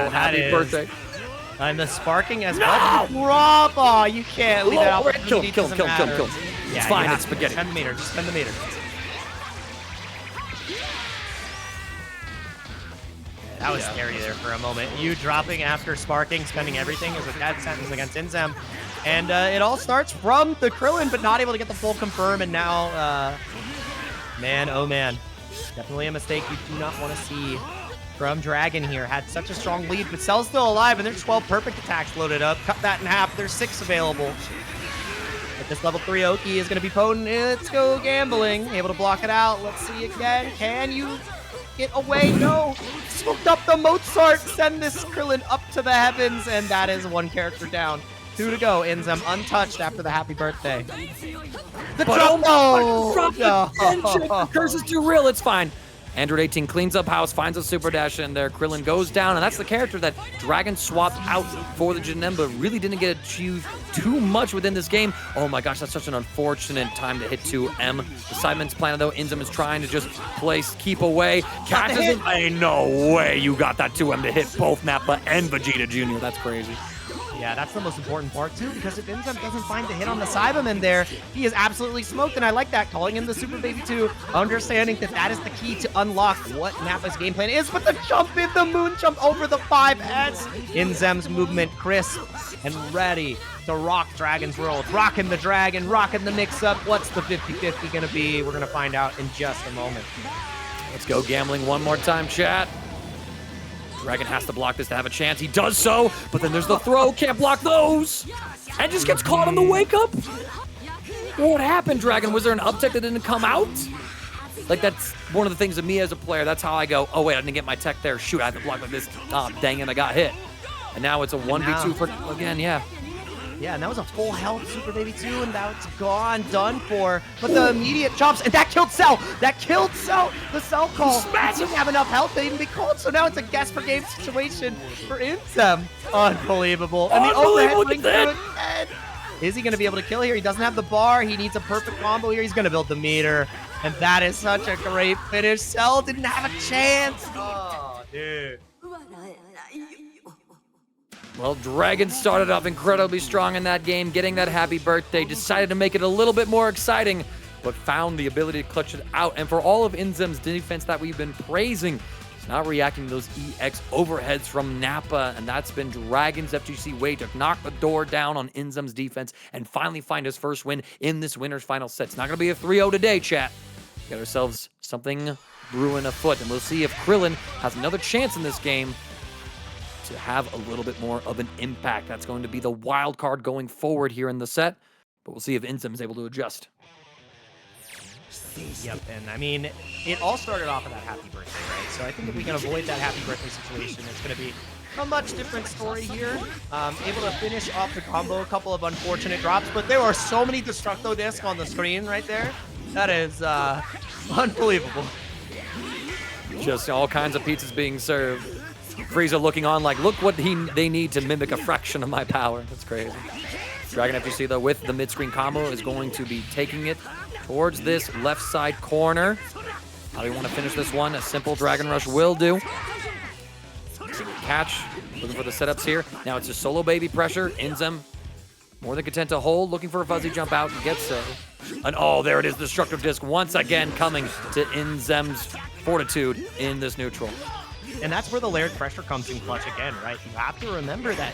Happy birthday. And the Sparking as well. Drop! Oh, you can't leave that out. Kill him. It's fine, it's spaghetti. Spend the meter, just spend the meter. That was scary there for a moment. You dropping after Sparking, spending everything is a death sentence against Inzem. And it all starts from the Krillin, but not able to get the full confirm. And now, man, oh man. Definitely a mistake you do not want to see from Dragon here. Had such a strong lead, but Cell's still alive, and there's 12 perfect attacks loaded up. Cut that in half. There's 6 available. But this level 3 Oki is going to be potent. Let's go gambling. Able to block it out. Let's see again. Can you get away? No. Swooped up the Mozart. Send this Krillin up to the heavens, and that is 1 character down. 2 to go. Inzem untouched after the happy birthday. The curse is too real. It's fine. Android 18 cleans up house, finds a super dash in there. Krillin goes down, and that's the character that Dragon swapped out for the Janemba. Really didn't get achieved too much within this game. Oh my gosh, that's such an unfortunate time to hit 2M. The Sidemen's plan, though, Inzem is trying to just keep away. Catches him. Ain't no way you got that 2M to hit both Nappa and Vegeta Jr. That's crazy. Yeah, that's the most important part, too, because if Inzem doesn't find the hit on the Cyberman there, he is absolutely smoked, and I like that, calling him the Super Baby 2, understanding that that is the key to unlock what Nappa's game plan is, but the jump in, the moon jump over the 5S. Inzem's movement crisp and ready to rock Dragon's world. Rocking the Dragon, rocking the mix-up. What's the 50-50 going to be? We're going to find out in just a moment. Let's go gambling one more time, chat. Dragon has to block this to have a chance. He does so, but then there's the throw. Can't block those. And just gets caught on the wake up. What happened, Dragon? Was there an uptick that didn't come out? Like, that's one of the things of me as a player. That's how I go, oh, wait, I didn't get my tech there. Shoot, I have to block like this. Oh, dang it, I got hit. And now it's a 1v2 for, again, yeah. Yeah, and that was a full health Super Baby 2, and now it's gone, done for. But the immediate chops, and that killed Cell! That killed Cell! The Cell call. He didn't have enough health to even be called, so now it's a guess per game situation for Inzem. Unbelievable. And the overhead link through it. Is he going to be able to kill here? He doesn't have the bar. He needs a perfect combo here. He's going to build the meter. And that is such a great finish. Cell didn't have a chance. Oh, dude. Well, Dragon started off incredibly strong in that game, getting that happy birthday, decided to make it a little bit more exciting, but found the ability to clutch it out. And for all of Inzem's defense that we've been praising, he's not reacting to those EX overheads from Nappa, and that's been Dragon's FGC way to knock the door down on Inzem's defense and finally find his first win in this winner's final set. It's not going to be a 3-0 today, chat. Got ourselves something brewing afoot, and we'll see if Krillin has another chance in this game to have a little bit more of an impact. That's going to be the wild card going forward here in the set, but we'll see if Inzem is able to adjust. Yep, and I mean, it all started off with that happy birthday, right? So I think if we can avoid that happy birthday situation, it's going to be a much different story here. Able to finish off the combo, a couple of unfortunate drops, but there are so many Destructo discs on the screen right there. That is unbelievable. Just all kinds of pizzas being served. Frieza looking on like, look what they need to mimic a fraction of my power. That's crazy. Dragon FGC, though, with the mid-screen combo, is going to be taking it towards this left side corner. How do you want to finish this one? A simple Dragon Rush will do. Catch, looking for the setups here. Now it's a solo baby pressure. Inzem, more than content to hold, looking for a fuzzy jump out, and gets so. And oh, there it is, Destructive Disc once again coming to Inzem's fortitude in this neutral. And that's where the layered pressure comes in clutch again, right? You have to remember that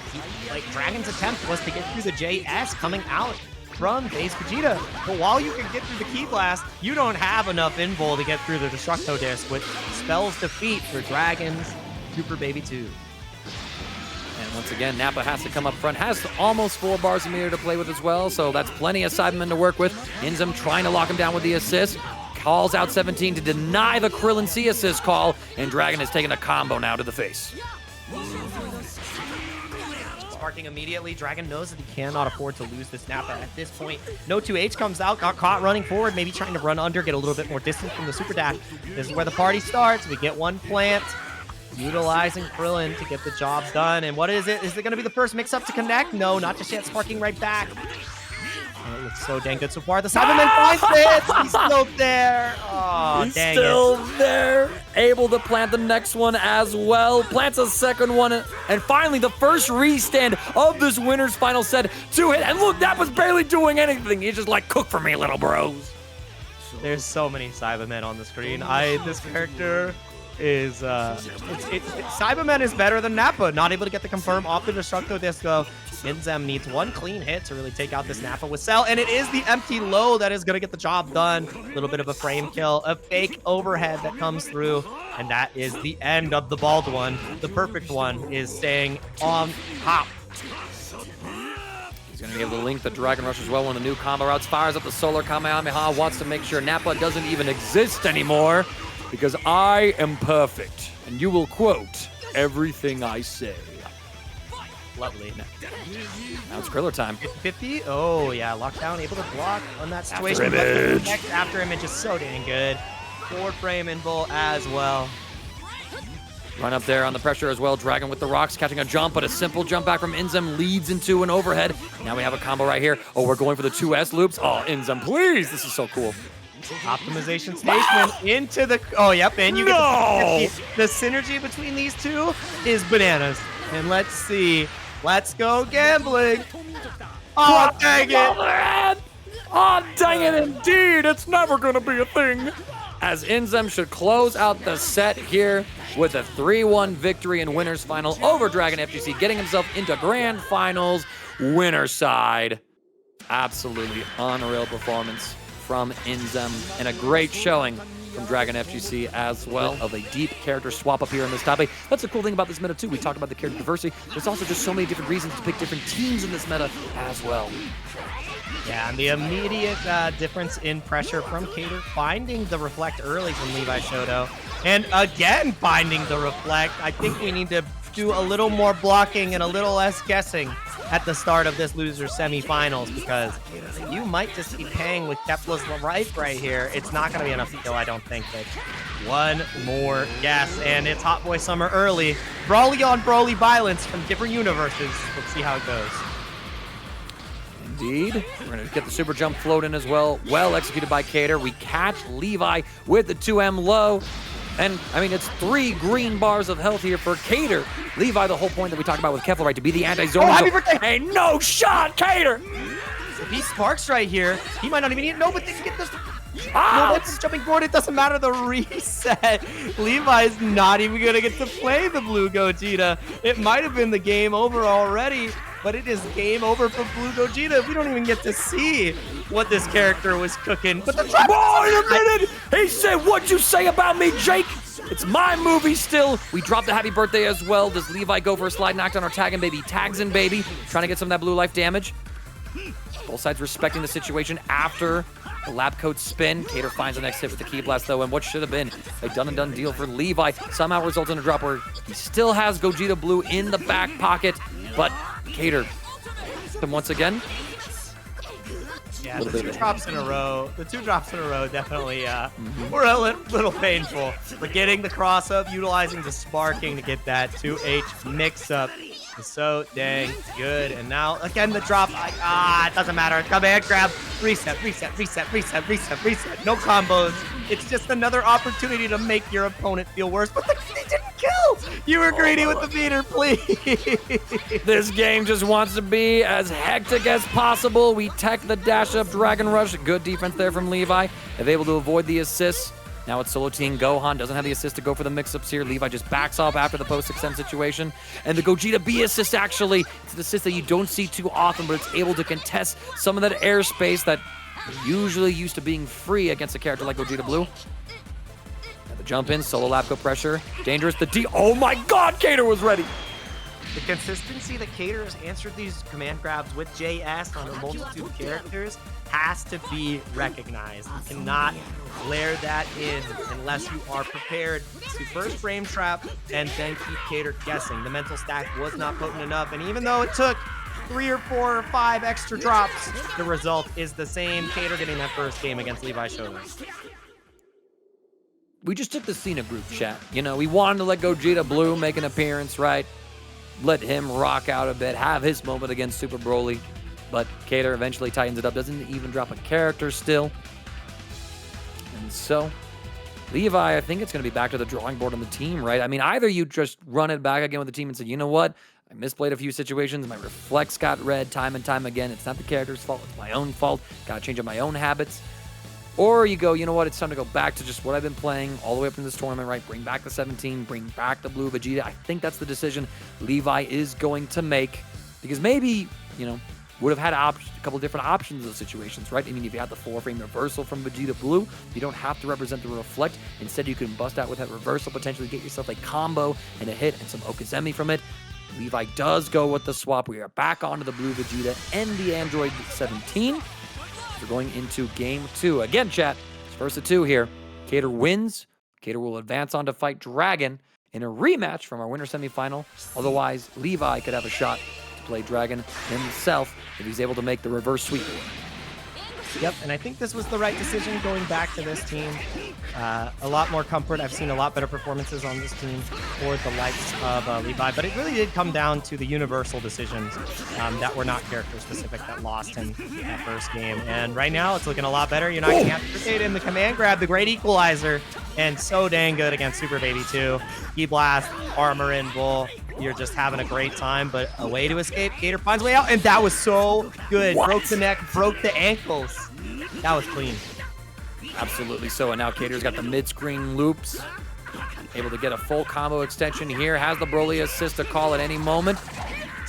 Dragon's attempt was to get through the JS coming out from base Vegeta. But while you can get through the Key Blast, you don't have enough invul to get through the Destructo Disc, which spells defeat for Dragon's Super Baby 2. And once again, Nappa has to come up front, has almost 4 bars of meter to play with as well, so that's plenty of Cybermen to work with. Inzem trying to lock him down with the assist. Calls out 17 to deny the Krillin C assist call, and Dragon has taken a combo now to the face. Sparking immediately. Dragon knows that he cannot afford to lose this Nappa at this point. No 2H comes out, got caught running forward, maybe trying to run under, get a little bit more distance from the super dash. This is where the party starts. We get one plant. utilizing Krillin to get the job done. And what is it? Is it going to be the first mix-up to connect? No, not just yet. Sparking right back. And it looks so dang good so far. The Cyberman finds it. He's still there. Oh, He's dang still it. there, able to plant the next one as well. Plants a second one, and finally the first restand of this winner's final set to hit. And look, that was barely doing anything. He's just like, cook for me, little bros. There's so many Cybermen on the screen. This character is Cyberman is better than Nappa. Not able to get the confirm off the Destructo Disco. Inzem needs one clean hit to really take out this Nappa with Cell, and it is the empty low that is going to get the job done. A little bit of a frame kill, a fake overhead that comes through, and that is the end of the bald one. The perfect one is staying on top. He's going to be able to link the Dragon Rush as well. One of the new combo routes, fires up the Solar Kamehameha, wants to make sure Nappa doesn't even exist anymore, because I am perfect, and you will quote everything I say. Lovely. Now it's Kriller time. 50. Oh, yeah. Lockdown, able to block on that situation. After image is so dang good. Forward frame invul as well. Run up there on the pressure as well. Dragon with the rocks, catching a jump, but a simple jump back from Inzem leads into an overhead. Now we have a combo right here. Oh, we're going for the 2S loops. Oh, Inzem, please. This is so cool. Optimization station into the... Oh, yep. And you get the synergy between these two is bananas. And let's see. Let's go gambling. Oh, dang it. Oh, dang it indeed. It's never going to be a thing. As Inzem should close out the set here with a 3-1 victory in winners final over DragonFGC, getting himself into grand finals winner side. Absolutely unreal performance from Inzem and a great showing from DragonFGC as well, of a deep character swap up here in this top 8. That's the cool thing about this meta too. We talked about the character diversity. There's also just so many different reasons to pick different teams in this meta as well. Yeah, and the immediate difference in pressure from Kayder, finding the reflect early from Levi Shoto, and again finding the reflect. I think we need to do a little more blocking and a little less guessing at the start of this loser's semifinals, because you might just be paying with Kefla's right here. It's not going to be enough to kill, I don't think. But one more guess, and it's Hot Boy Summer early. Brawly on Brawly violence from different universes. Let's see how it goes. Indeed. We're going to get the super jump float in as well. Well executed by Kayder. We catch Levi with the 2M low. And, I mean, it's 3 green bars of health here for Kayder. Levi, the whole point that we talked about with Kefla, right, to be the anti-zone. Oh, happy birthday! Hey, no shot, Kayder! If he sparks right here, he might not even need it. No, but they can get this. Oh! No, that's jumping forward. It doesn't matter the reset. Levi's not even going to get to play the blue Gogeta. It might have been the game over already, but it is game over for blue Gogeta. We don't even get to see what this character was cooking. But the trap. Oh, in a minute! He said, what'd you say about me, Jake? It's my movie still. We dropped the happy birthday as well. Does Levi go for a slide knockdown or tag him, baby? Tags in, baby. Trying to get some of that blue life damage. Both sides respecting the situation after the Labcoat spin. Kayder finds the next hit with the Key Blast, though, and what should have been a done-and-done deal for Levi somehow results in a drop where he still has Gogeta Blue in the back pocket, but Kayder him once again. Yeah, the 2 drops in a row. The 2 drops in a row definitely were a little painful. But getting the cross up, utilizing the sparking to get that 2H mix up is so dang good. And now again the drop. It doesn't matter. Command grab, reset, reset, reset, reset, reset, reset. No combos. It's just another opportunity to make your opponent feel worse. But they didn't kill. You were greedy with the beater, please. This game just wants to be as hectic as possible. We tech the dash up Dragon Rush. Good defense there from Levi. They're able to avoid the assists. Now it's solo team. Gohan doesn't have the assist to go for the mix-ups here. Levi just backs off after the post-extend situation. And the Gogeta B assist, actually, it's an assist that you don't see too often, but it's able to contest some of that airspace that usually used to being free against a character like Gogeta Blue. Now the jump in, solo Labcoat pressure. Dangerous, the D. Oh my god, Kayder was ready! The consistency that Kayder has answered these command grabs with JS on a multitude of characters has to be recognized. You cannot layer that in unless you are prepared to first frame trap and then keep Kayder guessing. The mental stack was not potent enough, and even though it took 3 or 4 or 5 extra drops, the result is the same. Kayder getting that first game against Levi Shoto. we just took the Cena group chat. You know, we wanted to let Gogeta Blue make an appearance, right? Let him rock out a bit, have his moment against Super Broly. But Kayder eventually tightens it up, doesn't even drop a character still. And so, Levi, I think it's going to be back to the drawing board on the team, right? I mean, either you just run it back again with the team and say, you know what? I misplayed a few situations. My reflex got red time and time again. It's not the character's fault. It's my own fault. Got to change up my own habits. Or you go, you know what? It's time to go back to just what I've been playing all the way up in this tournament, right? Bring back the 17, bring back the blue Vegeta. I think that's the decision Levi is going to make. Because maybe, you know, would have had a couple different options in those situations, right? I mean, if you had the 4-frame reversal from Vegeta Blue, you don't have to represent the reflect. Instead, you can bust out with that reversal, potentially get yourself a combo and a hit and some Okazemi from it. Levi does go with the swap. We are back onto the blue Vegeta and the Android 17. We're going into game 2. Again, chat, it's first of 2 here. Kayder wins. Kayder will advance on to fight Dragon in a rematch from our winner semifinal. Otherwise, Levi could have a shot to play Dragon himself if he's able to make the reverse sweep. Yep, and I think this was the right decision going back to this team. A lot more comfort. I've seen a lot better performances on this team for the likes of Levi, but it really did come down to the universal decisions that were not character-specific that lost him that first game. And right now, it's looking a lot better. You're not going to have to rotate in the command grab, the great equalizer, and so dang good against Super Baby 2. Ki Blast, Armor in, Bull. You're just having a great time, but a way to escape. Kayder finds a way out, and that was so good. What? Broke the neck, broke the ankles. That was clean. Absolutely so, and now Kayder's got the mid-screen loops. Able to get a full combo extension here. Has the Broly assist to call at any moment.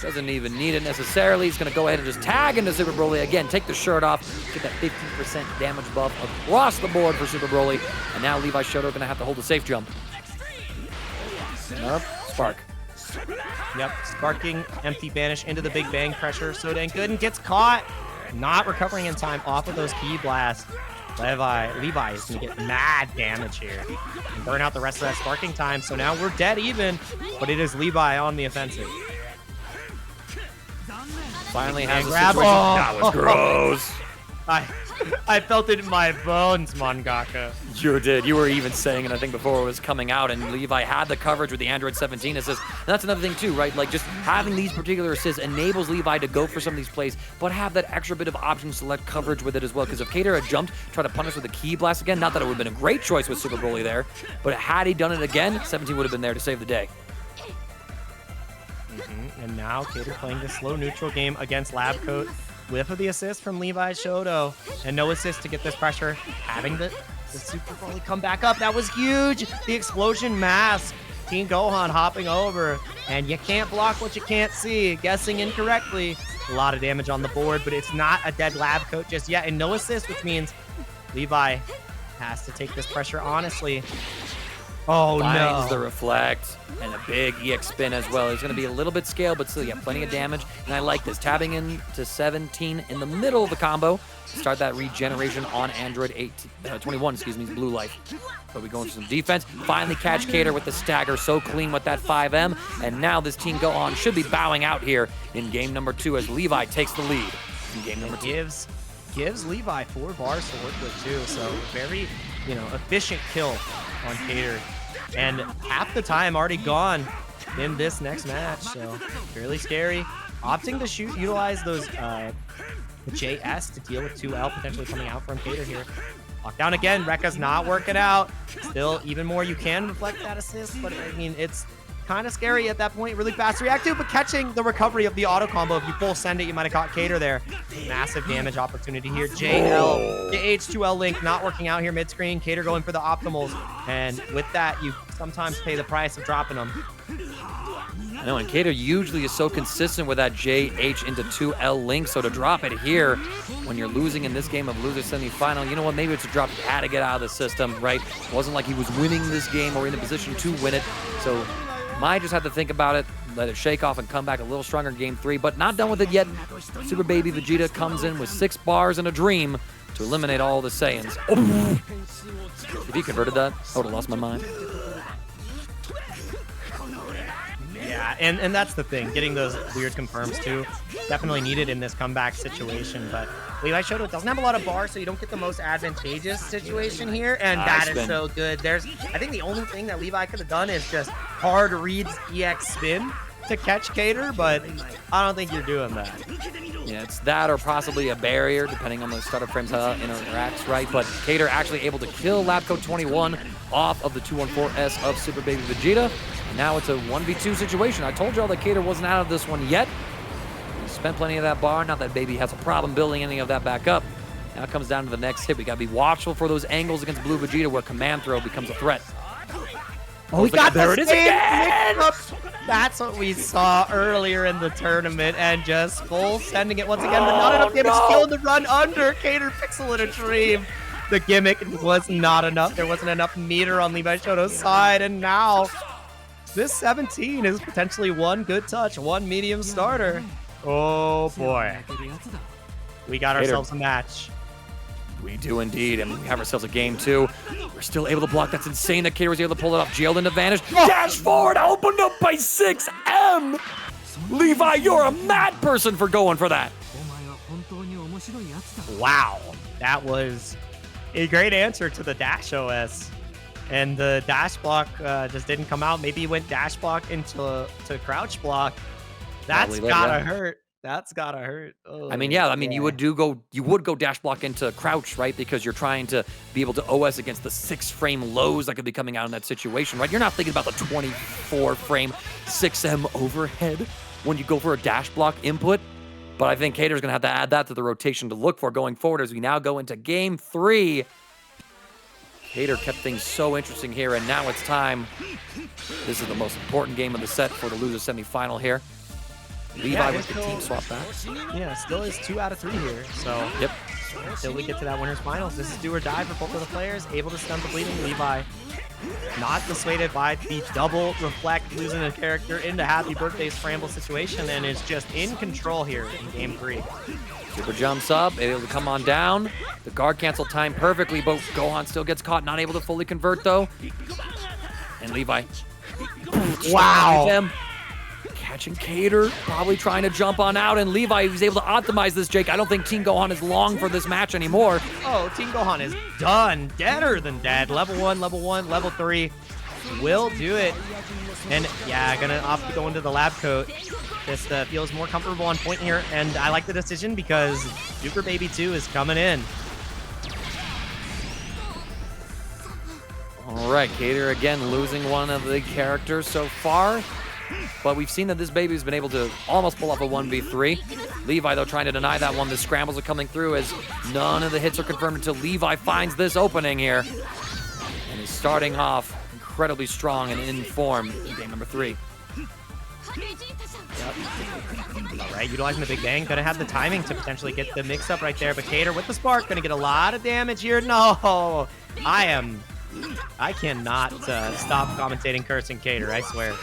Doesn't even need it necessarily. He's going to go ahead and just tag into Super Broly again. Take the shirt off. Get that 15% damage buff across the board for Super Broly. And now Levi Shoto going to have to hold a safe jump. Up, Spark. Yep, sparking empty banish into the big bang pressure. So dang good and gets caught. Not recovering in time off of those Ki Blasts. Levi is going to get mad damage here and burn out the rest of that sparking time. So now we're dead even, but it is Levi on the offensive. Finally has a grab. situation. Oh. That was gross. I felt it in my bones, Mangaka. You did. You were even saying it, I think, before it was coming out, and Levi had the coverage with the Android 17 assist. And that's another thing, too, right? Like, just having these particular assists enables Levi to go for some of these plays, but have that extra bit of option select coverage with it as well. Because if Kayder had jumped, tried to punish with the Ki Blast again, not that it would have been a great choice with Super Broly there, but had he done it again, 17 would have been there to save the day. And now Kayder playing this slow neutral game against Labcoat. Whiff of the assist from Levi Shoto. And no assist to get this pressure. Having the Super Broly come back up. That was huge. The explosion mask. Team Gohan hopping over. And you can't block what you can't see. Guessing incorrectly. A lot of damage on the board, but it's not a dead Labcoat just yet. And no assist, which means Levi has to take this pressure honestly. Oh, Finds no. the reflect and a big EX spin as well. It's going to be a little bit scaled, but still, yeah, plenty of damage. And I like this. Tabbing in to 17 in the middle of the combo to start that regeneration on Android 21, blue life. But we go into some defense. Finally catch Kayder with the stagger. So clean with that 5M. And now this Team Gohan should be bowing out here in game number 2 as Levi takes the lead in game number 2. Gives Levi 4 bars to work with too. So very, efficient kill on Kayder. And half the time already gone in this next match. So fairly scary. Opting to utilize those the JS to deal with 2L potentially coming out from Kayder here. Lockdown again. Rekka's not working out. Still, even more, you can reflect that assist, but I mean, it's kind of scary at that point. Really fast react to, but catching the recovery of the auto combo. If you full send it, you might have caught Kayder there. Massive damage opportunity here. JL, the H2L link not working out here mid-screen. Kayder going for the optimals. And with that, you sometimes pay the price of dropping them. I know, and Kayder usually is so consistent with that JH into 2L link, so to drop it here when you're losing in this game of loser semifinal, you know what, maybe it's a drop you had to get out of the system, right? It wasn't like he was winning this game or in a position to win it, so might just have to think about it, let it shake off and come back a little stronger in game 3, but not done with it yet. Super Baby Vegeta comes in with 6 bars and a dream to eliminate all the Saiyans. Oh. If he converted that, I would have lost my mind. Yeah, Yeah, and that's the thing. Getting those weird confirms too, definitely needed in this comeback situation. But Levi Shoto doesn't have a lot of bars, so you don't get the most advantageous situation here, and that is so good. I think the only thing that Levi could have done is just hard reads EX spin to catch Kayder, but I don't think you're doing that. Yeah, it's that or possibly a barrier, depending on the startup frames how it interacts, right? But Kayder actually able to kill Labcoat 21 off of the 214S of Super Baby Vegeta. And now it's a 1v2 situation. I told y'all that Kayder wasn't out of this one yet. He spent plenty of that bar. Not that Baby has a problem building any of that back up. Now it comes down to the next hit. We got to be watchful for those angles against Blue Vegeta where command throw becomes a threat. Oh, we got there it is again! That's what we saw earlier in the tournament, and just full sending it once again, but not enough damage. Still in the run under KJPixel in a dream. The gimmick was not enough. There wasn't enough meter on Levi Shoto's side, and now this 17 is potentially one good touch, one medium starter. Oh boy. We got ourselves a match. We do indeed, and we have ourselves a game too. We're still able to block. That's insane that Kayder was able to pull it off. Jailed into Vanish. Dash forward, opened up by 6M. Levi, you're a mad person for going for that. Wow, that was a great answer to the dash OS. And the dash block just didn't come out. Maybe he went dash block into crouch block. That's gotta hurt. That's gotta hurt. Oh, I mean, yeah. I mean, you would go dash block into crouch, right? Because you're trying to be able to OS against the 6-frame lows that could be coming out in that situation, right? You're not thinking about the 24-frame 6M overhead when you go for a dash block input. But I think Kayder's gonna have to add that to the rotation to look for going forward as we now go into game 3. Kayder kept things so interesting here, and now it's time. This is the most important game of the set for the loser semifinal here. Levi with the team swap back. Yeah, still is 2 out of 3 here. So, yep. Until we get to that winner's finals, this is do or die for both of the players. Able to stun the bleeding. Levi not dissuaded by the double reflect, losing a character into Happy Birthday Scramble situation, and is just in control here in game 3. Super jumps up, able to come on down. The guard cancel timed perfectly, but Gohan still gets caught, not able to fully convert though. And Levi. Wow. Catching Kayder, probably trying to jump on out, and Levi was able to optimize this, Jake. I don't think Team Gohan is long for this match anymore. Oh, Team Gohan is done. Deader than dead. Level 1, level 3 will do it. And yeah, gonna opt to go into the lab coat. Just feels more comfortable on point here, and I like the decision because Super Baby 2 is coming in. All right, Kayder again losing one of the characters so far. But we've seen that this baby has been able to almost pull off a 1v3. Levi, though, trying to deny that one. The scrambles are coming through as none of the hits are confirmed until Levi finds this opening here. And is starting off incredibly strong and in form in game number 3. Yep. All right, utilizing the Big Bang. Gonna have the timing to potentially get the mix-up right there. But Kayder with the spark, gonna get a lot of damage here. No! I cannot stop commentating cursing Kayder, I swear.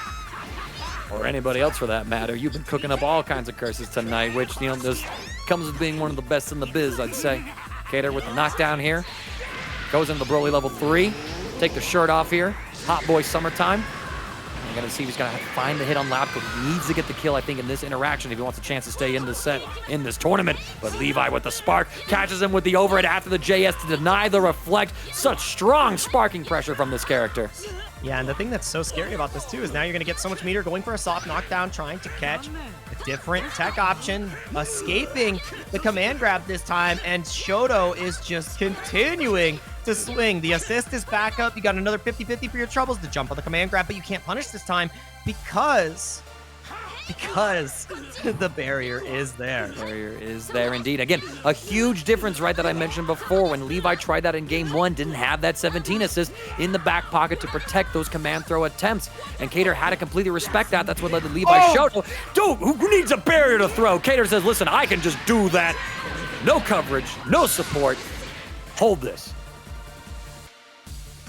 Or anybody else for that matter. You've been cooking up all kinds of curses tonight, which, you know, this comes with being one of the best in the biz, I'd say. Kayder with the knockdown here. Goes into the Broly level 3. Take the shirt off here. Hot boy summertime. I'm going to see if he's going to have to find the hit on Labcoat. He needs to get the kill, I think, in this interaction if he wants a chance to stay in this set, in this tournament. But Levi with the spark catches him with the overhead after the JS to deny the reflect. Such strong sparking pressure from this character. Yeah, and the thing that's so scary about this, too, is now you're going to get so much meter going for a soft knockdown, trying to catch a different tech option, escaping the command grab this time, and Shoto is just continuing to swing. The assist is back up. You got another 50-50 for your troubles to jump on the command grab, but you can't punish this time because the barrier is there. Barrier is there indeed. Again, a huge difference, right, that I mentioned before. When Levi tried that in game 1, didn't have that 17 assist in the back pocket to protect those command throw attempts. And Kayder had to completely respect that. That's what led to Levi Shoto. Dude, who needs a barrier to throw? Kayder says, listen, I can just do that. No coverage, no support. Hold this.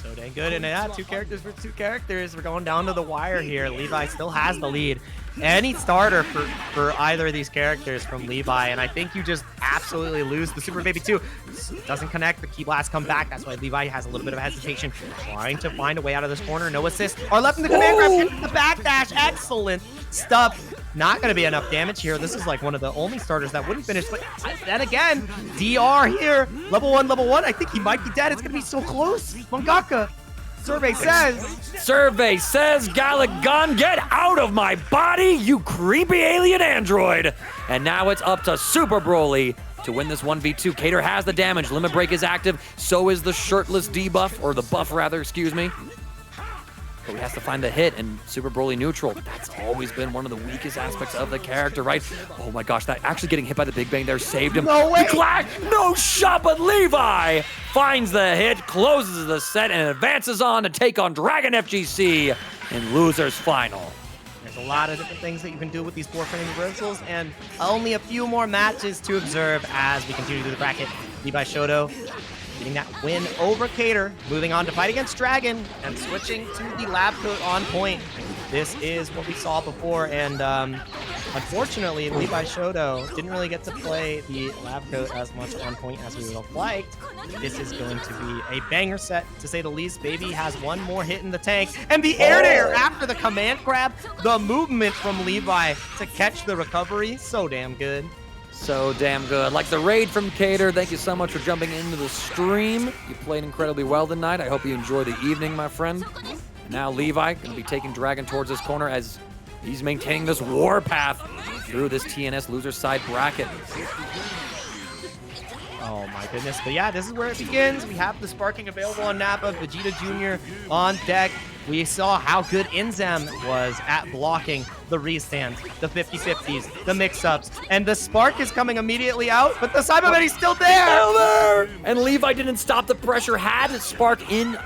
So dang good. And yeah, 2 characters for 2 characters. We're going down to the wire here. Levi still has the lead. Any starter for either of these characters from Levi, and I think you just absolutely lose the Super Baby 2. Doesn't connect. The Key Blast come back. That's why Levi has a little bit of hesitation, trying to find a way out of this corner. No assist. Are left in the command grab. Gets the backdash. Excellent stuff. Not going to be enough damage here. This is like one of the only starters that wouldn't finish. But then again, DR here. Level 1, level 1. I think he might be dead. It's going to be so close. Mangaka. Survey says, Galagon, get out of my body, you creepy alien android. And now it's up to Super Broly to win this 1v2. Kayder has the damage. Limit Break is active. So is the shirtless debuff, or the buff rather, excuse me. But he has to find the hit, and Super Broly neutral. That's always been one of the weakest aspects of the character, right? Oh my gosh, that actually getting hit by the Big Bang there saved him. No way! No shot, but Levi finds the hit, closes the set, and advances on to take on DragonFGC in Losers Final. There's a lot of different things that you can do with these forfeiting reversals, and only a few more matches to observe as we continue through the bracket. Levi Shoto getting that win over Kayder, moving on to fight against Dragon, and switching to the Labcoat on point. This is what we saw before, and unfortunately, Levi Shoto didn't really get to play the Labcoat as much on point as we would have liked. This is going to be a banger set, to say the least. Baby has one more hit in the tank, and the air after the command grab, the movement from Levi to catch the recovery, so damn good. So damn good. Like the raid from Kayder, thank you so much for jumping into the stream. You played incredibly well tonight. I hope you enjoy the evening, my friend. And now Levi going to be taking Dragon towards this corner as he's maintaining this war path through this TNS loser side bracket. Oh my goodness. But yeah, this is where it begins. We have the sparking available on Nappa, Vegeta Jr. on deck. We saw how good Inzem was at blocking the restands, the 50-50s, the mix-ups, and the spark is coming immediately out, but the Cyberman is still there! And Levi didn't stop the pressure, had Spark in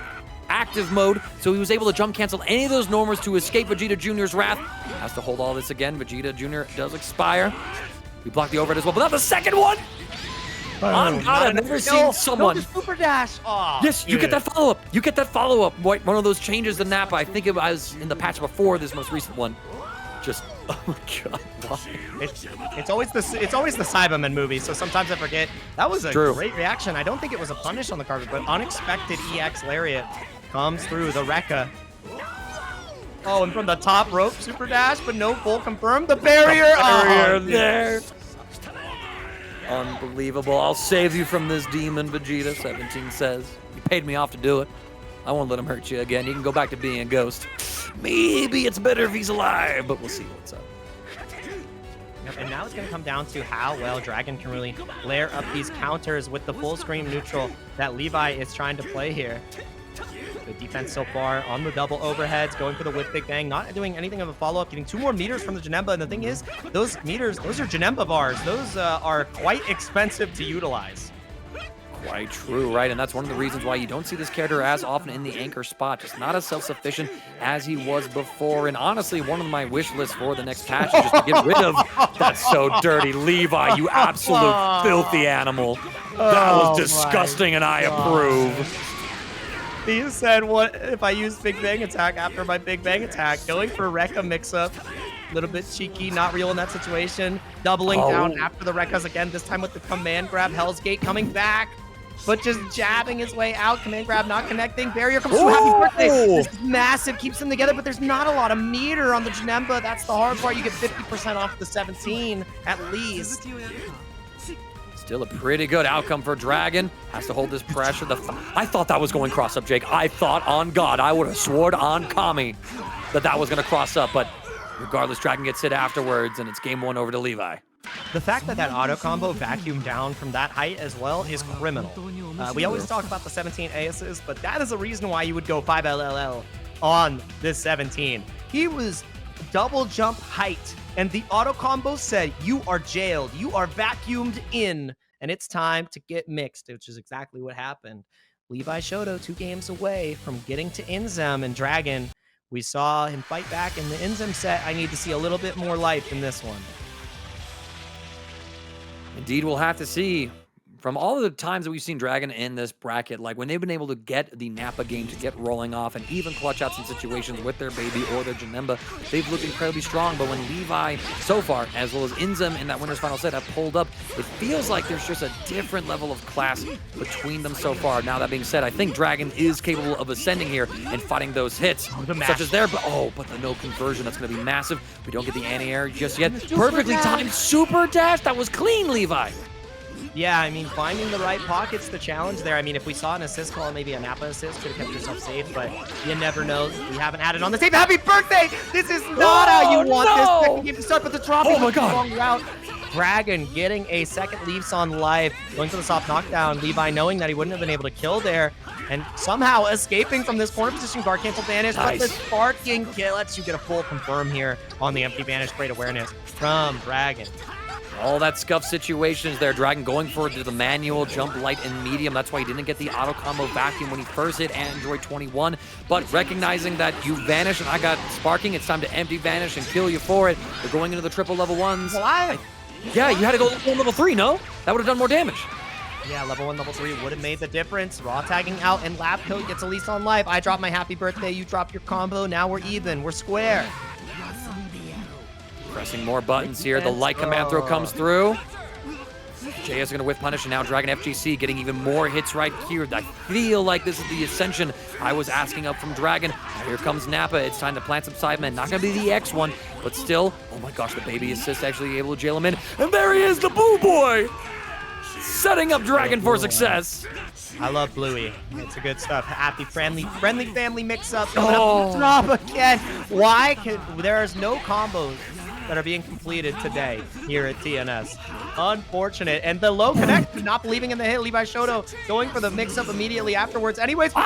active mode, so he was able to jump cancel any of those normals to escape Vegeta Jr.'s wrath. Has to hold all this again. Vegeta Jr. does expire. We block the overhead as well, but not the second one! On God, I've never seen someone. No, super dash. Oh, yes, you get that follow-up. You get that follow-up. One of those changes in Nappa. I think it was in the patch before this most recent one. Just, oh my God, why? It's always the Cyberman movie, so sometimes I forget. That was a great reaction. I don't think it was a punish on the carpet, but unexpected EX Lariat comes through the Rekka. Oh, and from the top rope, super dash, but no full confirmed. The barrier, there. Unbelievable. I'll save you from this demon, Vegeta, 17 says. You paid me off to do it. I won't let him hurt you again. You can go back to being a ghost. Maybe it's better if he's alive, but we'll see what's up. Yep, and now it's going to come down to how well Dragon can really layer up these counters with the full screen neutral that Levi is trying to play here. Good defense so far on the double overheads, going for the whip Big Bang, not doing anything of a follow-up, getting 2 more meters from the Janemba. And the thing is, those meters, those are Janemba bars. Those are quite expensive to utilize. Quite true, right? And that's one of the reasons why you don't see this character as often in the anchor spot. Just not as self-sufficient as he was before. And honestly, one of my wish lists for the next patch is just to get rid of that so dirty Levi, you absolute filthy animal. That was disgusting, and I approve. He said, what if I use Big Bang Attack after my Big Bang Attack? Going for Rekka mix-up. A little bit cheeky, not real in that situation. Doubling down after the Rekkas again, this time with the command grab. Hell's Gate coming back, but just jabbing his way out. Command grab not connecting. Barrier comes through. Happy birthday. This is massive, keeps them together, but there's not a lot of meter on the Janemba. That's the hard part. You get 50% off the 17 at least. Still a pretty good outcome for Dragon. Has to hold this pressure. I thought that was going cross up, Jake. I thought, on God, I would have sworn on Kami that was going to cross up. But regardless, Dragon gets hit afterwards, and it's game 1 over to Levi. The fact that auto combo vacuumed down from that height as well is criminal. We always talk about the 17 aces, but that is a reason why you would go 5 LLL on this 17. He was double jump height, and the auto combo said, you are jailed, you are vacuumed in, and it's time to get mixed, which is exactly what happened. Levi Shoto 2 games away from getting to Inzem, and Dragon, we saw him fight back in the Inzem set. I need to see a little bit more life in this one. Indeed, we'll have to see. from all of the times that we've seen Dragon in this bracket, like when they've been able to get the Nappa game to get rolling off and even clutch out some situations with their baby or their Janemba, they've looked incredibly strong. But when Levi, so far, as well as Inzem in that winner's final set have pulled up, it feels like there's just a different level of class between them so far. Now, that being said, I think Dragon is capable of ascending here and fighting those hits, such as there, but the no conversion, that's going to be massive. We don't get the anti-air just yet. Perfectly timed super dash. That was clean, Levi. Yeah, I mean, finding the right pocket's the challenge there. I mean, if we saw an assist call, maybe a Nappa assist, could have kept yourself safe, but you never know. We haven't had it on the save. Happy birthday! This is not how you want this second game to start, but the drop is a long route. Dragon getting a second leaves on life, going for the soft knockdown. Levi knowing that he wouldn't have been able to kill there, and somehow escaping from this corner position. Guard cancel vanish, but the sparking kill lets you get a full confirm here on the empty vanish. Great awareness from Dragon. All that scuff situations there. Dragon going for the manual jump light and medium. That's why he didn't get the auto combo vacuum when he first hit Android 21. But recognizing that you vanish and I got sparking, it's time to empty vanish and kill you for it. We're going into the triple level ones. Yeah, you had to go level 3, no? That would have done more damage. Yeah, level 1, level 3 would have made the difference. Raw tagging out, and Labcoat gets a lease on life. I drop my happy birthday, you drop your combo. Now we're even. We're square. Pressing more buttons here. The light command throw comes through. JS is going to whiff punish, and now DragonFGC getting even more hits right here. I feel like this is the ascension I was asking up from Dragon. Now here comes Nappa. It's time to plant some sidemen. Not going to be the X one, but still, oh my gosh, the baby assist actually able to jail him in. And there he is, the Boo Boy! Setting up Dragon for success. I love Bluey. It's a good stuff. Happy, friendly family mix-up. Drop again. Why? There's no combos that are being completed today here at TNS. Unfortunate. And the low connect, not believing in the hit. Levi Shoto going for the mix-up immediately afterwards. Anyways. No,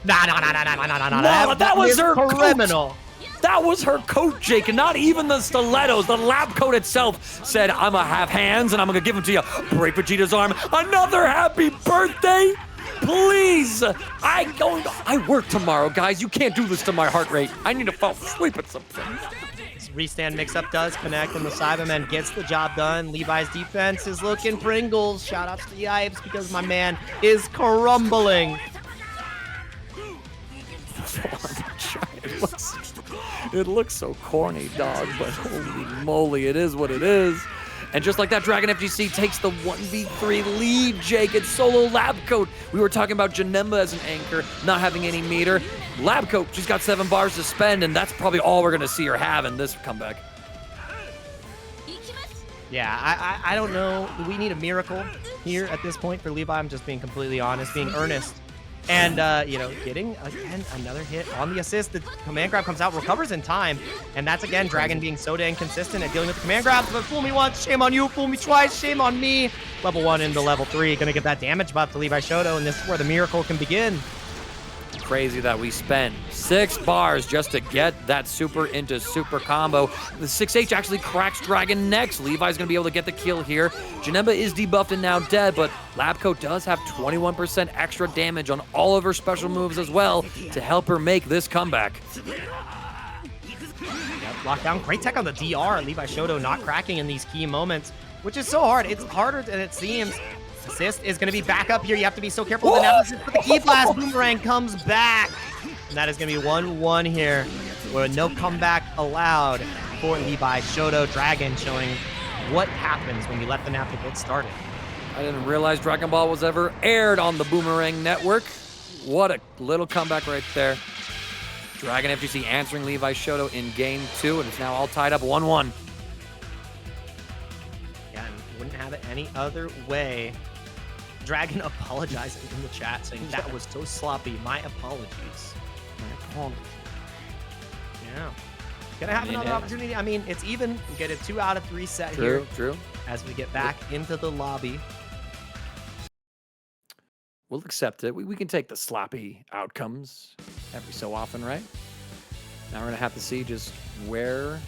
that was her criminal. Coat. That was her coat, Jake, and not even the stilettos. The lab coat itself said, I'm gonna have hands and I'm gonna give them to you. Break Vegeta's arm. Another happy birthday. Please. I work tomorrow, guys. You can't do this to my heart rate. I need to fall asleep at some point. Restand mix-up does connect, and the Cyberman gets the job done. Levi's defense is looking Pringles. Shout-outs to the Yipes because my man is crumbling. It looks so corny, dog, but holy moly, it is what it is. And just like that, DragonFGC takes the 1v3 lead, Jake. It's solo Labcoat. We were talking about Janemba as an anchor, not having any meter. Labcoat, she's got 7 bars to spend, and that's probably all we're going to see her have in this comeback. Yeah, I don't know. We need a miracle here at this point for Levi. I'm just being completely honest, being earnest. And, you know, getting, again, another hit on the assist. The command grab comes out, recovers in time. And that's, again, Dragon being so dang consistent at dealing with the command grabs. But fool me once, shame on you. Fool me twice, shame on me. Level 1 into level 3. Going to get that damage buff to Levi Shoto. And this is where the miracle can begin. Crazy that we spent 6 bars just to get that super into super combo. The 6H actually cracks Dragon next. Levi's going to be able to get the kill here. Janemba is debuffed and now dead, but Labcoat does have 21% extra damage on all of her special moves as well to help her make this comeback. Yep, lockdown. Great tech on the DR. Levi Shoto not cracking in these key moments, which is so hard. It's harder than it seems. Assist is going to be back up here. You have to be so careful with analysis, but the key blast boomerang comes back. And that is going to be 1-1 here, where no comeback allowed for Levi Shoto. Dragon showing what happens when you let the Nappa get started. I didn't realize Dragonball was ever aired on the Boomerang Network. What a little comeback right there. DragonFGC answering Levi Shoto in game 2, and it's now all tied up 1-1. Yeah, and wouldn't have it any other way. Dragon apologizing in the chat, saying that was so sloppy. My apologies. My apologies. Yeah. Gonna have another opportunity. I mean, it's even. We get a 2 out of 3 set here. True. As we get back into the lobby. We'll accept it. We can take the sloppy outcomes every so often, right? Now we're gonna have to see just where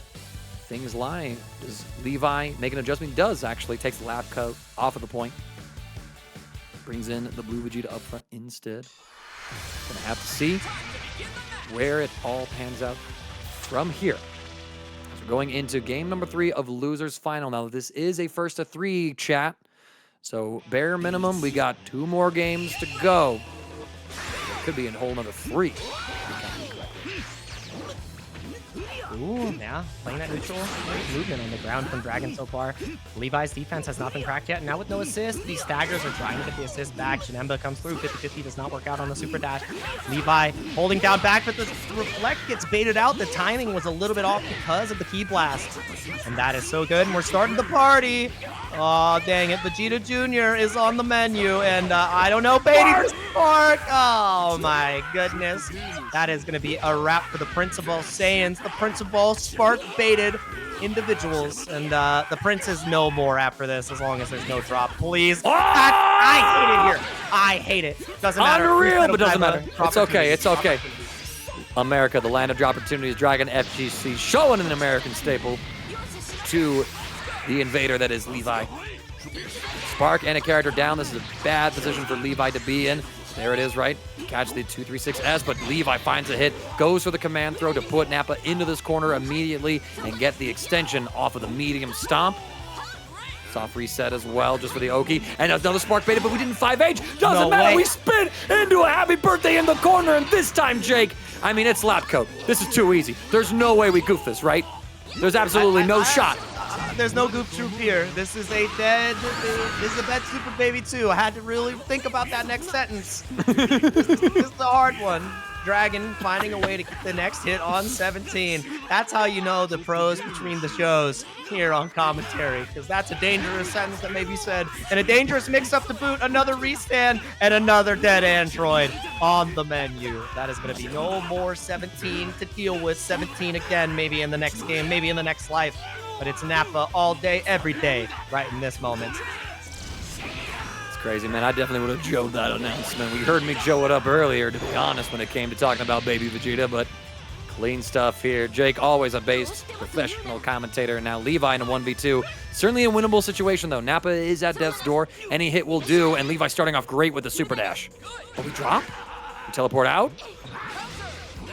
things lie. Does Levi make an adjustment? He does actually. Takes the Labcoat off of the point. Brings in the blue Vegeta up front instead. Gonna have to see where it all pans out from here. So we're going into game number 3 of Losers Final. Now, this is a 1st-to-3 chat. So bare minimum, we got 2 more games to go. Could be a whole another 3. Ooh, yeah, playing that neutral. Great movement on the ground from Dragon so far. Levi's defense has not been cracked yet. Now with no assist, these staggers are trying to get the assist back. Janemba comes through, 50-50 does not work out on the super dash. Levi holding down back, but the reflect gets baited out. The timing was a little bit off because of the key blast. And that is so good, and we're starting the party. Oh, dang it, Vegeta Jr. is on the menu, and I don't know, baiting Spark. Oh my goodness. That is gonna be a wrap for the Principal Saiyans. The Principal Spark baited individuals, and the Prince is no more after this as long as there's no drop. Please. Oh! I hate it here. I hate it. Doesn't matter. Unreal, but doesn't matter. It's okay. It's okay. America, the land of opportunities. DragonFGC showing an American staple to the invader that is Levi. Spark and a character down. This is a bad position for Levi to be in. There it is, right? Catch the 236S, but Levi finds a hit, goes for the command throw to put Nappa into this corner immediately and get the extension off of the medium stomp. Soft reset as well, just for the Oki. And another Spark baited, but we didn't 5H. Doesn't matter, we spin into a happy birthday in the corner, and this time, Jake, I mean, it's Labcoat. This is too easy. There's no way we goof this, right? There's absolutely no shot. There's no goof troop here. This is a dead super baby too. I had to really think about that next sentence. This is the hard one. Dragon finding a way to get the next hit on 17. That's how you know the pros between the shows here on commentary, because that's a dangerous sentence that may be said. And a dangerous mix-up to boot, another restand, and another dead android on the menu. That is going to be no more 17 to deal with. 17 again, maybe in the next game, maybe in the next life. But it's Nappa all day, every day, right in this moment. It's crazy, man. I definitely would have joed that announcement. We heard me joe it up earlier, to be honest, when it came to talking about Baby Vegeta, but clean stuff here. Jake, always a based professional commentator. Now Levi in a 1v2. Certainly a winnable situation, though. Nappa is at death's door. Any hit will do, and Levi starting off great with the super dash. Oh, we drop? We teleport out?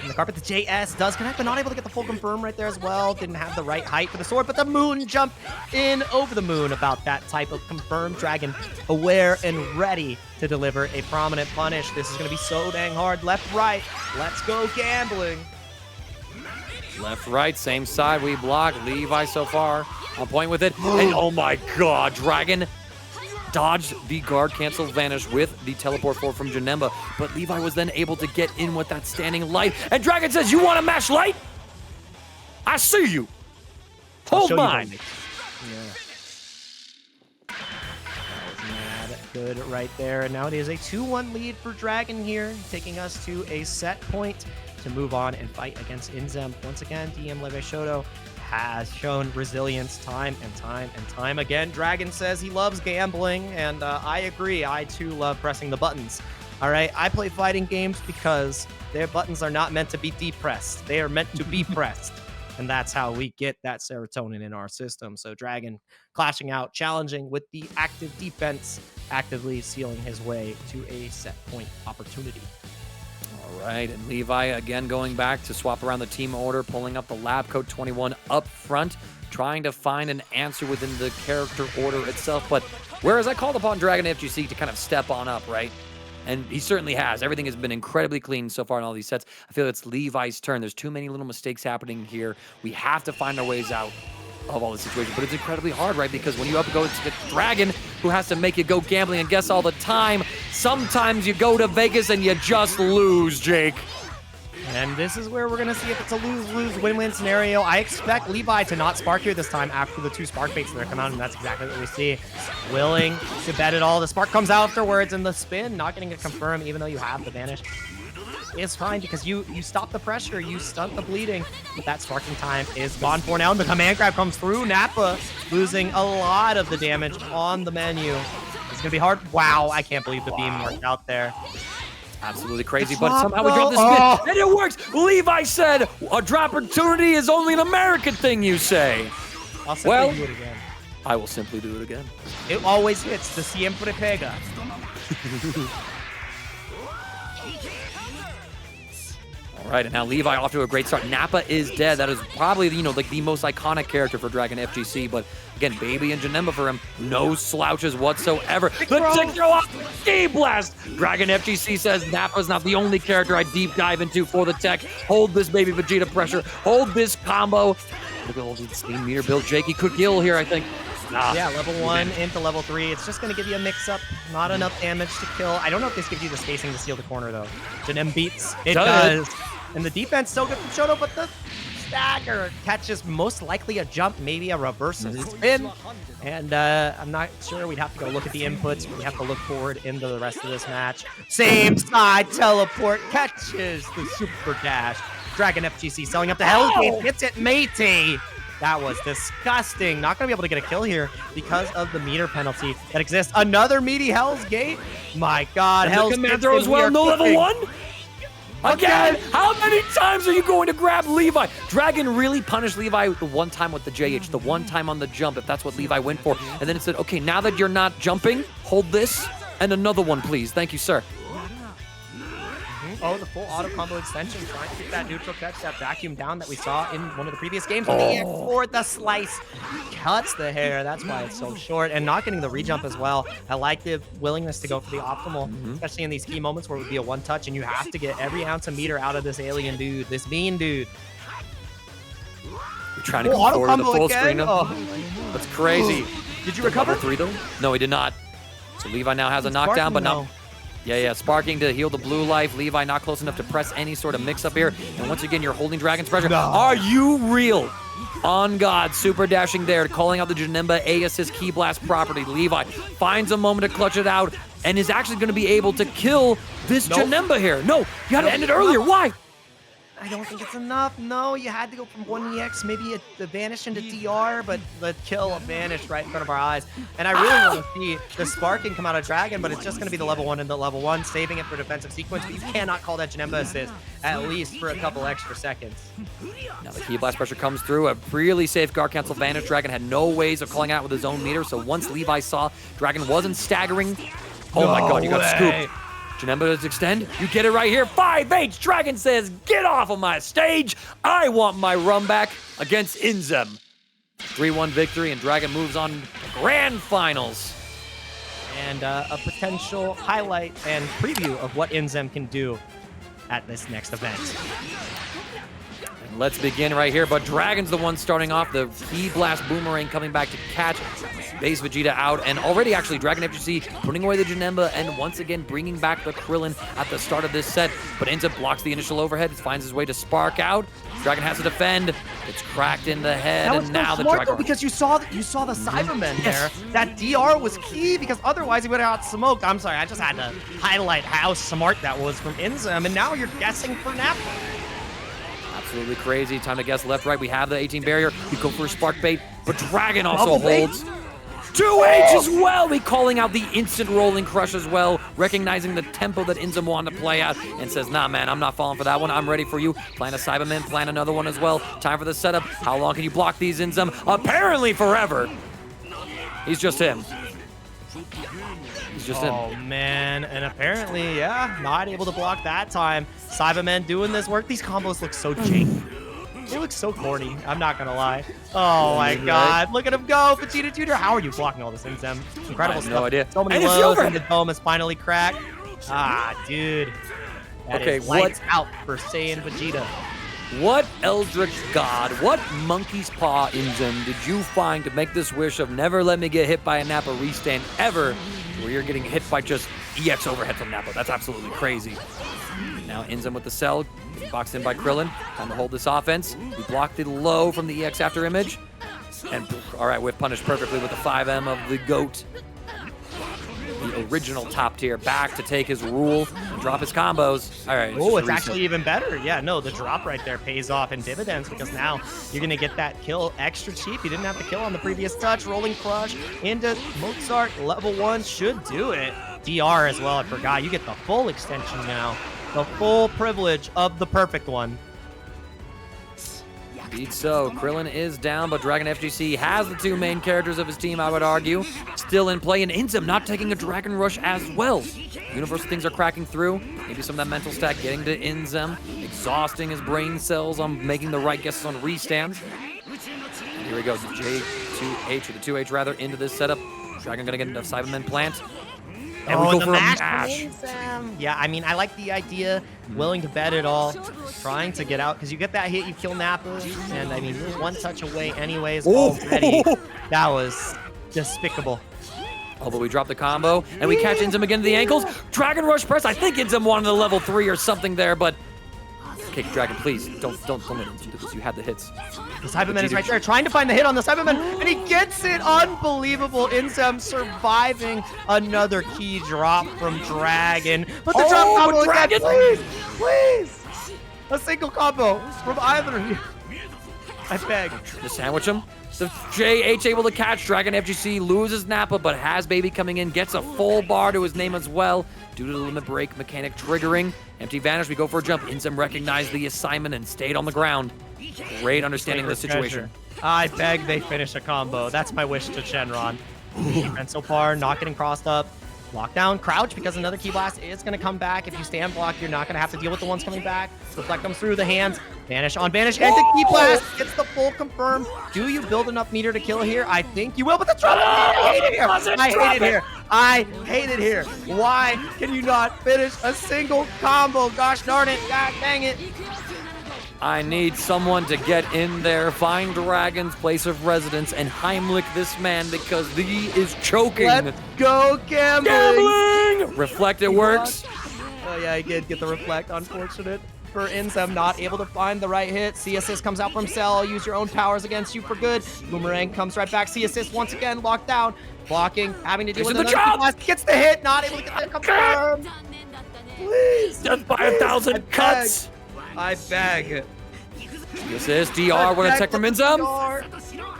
And the carpet, the JS does connect, but not able to get the full confirm right there as well. Didn't have the right height for the sword, but the moon jump in over the moon about that type of confirmed. Dragon aware and ready to deliver a prominent punish. This is going to be so dang hard. Left, right. Let's go gambling. Left, right, same side. We block. Levi so far on point with it. And oh my god, Dragon dodged the guard cancel vanish with the teleport forward from Janemba, but Levi was then able to get in with that standing light. And Dragon says, "You want to mash light? I see you. Hold mine." Yeah. Mad good right there. And now it is a 2-1 lead for Dragon here, taking us to a set point to move on and fight against Inzem. Once again, DM Leve Shoto has shown resilience time and time again. Dragon says he loves gambling, and I agree. I too love pressing the buttons. All right, I play fighting games because their buttons are not meant to be depressed. They are meant to be pressed, and that's how we get that serotonin in our system. So Dragon clashing out, challenging with the active defense, actively sealing his way to a set point opportunity. All right, and Levi again going back to swap around the team order, pulling up the Labcoat 21 up front, trying to find an answer within the character order itself. But whereas I called upon DragonFGC to kind of step on up, right? And he certainly has. Everything has been incredibly clean so far in all these sets. I feel it's Levi's turn. There's too many little mistakes happening here. We have to find our ways out of all the situations, but it's incredibly hard, right? Because when you up go to Dragon, who has to make you go gambling and guess all the time, sometimes you go to Vegas and you just lose, Jake. And this is where we're going to see if it's a lose-lose win-win scenario. I expect Levi to not spark here this time after the 2 spark baits that are coming out, and that's exactly what we see. Willing to bet it all. The spark comes out afterwards, and the spin, not getting it confirmed, even though you have the vanish. Is fine because you stop the pressure, you stunt the bleeding, but that sparking time is gone for now, and the command grab comes through. Nappa losing a lot of the damage on the menu. It's gonna be hard. Wow, I can't believe the beam worked out there. Absolutely crazy, but somehow we drop the spin, and it works. Levi said, "A drop opportunity is only an American thing," you say. I'll simply do it again. I will simply do it again. It always hits. The siempre pega. All right, and now Levi off to a great start. Nappa is dead. That is probably, you know, like the most iconic character for DragonFGC, but again, Baby and Janemba for him. No slouches whatsoever. The tick throw off, D-Blast! DragonFGC says Nappa's not the only character I deep dive into for the tech. Hold this Baby Vegeta pressure. Hold this combo. Look at all the same meter build. Jakey could kill here, I think. Yeah, level 1 into level 3. It's just going to give you a mix-up. Not enough damage to kill. I don't know if this gives you the spacing to steal the corner, though. Janem beats. It does. And the defense still good from Shoto, but the stagger catches most likely a jump, maybe a reverse spin. And I'm not sure. We'd have to go look at the inputs. We have to look forward into the rest of this match. Same side teleport catches the super dash. DragonFGC selling up to Hell's Gate. Hits it, matey. That was disgusting. Not going to be able to get a kill here because of the meter penalty that exists. Another meaty Hell's Gate. My God. Hell's Gate as well. No level 1. Again, how many times are you going to grab Levi? Dragon really punished Levi the one time with the JH, the one time on the jump, if that's what Levi went for. And then it said, okay, now that you're not jumping, hold this, and another one, please. Thank you, sir. Oh, the full auto combo extension, trying to get that neutral catch, that vacuum down that we saw in one of the previous games. On the EX for the slice, cuts the hair. That's why it's so short, and not getting the rejump as well. I like the willingness to go for the optimal, especially in these key moments where it would be a one touch, and you have to get every ounce of meter out of this alien dude, this mean dude. You're trying to go forward to the full screen. That's crazy. Did you recover? Level 3 though? No, he did not. So Levi now has a knockdown, but no. Yeah, sparking to heal the blue life. Levi not close enough to press any sort of mix-up here. And once again, you're holding Dragon's pressure. No. Are you real? On God, super dashing there, calling out the Janemba A-assist key blast property. Levi finds a moment to clutch it out and is actually going to be able to kill this Janemba here. No, you had to end it earlier. Why? I don't think it's enough. No, you had to go from 1 EX, maybe a vanish into DR, but the kill vanished right in front of our eyes. And I really want to see the sparking come out of Dragon, but it's just going to be the level 1 and the level 1, saving it for defensive sequence. But you cannot call that Janemba assist, at least for a couple extra seconds. Now the key blast pressure comes through. A really safe guard cancel vanish. Dragon had no ways of calling out with his own meter, so once Levi saw Dragon wasn't staggering, oh my God, you got scooped. Janemba does extend. You get it right here. 5H. Dragon says, get off of my stage. I want my run back against Inzem. 3-1 victory, and Dragon moves on to grand finals. And a potential highlight and preview of what Inzem can do at this next event. And let's begin right here, but Dragon's the one starting off. The key blast boomerang coming back to catch base Vegeta out, and already actually DragonFGC putting away the Janemba and once again bringing back the Krillin at the start of this set. But Inzem blocks the initial overhead, finds his way to spark out. Dragon has to defend. It's cracked in the head, and now the Dragon. Because you saw the Cybermen there. That DR was key because otherwise he would have got smoked. I'm sorry, I just had to highlight how smart that was from Inzem, and now you're guessing for Nappa. Absolutely crazy. Time to guess left, right. We have the 18 barrier. We go for a spark bait, but Dragon also holds. 2H as well. We calling out the instant rolling crush as well, recognizing the tempo that Inzem wanted to play out and says, nah, man, I'm not falling for that one. I'm ready for you. Plan a Cyberman, plan another one as well. Time for the setup. How long can you block these, Inzem? Apparently forever. He's just him. He's just him. Oh, man. And apparently, yeah, not able to block that time. Cybermen doing this work. These combos look so janky. They look so corny. I'm not going to lie. Oh, my God. Look at him go. Vegeta Jr. How are you blocking all this, Inzem? Incredible stuff. No idea. So many lows, and the dome is finally cracked. Ah, dude. That is lights out for Saiyan Vegeta. What eldritch god, what monkey's paw, Inzem, did you find to make this wish of never let me get hit by a Nappa restand ever, where you're getting hit by just EX overhead from Nappa? That's absolutely crazy. Now Inzem with the cell, boxed in by Krillin. Time to hold this offense. We blocked it low from the EX after image. And all right, whiff punished perfectly with the 5M of the GOAT. The original top tier back to take his rule and drop his combos. All right. Oh, it's actually even better. Yeah, no, the drop right there pays off in dividends because now you're going to get that kill extra cheap. You didn't have to kill on the previous touch. Rolling crush into Mozart. Level 1 should do it. DR as well, I forgot. You get the full extension now. The full privilege of the perfect one. Indeed so. Krillin is down, but DragonFGC has the 2 main characters of his team, I would argue. Still in play, and Inzem not taking a Dragon Rush as well. Universal things are cracking through. Maybe some of that mental stack getting to Inzem, exhausting his brain cells on making the right guesses on restands. And here we go, the J2H, or the 2H rather, into this setup. Dragon gonna get enough Cybermen plant. And we go for a mash. Yeah, I mean, I like the idea, willing to bet it all, trying to get out, because you get that hit, you kill Nappa, and I mean, you're 1 touch away anyways already. That was despicable. Oh, but we drop the combo, and we catch Inzem again to the ankles. Dragon Rush press. I think Inzem wanted the level 3 or something there, but... Okay, Dragon, please, don't let Inzem do this. You had the hits. The Cyberman is right there, trying to find the hit on the Cyberman, and he gets it! Unbelievable! Inzem surviving another key drop from Dragon. But the drop combo again, please! A single combo from either of you. I beg. To sandwich him. The JH able to catch. DragonFGC loses Nappa, but has Baby coming in, gets a full bar to his name as well. Due to the limit break mechanic triggering. Empty vanish, we go for a jump. Inzem recognized the assignment and stayed on the ground. Great understanding of the situation. I beg they finish a combo. That's my wish to Shenron. And so far, not getting crossed up. Lockdown, crouch, because another key blast is going to come back. If you stand block, you're not going to have to deal with the ones coming back. Reflect comes through the hands. Vanish on vanish, and the key blast gets the full confirm. Do you build enough meter to kill here? I think you will, but the drop, I hate it here. I hate it here. Why can you not finish a single combo? Gosh darn it, god dang it. I need someone to get in there, find Dragon's place of residence, and Heimlich this man because he is choking. Let's go gambling! Reflect, it works. Oh yeah, he did get the reflect. Unfortunate for Inzem, not able to find the right hit. C assist comes out from Cell. Use your own powers against you for good. Boomerang comes right back. C assist once again locked down. Blocking, having to deal with another blast. Gets the hit, not able to get the confirm. Please. Death by 1,000 cuts. I beg. Assist, DR, what a tech from Inzem.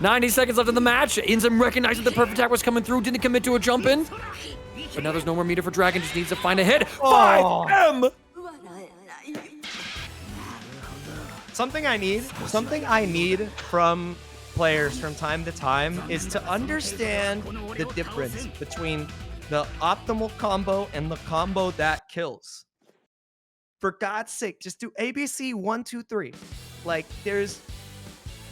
90 seconds left in the match. Inzem recognized that the perfect attack was coming through, didn't commit to a jump in. But now there's no more meter for Dragon, just needs to find a hit. 5M! Something I need from players from time to time is to understand the difference between the optimal combo and the combo that kills. For God's sake, just do ABC 1, 2, 3. Like there is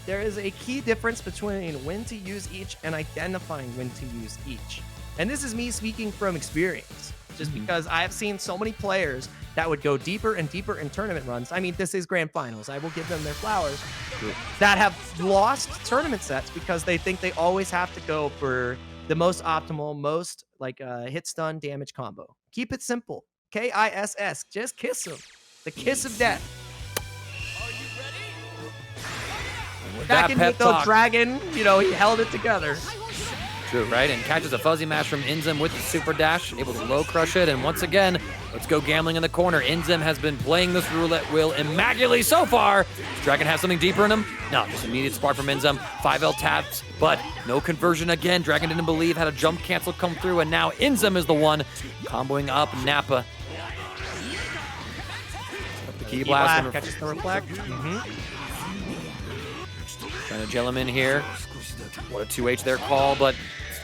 a key difference between when to use each and identifying when to use each. And this is me speaking from experience, just because I have seen so many players that would go deeper and deeper in tournament runs. I mean, this is grand finals. I will give them their flowers. That have lost tournament sets because they think they always have to go for the most optimal, most like hit stun damage combo. Keep it simple. KISS. Just kiss him. The kiss of death. Back in with the Dragon, you know, he held it together. True, right? And catches a fuzzy mash from Inzem with the super dash, able to low crush it. And once again, let's go gambling in the corner. Inzem has been playing this roulette wheel immaculately so far. Does Dragon have something deeper in him? No, just immediate spark from Inzem. 5L taps, but no conversion again. Dragon didn't believe, had a jump cancel come through, and now Inzem is the one comboing up Nappa. The key blast catches the reflect. Trying to gel him in here. What a 2H there call, but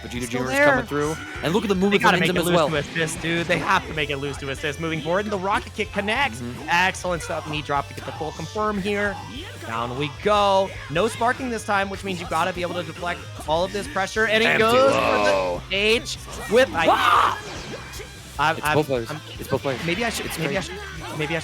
Vegeta Jr. is coming through. And look at the movement from Inzem as well. They gotta make it loose to assist, dude. They have to make it loose to assist moving forward. And the rocket kick connects. Excellent stuff. Knee drop to get the full confirm here. Down we go. No sparking this time, which means you gotta be able to deflect all of this pressure. And it goes for the H with It's both players. It's both players. Maybe I should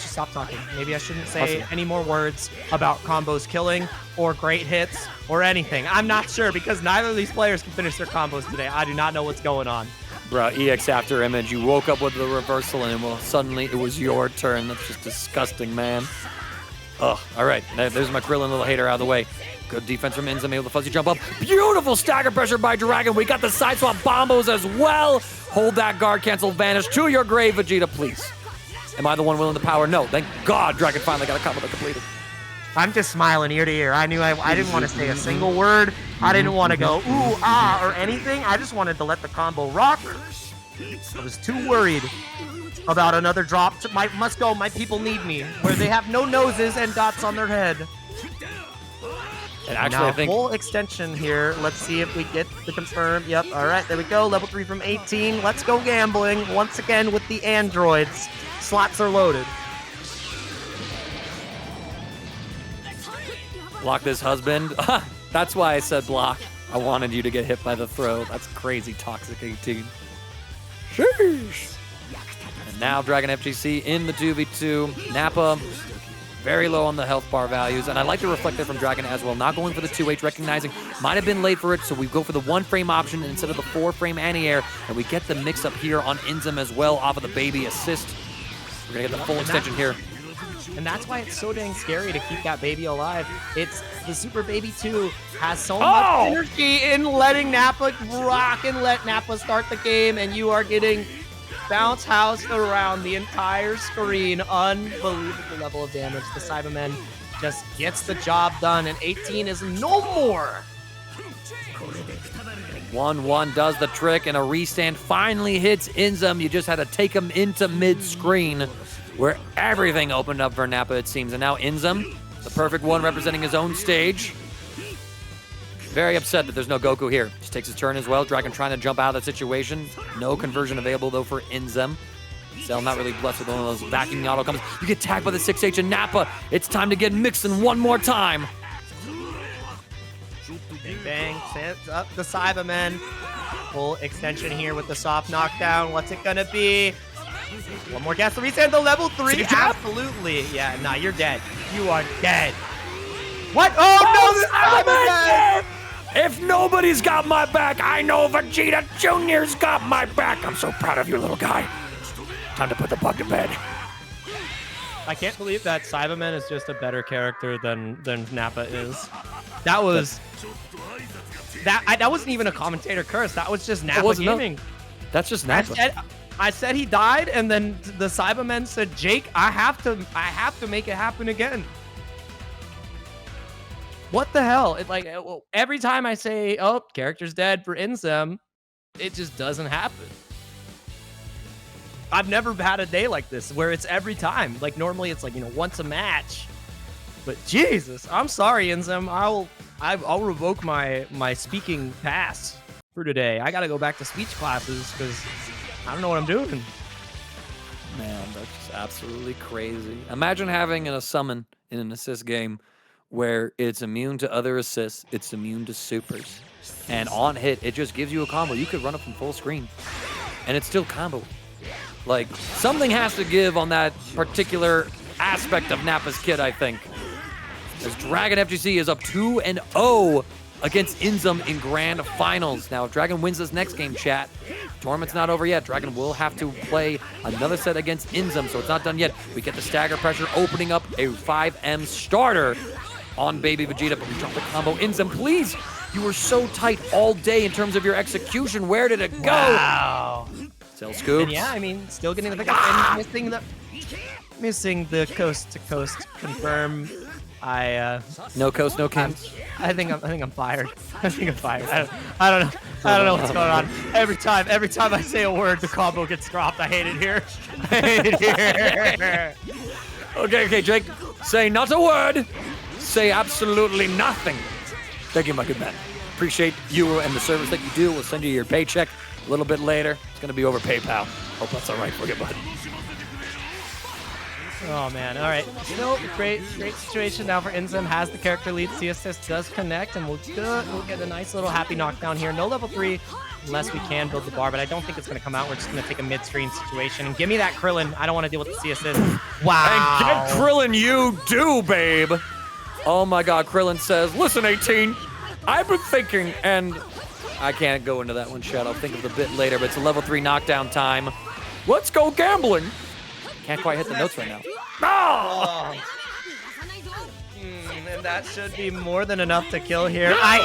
stop talking. Maybe I shouldn't say any more words about combos killing or great hits or anything. I'm not sure because neither of these players can finish their combos today. I do not know what's going on. Bro, EX after image. You woke up with the reversal and well, suddenly it was your turn. That's just disgusting, man. Ugh. All right. There's my Krillin little hater out of the way. Good defense from Inzem, able to fuzzy jump up. Beautiful stagger pressure by Dragon. We got the side swap bombos as well. Hold that guard cancel vanish to your grave, Vegeta, please. Am I the one willing to power? No. Thank God Dragon finally got a combo that completed. I'm just smiling ear to ear. I knew I didn't want to say a single word. I didn't want to go ooh, ah, or anything. I just wanted to let the combo rock. I was too worried about another drop. Must go. My people need me. Where they have no noses and dots on their head. And actually, Now, I think full extension here. Let's see if we get the confirm. Yep, all right, there we go. Level 3 from 18. Let's go gambling once again with the androids. Slots are loaded. block this husband. That's why I said block. I wanted you to get hit by the throw. That's crazy, Toxic 18. Sheesh. And now DragonFGC in the 2v2. Nappa very low on the health bar values, and I like to reflect that from Dragon as well. Not going for the 2H, recognizing might have been late for it, so we go for the 1-frame option instead of the 4-frame anti-air, and we get the mix-up here on Inzem as well off of the baby assist. We're going to get the full extension here. And that's why it's so dang scary to keep that baby alive. It's the Super Baby 2 has so much energy in letting Nappa rock and let Nappa start the game, and you are getting bounce housed around the entire screen. Unbelievable level of damage. The Cyberman just gets the job done, and 18 is no more. 1-1 does the trick, and a restand finally hits Inzem. You just had to take him into mid-screen, where everything opened up for Nappa, it seems. And now Inzem, the perfect one, representing his own stage. Very upset that there's no Goku here. Just takes his turn as well. Dragon trying to jump out of that situation. No conversion available, though, for Inzem. Cell not really blessed with one of those vacuuming auto comes. You get tagged by the 6H and Nappa. It's time to get mixing one more time. Bang, bang, sets up the Cyberman. Full extension here with the soft knockdown. What's it gonna be? One more gas to reset the level 3. Absolutely. Yeah, nah, you're dead. You are dead. What? Oh, no, the Cyberman! If nobody's got my back, I know Vegeta Jr.'s got my back. I'm so proud of you, little guy. Time to put the bug to bed. I can't believe that Cyberman is just a better character than Nappa is. That was... That wasn't even a commentator curse. That was just Nappa gaming. That's just Nappa. I said he died, and then the Cyberman said, "Jake, I have to make it happen again." What the hell? It, like, every time I say, "Oh, character's dead for Inzem," it just doesn't happen. I've never had a day like this where it's every time. Like, normally it's like, once a match. But Jesus, I'm sorry, Inzem. I'll revoke my speaking pass for today. I gotta go back to speech classes because I don't know what I'm doing. Man, that's just absolutely crazy. Imagine having a summon in an assist game where it's immune to other assists, it's immune to supers, and on hit, it just gives you a combo. You could run it from full screen, and it's still combo. Like, something has to give on that particular aspect of Nappa's kit, I think. As DragonFGC is up 2-0 against Inzem in grand finals. Now, if Dragon wins this next game, chat, tournament's not over yet. Dragon will have to play another set against Inzem, so it's not done yet. We get the stagger pressure, opening up a 5M starter on Baby Vegeta, but we drop the combo. Inzem, please! You were so tight all day in terms of your execution. Where did it go? Wow. Cell scoops. And yeah, I mean, still getting the pickup and missing the coast-to-coast confirm. No coast, no cams. I think I'm fired. I think I'm fired. I don't know. I don't know what's going on. Every time I say a word, the combo gets dropped. I hate it here. I hate it here. Okay, Jake. Say not a word. Say absolutely nothing. Thank you, my good man. Appreciate you and the service that you do. We'll send you your paycheck a little bit later. It's gonna be over PayPal. Hope that's all right for you, bud. Oh man, all right. Still great situation now for Inzem. Has the character lead. C assist does connect, and we'll get a nice little happy knockdown here. No level 3 unless we can build the bar, but I don't think it's going to come out. We're just going to take a midstream situation. And give me that Krillin. I don't want to deal with the C assist. Wow. And get Krillin, you do, babe. Oh my God, Krillin says, listen, 18, I've been thinking, and I can't go into that one, Chat. I'll think of the bit later, but it's a level 3 knockdown time. Let's go gambling. Can't quite hit the notes right now. Oh! And that should be more than enough to kill here. I'm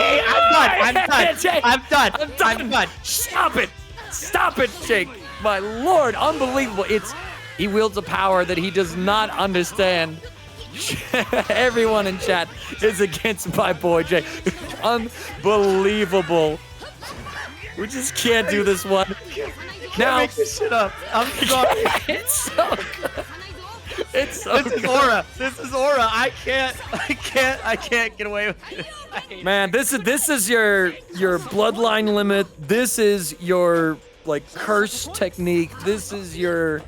done. Stop it, Jake. My Lord, unbelievable. He wields a power that he does not understand. Everyone in chat is against my boy, Jake. Unbelievable. We just can't do this one. Can't make this shit up. I'm sorry. It's so good. It's so This is aura. This is aura. I can't get away with this. I hate Man, this is your bloodline limit. This is your like curse technique. This is your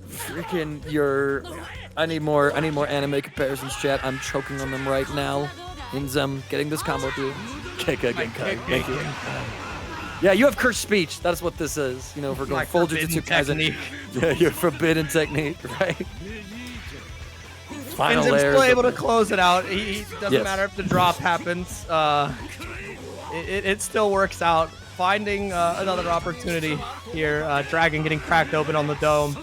freaking I need more anime comparisons, chat. I'm choking on them right now. Inzem getting this combo through. Thank you. Yeah, you have cursed speech. That's what this is. You know, if we're going full Jujutsu Kaisen. Yeah, your forbidden technique, right? Final Inzem's layers still of- able to close it out. He doesn't matter if the drop happens. It still works out. Finding another opportunity here. Dragon getting cracked open on the dome.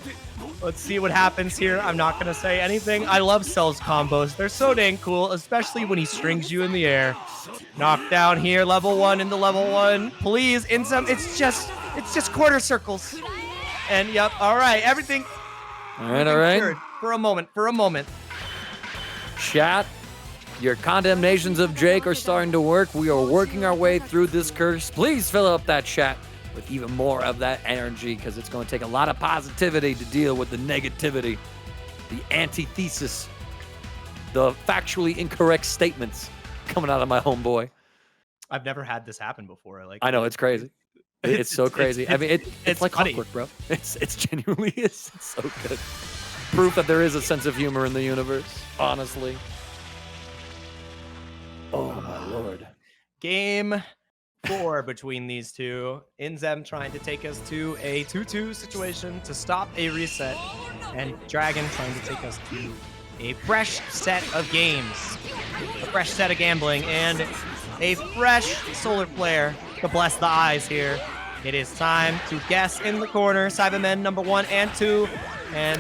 Let's see what happens here. I'm not going to say anything. I love Cell's combos. They're so dang cool, especially when he strings you in the air. Knockdown here, level 1 into level 1. Please, Inzem, it's just quarter circles. And yep, all right, everything. All right. Cured for a moment. Chat, your condemnations of Jake are starting to work. We are working our way through this curse. Please fill up that chat with even more of that energy, because it's going to take a lot of positivity to deal with the negativity, the antithesis, the factually incorrect statements coming out of my homeboy. I've never had this happen before. Like, I know, it's crazy. It's so crazy. I mean, it's like funny. clockwork, bro. It's genuinely it's so good. Proof that there is a sense of humor in the universe, honestly. Oh, my lord. Game 4 between these two. Inzem trying to take us to a 2-2 situation to stop a reset, and Dragon trying to take us to a fresh set of games, a fresh set of gambling, and a fresh solar flare to bless the eyes here. It is time to guess in the corner Cybermen number 1 and 2, and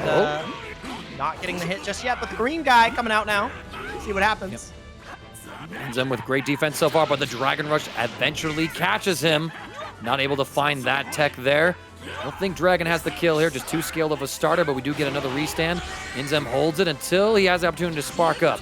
not getting the hit just yet, but the green guy coming out now. See what happens. Inzem with great defense so far, but the Dragon Rush eventually catches him. Not able to find that tech there. I don't think Dragon has the kill here, just too scaled of a starter, but we do get another restand. Inzem holds it until he has the opportunity to spark up.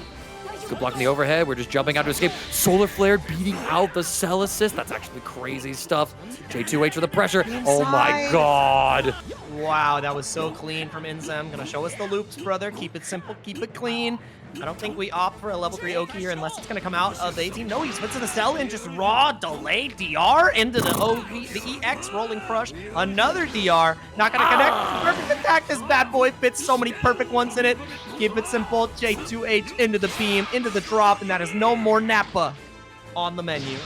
Good blocking the overhead. We're just jumping out to escape. Solar Flare beating out the Cell Assist. That's actually crazy stuff. J2H with the pressure. Oh my god. Wow, that was so clean from Inzem. Gonna show us the loops, brother. Keep it simple, keep it clean. I don't think we opt for a level 3 Oki here unless it's gonna come out of the 18. No, he spits to the cell and just raw delay DR into the OV, the EX rolling crush. Another DR, not gonna connect. Perfect attack, this bad boy fits so many perfect ones in it. Keep it simple, J2H into the beam, into the drop, and that is no more Nappa on the menu.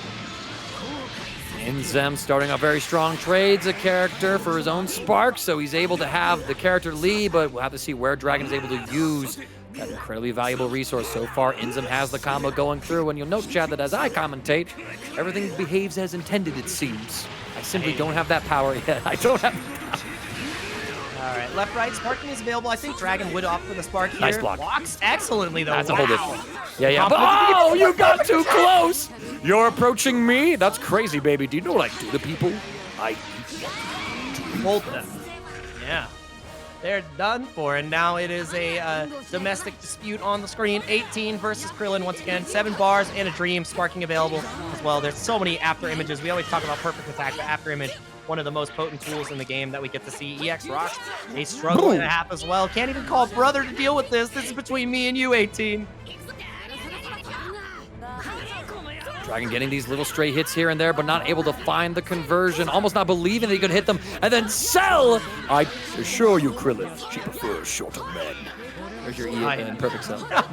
Inzem starting off very strong, trades a character for his own spark, so he's able to have the character lead, but we'll have to see where Dragon is able to use that incredibly valuable resource. So far, Inzem has the combo going through, and you'll note, Chad, that as I commentate, everything behaves as intended, it seems. I simply don't have that power yet. I don't have the power. All right, left, right, sparking is available. I think Dragon would opt for the spark here. Nice block. Blocks excellently, though. That's wow. a whole different. Yeah. But, oh, you got too close. You're approaching me? That's crazy, baby. Do you know what I do to people? I Hold them. Yeah. They're done for, and now it is a domestic dispute on the screen. 18 versus Krillin once again. 7 bars and a dream. Sparking available as well. There's so many after images. We always talk about perfect attack, but after image, one of the most potent tools in the game that we get to see. EX rocks a struggle and a half as well. Can't even call brother to deal with this. This is between me and you, 18. Dragon getting these little stray hits here and there, but not able to find the conversion. Almost not believing that he could hit them. And then Cell! I assure you, Krillin, she prefers shorter men. There's your E and perfect Cell. That's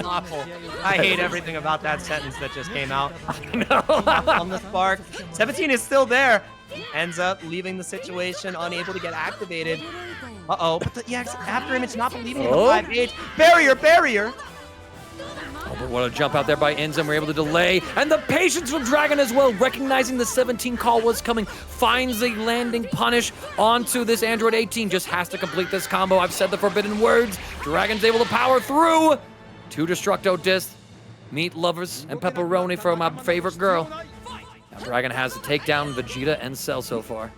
awful. I hate everything about that sentence that just came out. On the spark. 17 is still there. Ends up leaving the situation, unable to get activated. Uh-oh, but the EX after image not believing in the 5H. Barrier! Oh, but what a jump out there by Inzem. We're able to delay. And the patience from Dragon as well, recognizing the 17 call was coming. Finds a landing punish onto this Android 18. Just has to complete this combo. I've said the forbidden words. Dragon's able to power through. 2 Destructo discs. Meat lovers and pepperoni for my favorite girl. Now Dragon has to take down Vegeta and Cell so far.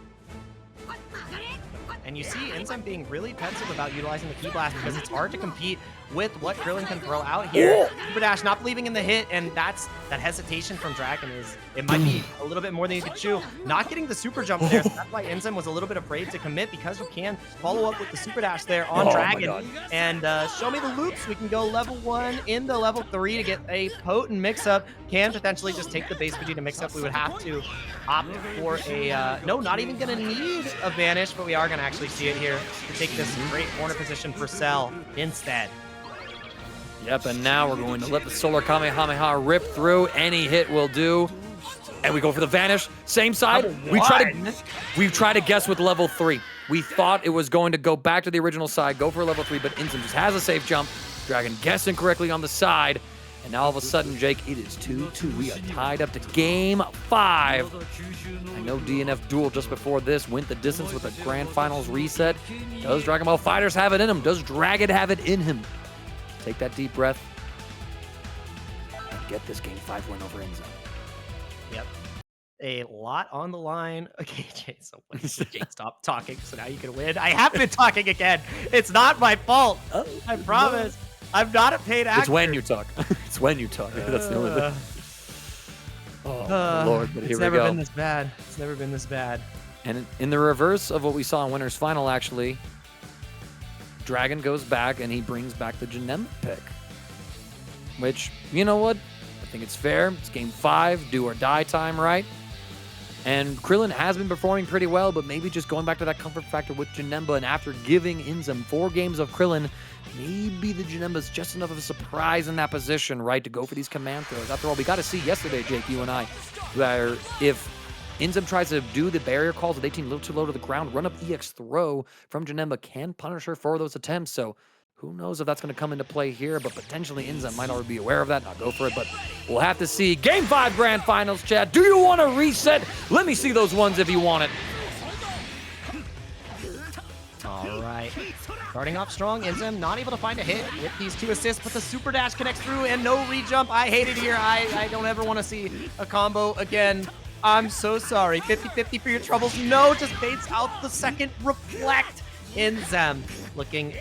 And you see Inzem being really pensive about utilizing the Ki Blast because it's hard to compete with what Krillin can throw out here. Super Dash not believing in the hit, and that's that hesitation from Dragon is, it might be a little bit more than you could chew. Not getting the super jump there, so that's why Inzem was a little bit afraid to commit, because you can follow up with the super dash there on Dragon. And show me the loops. We can go level 1 into level 3 to get a potent mix-up. Can potentially just take the base Vegeta mix-up. We would have to opt for a, no, not even gonna need a Vanish, but we are gonna actually see it here to take this great corner position for Cell instead. Yep, and now we're going to let the Solar Kamehameha rip through. Any hit will do. And we go for the Vanish. Same side. We try to guess with level 3. We thought it was going to go back to the original side, go for level 3, but Inzem just has a safe jump. Dragon guessing correctly on the side. And now all of a sudden, Jake, it is 2-2. We are tied up to game 5. I know DNF Duel just before this went the distance with a grand finals reset. Does Dragon Ball FighterZ have it in him? Does Dragon have it in him? Take that deep breath and get this game 5 win over Inzem. Yep. A lot on the line. Okay, Jay, so Jay, stop talking so now you can win. I have been talking again. It's not my fault. I promise. I'm not a paid actor. It's when you talk. It's when you talk. That's the only thing. Oh, Lord, but here we go. It's never been this bad. It's never been this bad. And in the reverse of what we saw in Winner's Final, actually, Dragon goes back and he brings back the Janemba pick. Which, you know what? I think it's fair. It's game 5, do or die time, right? And Krillin has been performing pretty well, but maybe just going back to that comfort factor with Janemba, and after giving Inzem 4 games of Krillin, maybe the Janemba's just enough of a surprise in that position, right, to go for these command throws. After all, we got to see yesterday, Jake, you and I, where if Inzem tries to do the barrier calls with 18 a little too low to the ground, run up EX throw from Janemba can punish her for those attempts. So who knows if that's going to come into play here, but potentially Inzem might already be aware of that, not go for it, but we'll have to see. Game 5 Grand Finals, Chad. Do you want to reset? Let me see those ones if you want it. All right. Starting off strong, Inzem not able to find a hit with these 2 assists, but the super dash connects through and no re-jump. I hate it here. I don't ever want to see a combo again. I'm so sorry. 50-50 for your troubles. No, just baits out the second reflect. Inzem looking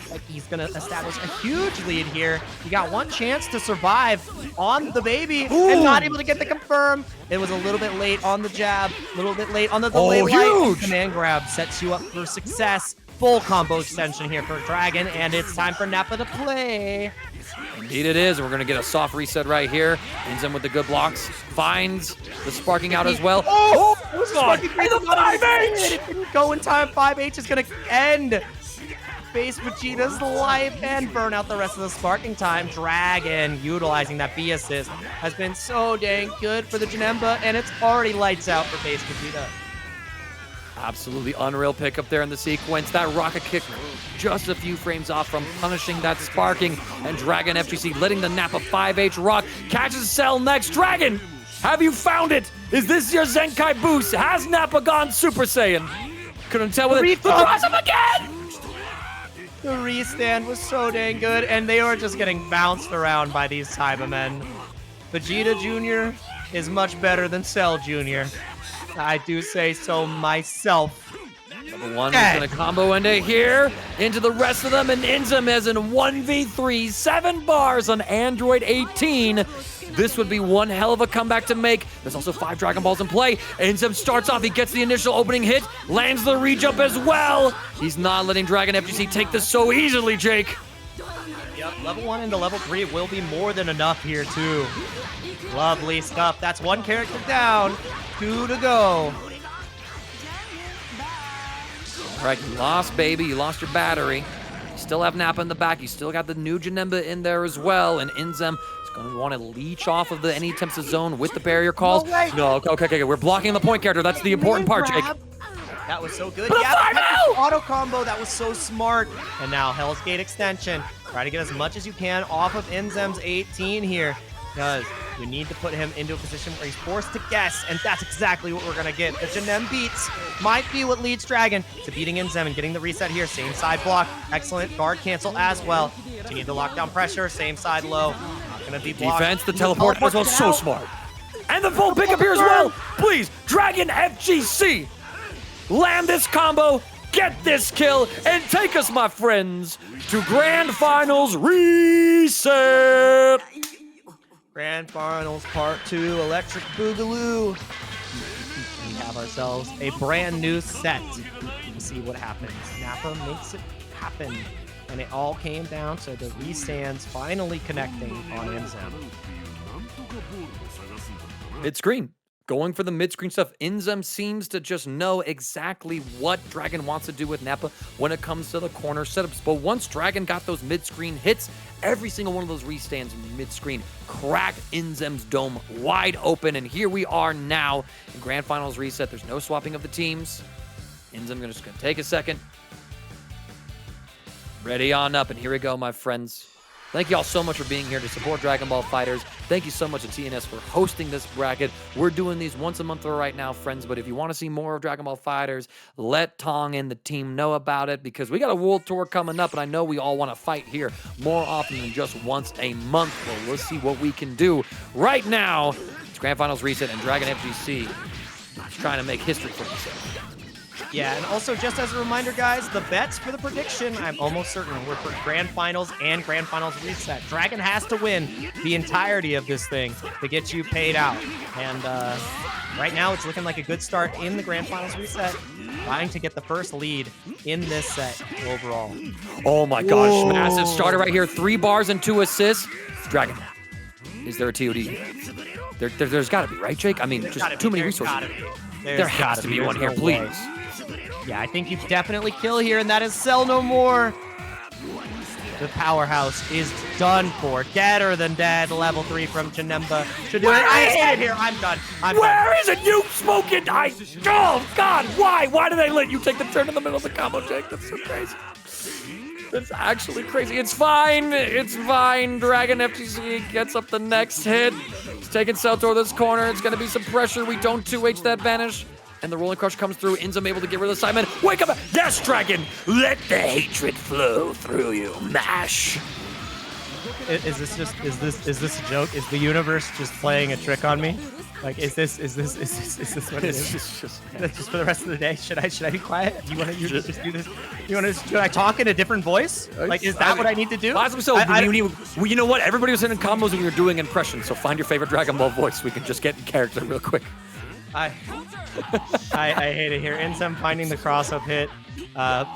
like he's going to establish a huge lead here. He got 1 chance to survive on the baby and not able to get the confirm. It was a little bit late on the jab, a little bit late on the delay light. Command grab sets you up for success. Full combo extension here for Dragon, and it's time for Nappa to play. Indeed it is. We're going to get a soft reset right here. Inzem with the good blocks. Finds the sparking out as well. Oh, it was God. And the 5H! It didn't go in time. 5H is going to end base Vegeta's life and burn out the rest of the sparking time. Dragon, utilizing that B assist, has been so dang good for the Janemba, and it's already lights out for base Vegeta. Absolutely unreal pickup there in the sequence. That rocket kick just a few frames off from punishing that sparking. And DragonFGC letting the Nappa 5H rock. Catches Cell next. Dragon, have you found it? Is this your Zenkai boost? Has Nappa gone Super Saiyan? Couldn't tell with it. Cross him again! The restand was so dang good, and they were just getting bounced around by these Cybermen. Vegeta Jr. is much better than Cell Jr. I do say so myself. Number 1 is going to combo into here, into the rest of them, and Inzem is in 1v3, 7 bars on Android 18. This would be one hell of a comeback to make. There's also 5 Dragon Balls in play. Inzem starts off, he gets the initial opening hit, lands the re-jump as well. He's not letting DragonFGC take this so easily, Jake. Yep, level 1 into level 3 will be more than enough here, too. Lovely stuff. That's 1 character down. 2 to go. All right, you lost, baby. You lost your battery. You still have Nappa in the back. You still got the new Janemba in there as well. And Inzem is going to want to leech off of any attempts to zone with the barrier calls. No, okay. We're blocking the point character. That's the important part, Jake. That was so good. Yeah, auto combo. That was so smart. And now Hell's Gate extension. Try to get as much as you can off of Inzem's 18 here. Because we need to put him into a position where he's forced to guess, and that's exactly what we're going to get. The Janemba beats might be what leads Dragon to beating Inzem and getting the reset here. Same side block. Excellent guard cancel as well. Continue to lock down pressure. Same side low. Not going to be blocked. Defense, the teleport as well. So smart. And the full pickup here as well. Please, DragonFGC, land this combo, get this kill, and take us, my friends, to Grand Finals reset. Grand Finals Part 2, Electric Boogaloo. We have ourselves a brand new set. We'll see what happens. Nappa makes it happen. And it all came down to the restands finally connecting on Inzem. Mid-screen. Going for the mid-screen stuff. Inzem seems to just know exactly what Dragon wants to do with Nappa when it comes to the corner setups. But once Dragon got those mid-screen hits, every single one of those restands mid-screen cracked Inzem's dome wide open. And here we are now in Grand Finals reset. There's no swapping of the teams. Inzem just going to take a second. Ready on up, and here we go, my friends. Thank you all so much for being here to support Dragon Ball Fighters. Thank you so much to TNS for hosting this bracket. We're doing these once a month right now, friends, but if you want to see more of Dragon Ball Fighters, let Tong and the team know about it, because we got a World Tour coming up, and I know we all want to fight here more often than just once a month. Well, let's see what we can do. Right now, it's Grand Finals Reset, and DragonFGC is trying to make history for themselves. Yeah, and also just as a reminder, guys, the bets for the prediction, I'm almost certain, were for Grand Finals and Grand Finals Reset. Dragon has to win the entirety of this thing to get you paid out. And right now, it's looking like a good start in the Grand Finals Reset, trying to get the first lead in this set overall. Oh my gosh, whoa. Massive starter right here. 3 bars and 2 assists. Dragon. Is there a TOD? There's got to be, right, Jake? I mean, just too many resources. There has to be one here, please. Yeah, I think you definitely kill here, and that is Sell No More. The powerhouse is done for. Deader than dead. Level 3 from Janemba. Should do it. I hate it here. I'm done. Where is it? You smoking? Oh, God. Why? Why did they let you take the turn in the middle of the combo, Jake? That's so crazy. That's actually crazy. It's fine. It's fine. DragonFGC gets up the next hit. He's taking Cell toward this corner. It's going to be some pressure. We don't 2H that vanish. And the rolling crush comes through. Inzem able to get rid of the Simon. Wake up! Yes, Dragon! Let the hatred flow through you. Mash. Is this a joke? Is the universe just playing a trick on me? Like, is this what it is? Just for the rest of the day. Should I be quiet? You want to just do this? Should I talk in a different voice? Like, is that what I need to do? You know what? Everybody was in combos and we were doing impressions. So find your favorite Dragon Ball voice. We can just get in character real quick. I hate it here. Inzem finding the cross-up hit.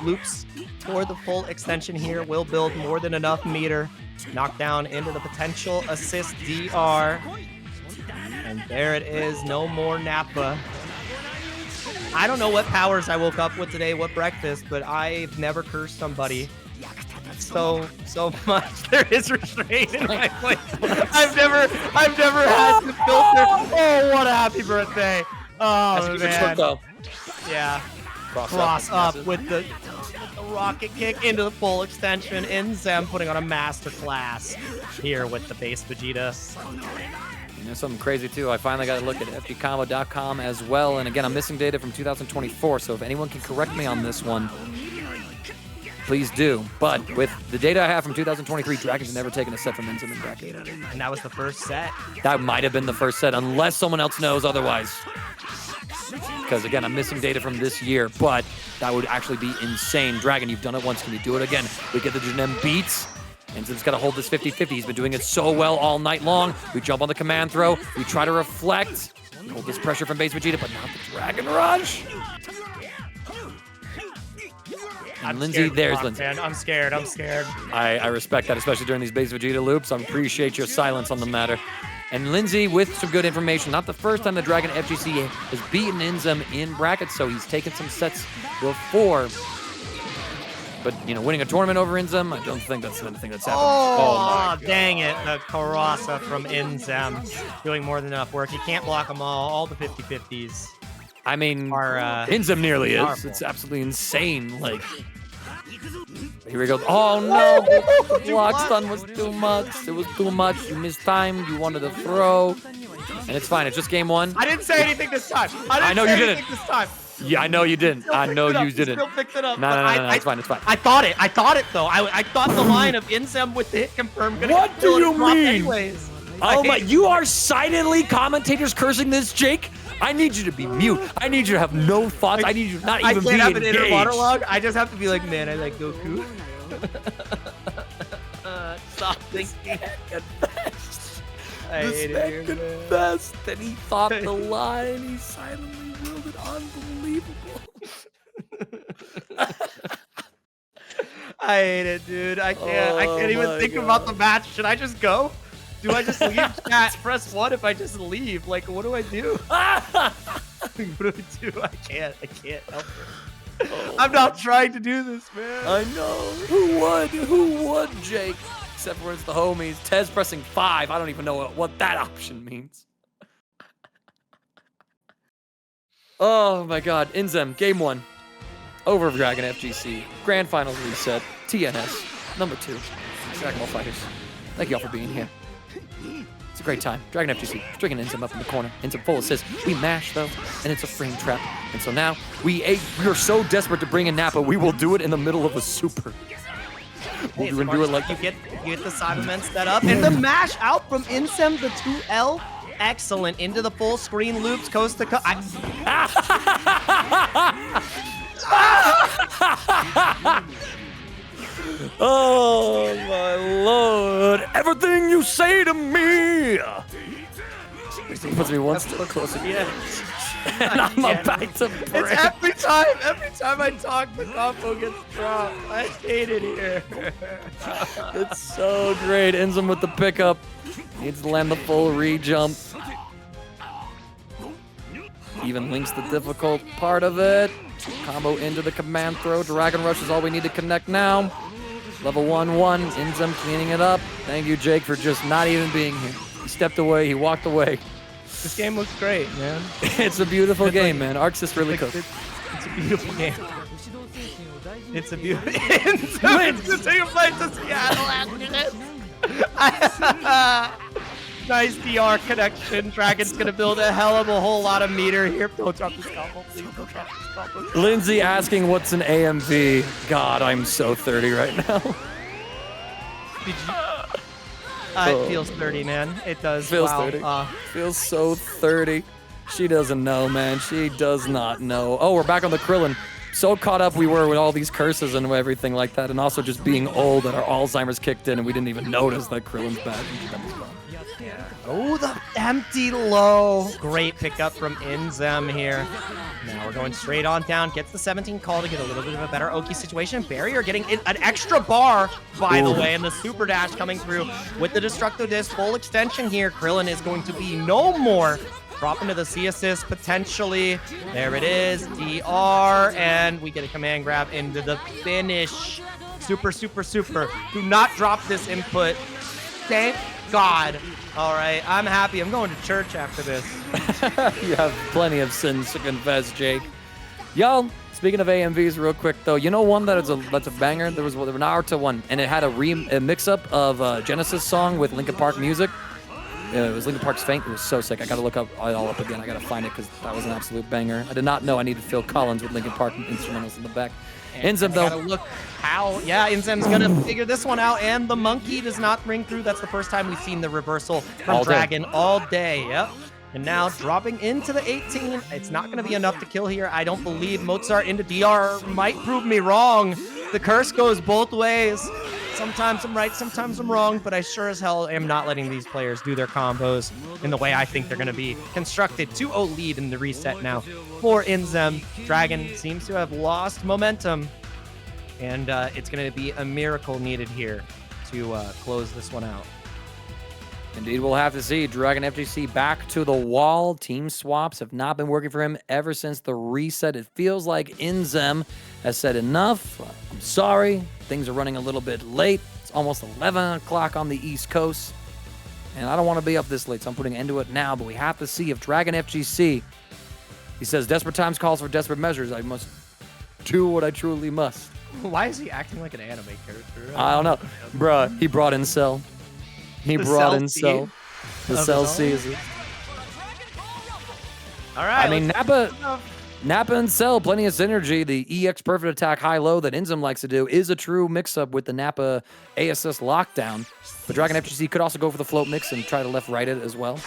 Loops for the full extension here will build more than enough meter. Knockdown into the potential assist DR. And there it is. No more Nappa. I don't know what powers I woke up with today, what breakfast, but I've never cursed somebody so much. There is restraint in my voice. I've never had to filter. Oh, what a happy birthday! Oh man. Yeah. Cross up with the rocket kick into the full extension. Inzem putting on a masterclass here with the base Vegeta. You know something crazy too? I finally got to look at fgcombo.com as well. And again, I'm missing data from 2024. So if anyone can correct me on this one, please do. But with the data I have from 2023, Dragon's never taken a set from Inzem in bracket. And that was the first set? That might have been the first set, unless someone else knows otherwise. Because again, I'm missing data from this year, but that would actually be insane. Dragon, you've done it once. Can you do it again? We get the Janemba beats. Inzem's got to hold this 50-50. He's been doing it so well all night long. We jump on the command throw. We try to reflect. We hold this pressure from base Vegeta, but not the Dragon Rush. And Lindsay, there's Lindsay. Man. I'm scared. I respect that, especially during these base Vegeta loops. I appreciate your silence on the matter. And Lindsay with some good information. Not the first time the DragonFGC has beaten Inzem in brackets, so he's taken some sets before. But, you know, winning a tournament over Inzem, I don't think that's anything that's happened. Oh dang it. The Karasa from Inzem doing more than enough work. He can't block them all the 50-50s. I mean, Inzem nearly is. It's absolutely insane. Like, here we go. Oh no, the block stun was too much. It was too much. You missed time. You wanted to throw. And it's fine. It's just game one. I didn't say anything this time. I know you didn't. This time. Yeah, I know you didn't. I know you didn't. Still picked it up. No, it's fine. It's fine. I thought it though. I thought the line of Inzem with the hit confirmed. What do you mean? Anyways. Oh my! You are silently commentators cursing this, Jake. I need you to be mute. I need you to have no thoughts. I need you to not even be engaged. I can't have an inner monologue. I just have to be like, man, I like Goku. Stop thinking. I This hate it man here, man. confessed that he thought the line. He silently willed it. Unbelievable. I hate it, dude. I can't Oh even my think about the match. Should I just go? Do I just leave chat? Press 1 if I just leave. Like, what do I do? What do I do? I can't help it. I'm not trying to do this, man. I know. Who would? Who would, Jake? Except for it's the homies. Tez pressing 5. I don't even know what that option means. Oh my god. Inzem, game 1. Over Dragon FGC. Grand Finals reset. TNS. Number 2. Dragon Ball Fighters. Thank you all for being here. It's a great time. Dragon FGC, stringing Inzem up in the corner. Inzem full assist. We mash though, and it's a frame trap. And so now we are so desperate to bring in Nappa, we will do it in the middle of a super. We'll do it like you get the Cybermen set up, and the mash out from Inzem, the 2L. Excellent into the full screen loops, coast to coast. Oh my lord! Everything you say to me puts me one step closer to the edge. And I'm about to break. It's every time I talk, the combo gets dropped. I hate it here. It's so great. Inzem with the pickup. Needs to land the full re-jump. Even links the difficult part of it. Combo into the command throw. Dragon Rush is all we need to connect now. Level 1-1. Inzem cleaning it up. Thank you, Jake, for just not even being here. He stepped away. He walked away. This game looks great, man. It's a beautiful game, man. Arc's just really cooked. It's a beautiful game. It's a beautiful. It's take a flight to Seattle after this. Nice DR connection. Dragon's gonna build a hell of a whole lot of meter here. Don't drop this combo, please. Don't drop this combo. Lindsay asking what's an AMV. God, I'm so 30 right now. Did you? It feels 30, man. It does. Feels wow. 30. Feels so 30. She doesn't know, man. She does not know. Oh, we're back on the Krillin. So caught up we were with all these curses and everything like that, and also just being old that our Alzheimer's kicked in and we didn't even notice that Krillin's bad. Oh, the empty low. Great pickup from Inzem here. Now we're going straight on down. Gets the 17 call to get a little bit of a better Oki situation. Barrier getting an extra bar, by the way, and the super dash coming through with the Destructo Disc. Full extension here. Krillin is going to be no more. Drop into the C assist potentially. There it is. DR. And we get a command grab into the finish. Super, super, super. Do not drop this input. Thank God. All right, I'm happy. I'm going to church after this. You have plenty of sins to confess, Jake. Yo, speaking of AMVs real quick, though, you know one that's a banger? There was an Naruto one, and it had a mix-up of a Genesis song with Linkin Park music. It was Linkin Park's Faint. It was so sick. I got to look it all up again. I got to find it because that was an absolute banger. I did not know I needed Phil Collins with Linkin Park instrumentals in the back. Inzem, though. Gotta look how. Yeah, Inzem's gonna figure this one out, and the monkey does not ring through. That's the first time we've seen the reversal from Dragon all day. Yep. And now dropping into the 18. It's not gonna be enough to kill here. I don't believe Mozart into DR might prove me wrong. The curse goes both ways. Sometimes I'm right, sometimes I'm wrong, but I sure as hell am not letting these players do their combos in the way I think they're going to be constructed. 2-0 lead in the reset now for Inzem. Dragon seems to have lost momentum, and it's going to be a miracle needed here to close this one out. Indeed, we'll have to see. Dragon FGC back to the wall. Team swaps have not been working for him ever since the reset. It feels like Inzem has said enough. I'm sorry. Things are running a little bit late. It's almost 11 o'clock on the East Coast. And I don't want to be up this late, so I'm putting an end to it now. But we have to see if Dragon FGC, he says, desperate times calls for desperate measures. I must do what I truly must. Why is he acting like an anime character? I don't know. Bruh, he brought in Cell. He brought in Cell. The Cell season. All right. I mean, Nappa and Cell, plenty of synergy. The EX perfect attack high-low that Inzem likes to do is a true mix-up with the Nappa ASS lockdown. But Dragon FGC could also go for the float mix and try to left-right it as well.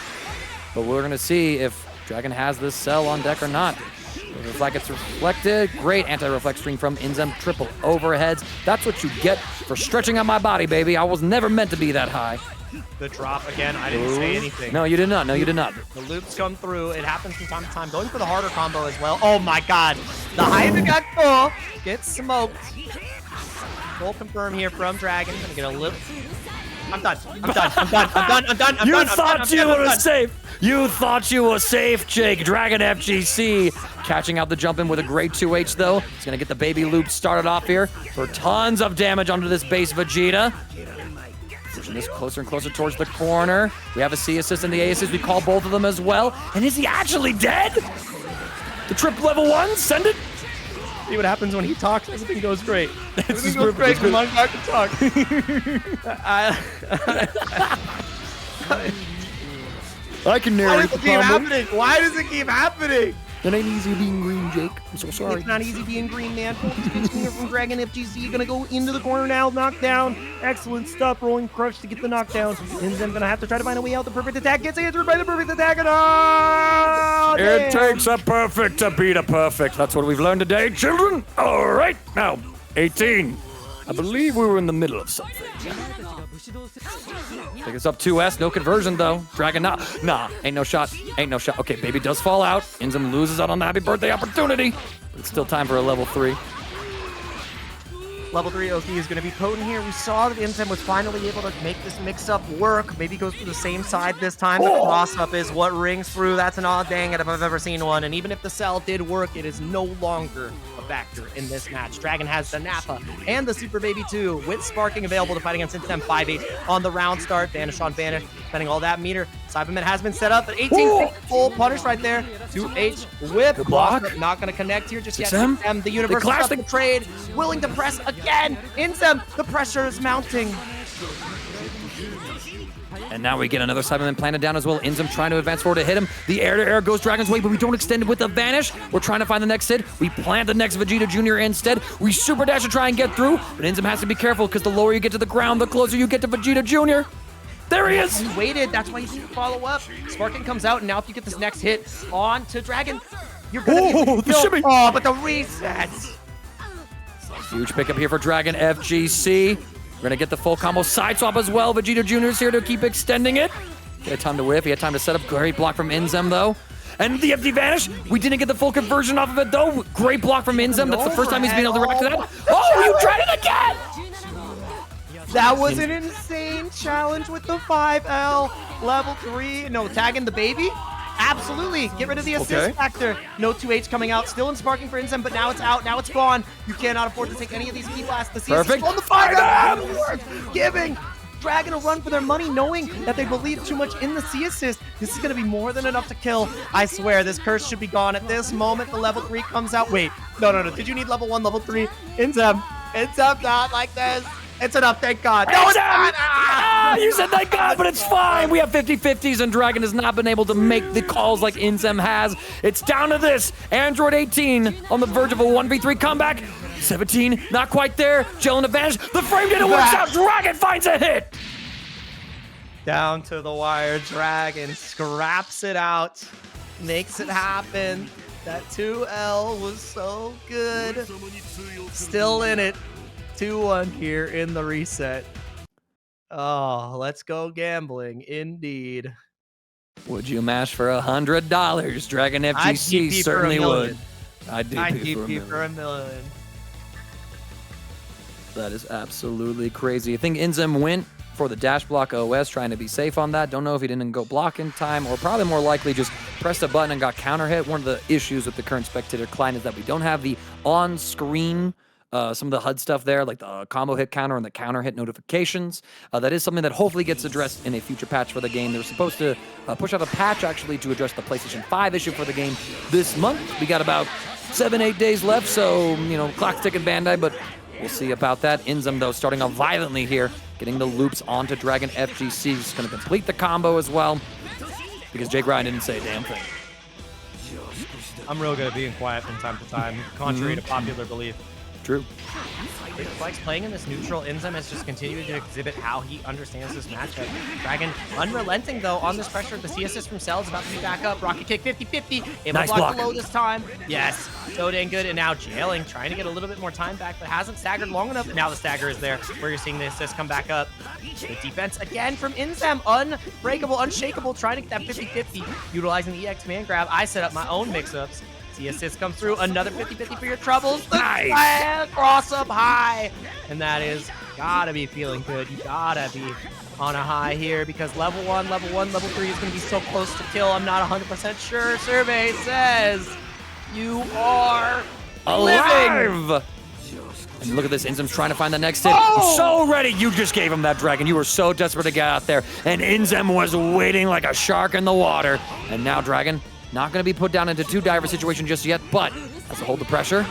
But we're going to see if Dragon has this Cell on deck or not. The reflect gets reflected. Great anti-reflect string from Inzem. Triple overheads. That's what you get for stretching out my body, baby. I was never meant to be that high. The drop again. I didn't say anything. No, you did not. No, you did not. The loops come through. It happens from time to time. Going for the harder combo as well. Oh my god. The Hypergakko gets smoked. Full confirm here from Dragon. Gonna get a lip. I'm done. You thought you were safe. You thought you were safe, Jake. DragonFGC catching out the jump in with a great 2H though. He's gonna get the baby loop started off here for tons of damage onto this base Vegeta. Pushing this closer and closer towards the corner. We have a C assist and the A assist. We call both of them as well. And is he actually dead? The trip level 1, send it. See what happens when he talks. Everything goes great. Everything goes great. Come on, back to talk. I can narrate the combo. Why does it keep happening? It ain't easy being green, Jake. I'm so sorry. It's not easy being green, man. Here from DragonFGC, gonna go into the corner now, knockdown. Excellent stuff, rolling crush to get the knockdown. Inzem gonna have to try to find a way out. The perfect attack gets answered by the perfect attack, and it takes a perfect to beat a perfect. That's what we've learned today, children. All right, now 18. I believe we were in the middle of something. Take us up 2S, no conversion though. Dragon, nah, ain't no shot, ain't no shot. Okay, baby does fall out. Inzem loses out on the happy birthday opportunity. But it's still time for a level 3. Level 3 OP is going to be potent here. We saw that Inzem was finally able to make this mix-up work. Maybe goes to the same side this time. The cross-up is what rings through. That's an odd dang if I've ever seen one. And even if the cell did work, it is no longer a factor in this match. Dragon has the Nappa and the Super Baby 2 with Sparking available to fight against Inzem 5-8 on the round start. Vanish on Vanish, spending all that meter. Cyberman has been set up at 18. Full punish right there. 2H whip. Good block. Not going to connect here just yet. Inzem. The universe is up the trade. Willing to press again. Inzem, the pressure is mounting. And now we get another Cyberman planted down as well. Inzem trying to advance forward to hit him. The air-to-air goes Dragon's way, but we don't extend it with the Vanish. We're trying to find the next hit. We plant the next Vegeta Jr. instead. We super dash to try and get through, but Inzem has to be careful because the lower you get to the ground, the closer you get to Vegeta Jr. There he is! He waited, that's why he didn't follow up. Sparking comes out, and now if you get this next hit on to Dragon, you're gonna the shimmy! Oh, but the resets! Huge pickup here for DragonFGC. We're gonna get the full combo side swap as well. Vegeta Jr. is here to keep extending it. He had time to whip, he had time to set up. Great block from Inzem though. And the empty vanish. We didn't get the full conversion off of it though. Great block from Inzem. That's the first time he's been able to react to that. Oh, you tried it again! That was an insane challenge with the 5L. Level 3. No, tagging the baby? Absolutely. Get rid of the assist factor. No 2H coming out. Still in Sparking for Inzem, but now it's out. Now it's gone. You cannot afford to take any of these key blasts. The CS is on the 5L. Giving Dragon a run for their money, knowing that they believe too much in the C assist. This is going to be more than enough to kill. I swear, this curse should be gone at this moment. The level 3 comes out. Wait. No. Did you need level 1, level 3? Inzem. Inzem, not like this. It's enough, thank God. No, it's not! You said thank God, but it's fine. We have 50-50s, and Dragon has not been able to make the calls like Inzem has. It's down to this. Android 18 on the verge of a 1v3 comeback. 17, not quite there. Jiren advantage. The frame didn't work out. Dragon finds a hit. Down to the wire. Dragon scraps it out. Makes it happen. That 2L was so good. Still in it. 2-1 here in the reset. Oh, let's go gambling, indeed. Would you mash for $100? DragonFGC certainly would. I'd DP for $1 million. That is absolutely crazy. I think Inzem went for the dash block OS, trying to be safe on that. Don't know if he didn't go block in time, or probably more likely just pressed a button and got counter hit. One of the issues with the current spectator client is that we don't have the on-screen some of the HUD stuff there, like the combo hit counter and the counter hit notifications. That is something that hopefully gets addressed in a future patch for the game. They're supposed to push out a patch actually to address the PlayStation 5 issue for the game this month. We got about 7-8 days left, so, you know, clock's ticking, Bandai, but we'll see about that. Inzem, though, starting off violently here, getting the loops onto DragonFGC. He's going to complete the combo as well, because Jake Ryan didn't say a damn thing. I'm real good at being quiet from time to time, contrary to popular belief. True. Big Flex playing in this neutral. Inzem has just continued to exhibit how he understands this matchup. Dragon unrelenting, though, on this pressure. The C assist from Cell is about to be back up. Rocket kick 50-50. Able to block below this time. Yes, so dang good. And now jailing, trying to get a little bit more time back, but hasn't staggered long enough. Now the stagger is there, where you're seeing the assist come back up. The defense again from Inzem. Unbreakable, unshakable, trying to get that 50-50. Utilizing the EX man grab. I set up my own mix-ups. The assist comes through, another 50-50 for your troubles. Nice. Cross up high. And that is gotta be feeling good. You gotta be on a high here because level 1, level 3 is gonna be so close to kill. I'm not 100% sure. Survey says you are alive. And look at this, Inzem's trying to find the next hit. Oh! So ready, you just gave him that dragon. You were so desperate to get out there. And Inzem was waiting like a shark in the water. And now Dragon, not going to be put down into two diver situation just yet, but has to hold the pressure.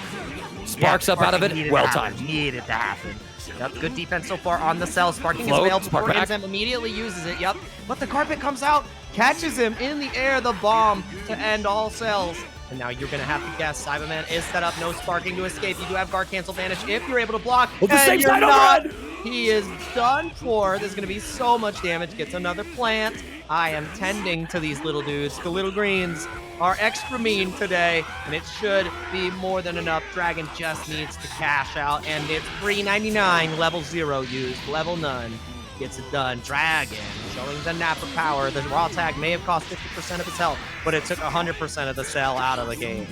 Sparks up out of it. Well timed. Needed to happen. Yep, good defense so far on the Cell. Sparking Float, is available spark for back. Inzem. Immediately uses it. Yep. But the carpet comes out, catches him in the air. The bomb to end all cells. And now you're going to have to guess. Cyberman is set up. No sparking to escape. You do have guard cancel vanish if you're able to block. With the same you're side not. overhead. He is done for. There's going to be so much damage. Gets another plant. I am tending to these little dudes. The little greens are extra mean today, and it should be more than enough. Dragon just needs to cash out, and it's $3.99. Level 0 used. Level none gets it done. Dragon showing the Nappa power. The raw tag may have cost 50% of his health, but it took 100% of the cell out of the game.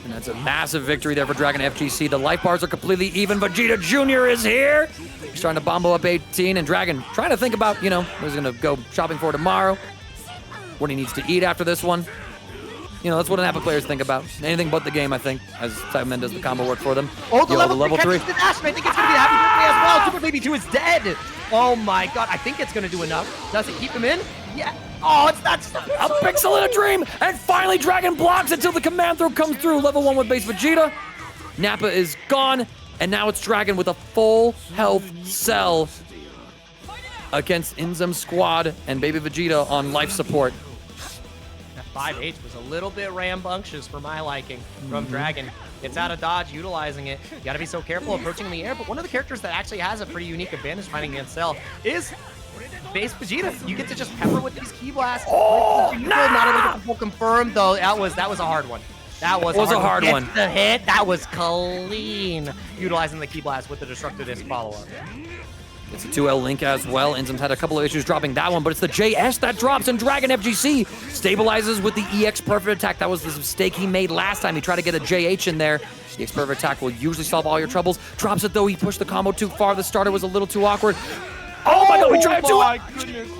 And that's a massive victory there for DragonFGC. The life bars are completely even. Vegeta Jr. is here. He's trying to bombo up 18, and Dragon trying to think about, you know, what he's going to go shopping for tomorrow, what he needs to eat after this one. You know, that's what Nappa players think about. Anything but the game, I think, as Cyberman does the combo work for them. Oh, the Yo, level 3 catches the dash, and I think it's going to be the happy birthday as well. Super Baby 2 is dead. Oh my god, I think it's going to do enough. Does it keep him in? Yeah. Oh, it's not. A pixel in a dream, and finally Dragon blocks until the command throw comes through. Level 1 with base Vegeta. Nappa is gone, and now it's Dragon with a full health Cell against Inzem's squad and baby Vegeta on life support. That 5H was a little bit rambunctious for my liking from Dragon. It's out of dodge, utilizing it. You gotta be so careful approaching in the air, but one of the characters that actually has a pretty unique advantage fighting against Cell is base Vegeta. You get to just pepper with these key blasts. Oh, not able to get the full confirm though. That was a hard one. That was a hard one. Gets the hit. That was clean. Utilizing the key blast with the destructive disc follow-up. It's a 2L link as well. Inzem's had a couple of issues dropping that one, but it's the JS that drops, and DragonFGC stabilizes with the EX perfect attack. That was the mistake he made last time. He tried to get a JH in there. The EX perfect attack will usually solve all your troubles. Drops it though. He pushed the combo too far. The starter was a little too awkward. Oh my god, we tried to do it! Goodness.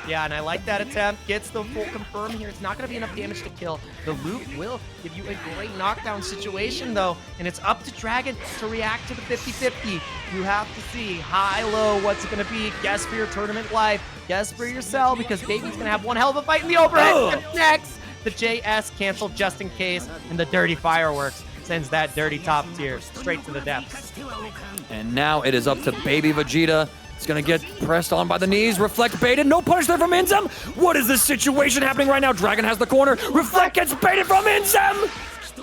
Yeah, and I like that attempt. Gets the full confirm here. It's not going to be enough damage to kill. The loop will give you a great knockdown situation, though, and it's up to Dragon to react to the 50-50. You have to see high-low what's it going to be. Guess for your tournament life. Guess for your Cell, because Baby's going to have one hell of a fight in the overhead. Next, the JS canceled just in case, and the dirty fireworks sends that dirty top tier straight to the depths. And now it is up to baby Vegeta. It's gonna get pressed on by the knees. Reflect baited. No punish there from Inzem. What is this situation happening right now? Dragon has the corner. Reflect gets baited from Inzem.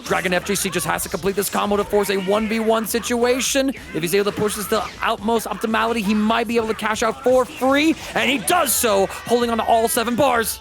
DragonFGC just has to complete this combo to force a 1v1 situation. If he's able to push this to utmost optimality, he might be able to cash out for free, and he does so, holding on to all 7 bars.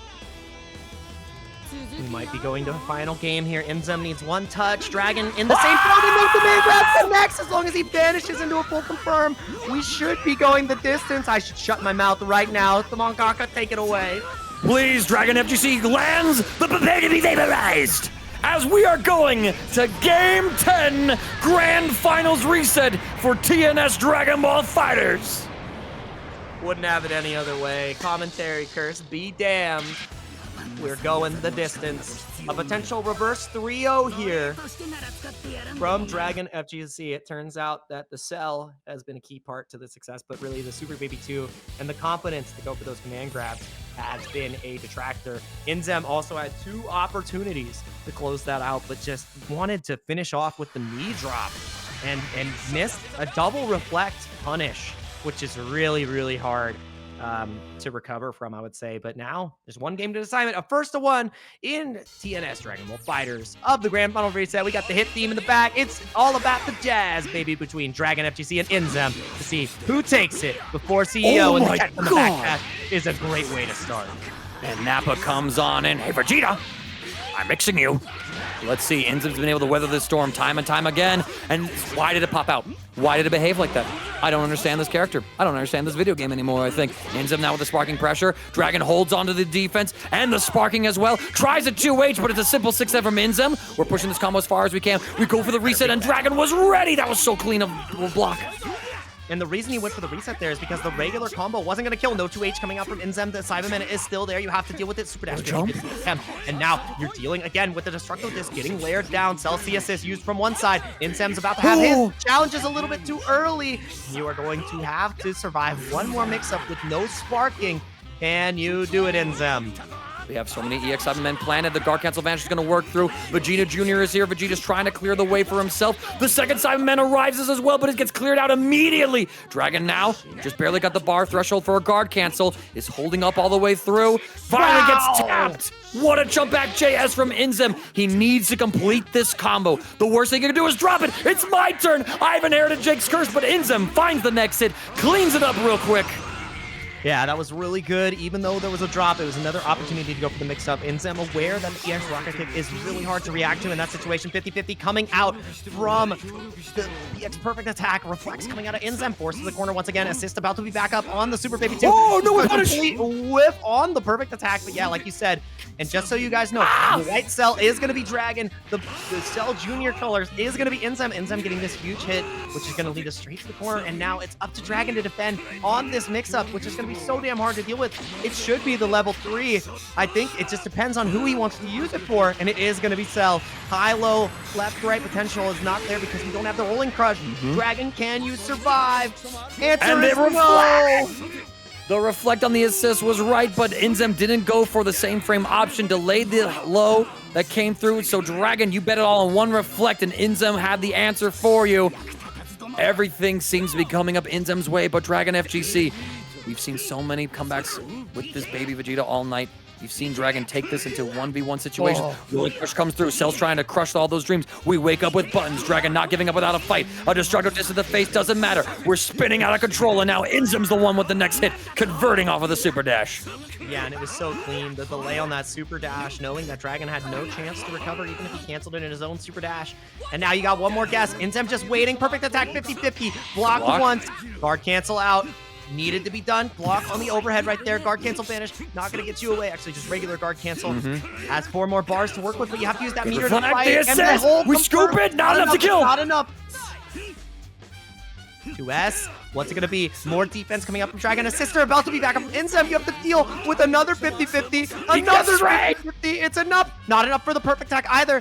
We might be going to a final game here. Inzem needs one touch. Dragon in the same field and no command grab connects as long as he vanishes into a full confirm. We should be going the distance. I should shut my mouth right now. The Mangaka, take it away. Please, DragonFGC lands the prepare to be vaporized as we are going to Game 10 Grand Finals reset for TNS Dragon Ball Fighters. Wouldn't have it any other way. Commentary curse, be damned. We're going the distance. A potential reverse 3-0 here from DragonFGC. It turns out that the Cell has been a key part to the success, but really the Super Baby 2 and the confidence to go for those command grabs has been a detractor. Inzem also had 2 opportunities to close that out, but just wanted to finish off with the knee drop and missed a double reflect punish, which is really, really hard. to recover from, I would say. But now there's one game to decide. A first to one in TNS Dragon Ball Fighters of the Grand Final reset. We got the hit theme in the back. It's all about the jazz, baby, between DragonFGC and Inzem to see who takes it before CEO and the cat from the backpack is a great way to start. And Nappa comes on in. Hey, Vegeta, I'm mixing you. Let's see. Inzem's been able to weather this storm time and time again. And why did it pop out? Why did it behave like that? I don't understand this character. I don't understand this video game anymore, I think. Inzem now with the sparking pressure. Dragon holds onto the defense and the sparking as well. Tries a 2H, but it's a simple 6-7 from Inzem. We're pushing this combo as far as we can. We go for the reset, and Dragon was ready. That was so clean of a block. And the reason he went for the reset there is because the regular combo wasn't going to kill. No 2H coming out from Inzem. The Cyberman is still there. You have to deal with it. Super dash. And now you're dealing again with the Destructo Disc getting layered down. Celsius assist used from one side. Inzem's about to have his challenge is a little bit too early. You are going to have to survive one more mix-up with no sparking. Can you do it, Inzem? We have so many EX Cybermen planted. The guard cancel advantage is going to work through. Vegeta Jr. is here. Vegeta's trying to clear the way for himself. The second Cyberman arrives as well, but it gets cleared out immediately. Dragon now just barely got the bar threshold for a guard cancel. Is holding up all the way through. Finally gets tapped. What a jump back JS from Inzem. He needs to complete this combo. The worst thing he can do is drop it. It's my turn. I've inherited Jake's curse, but Inzem finds the next hit, cleans it up real quick. Yeah, that was really good. Even though there was a drop, it was another opportunity to go for the mix-up. Inzem aware that the EX Rocket Kick is really hard to react to in that situation. 50-50 coming out from the EX Perfect Attack. Reflex coming out of Inzem. Forced to the corner once again. Assist about to be back up on the Super Baby 2. Oh, no, a complete whiff on the Perfect Attack. But yeah, like you said, and just so you guys know, the white cell is going to be Dragon. The Cell Junior colors is going to be Inzem. Inzem getting this huge hit, which is going to lead us straight to the corner. And now it's up to Dragon to defend on this mix-up, which is going to be so damn hard to deal with. It should be the level 3. I think it just depends on who he wants to use it for, and it is going to be Cell. High, low, left, right potential is not there because we don't have the rolling crush. Dragon, can you survive? Answer is no. The reflect on the assist was right, but Inzem didn't go for the same frame option, delayed the low that came through. So Dragon, you bet it all on one reflect, and Inzem had the answer for you. Everything seems to be coming up Inzem's way, but DragonFGC, we've seen so many comebacks with this baby Vegeta all night. You've seen Dragon take this into 1v1 situations. Rolling push comes through. Cell's trying to crush all those dreams. We wake up with buttons. Dragon not giving up without a fight. A Destructo Disc to the face doesn't matter. We're spinning out of control, and now Inzem's the one with the next hit, converting off of the Super Dash. Yeah, and it was so clean. The delay on that Super Dash, knowing that Dragon had no chance to recover, even if he canceled it in his own Super Dash. And now you got one more guess. Inzem just waiting. Perfect attack, 50-50. Block once. Guard cancel out. Needed to be done. Block on the overhead right there. Guard cancel vanish. Not going to get you away. Actually, just regular guard cancel. Has 4 more bars to work with, but you have to use that meter to fight. And the hold we scoop it. Not enough to kill. Not enough. 2S. What's it going to be? More defense coming up from Dragon. Assist are about to be back up from Inzem. You have to deal with another 50-50. Another 50-50. It's enough. Not enough for the perfect attack either.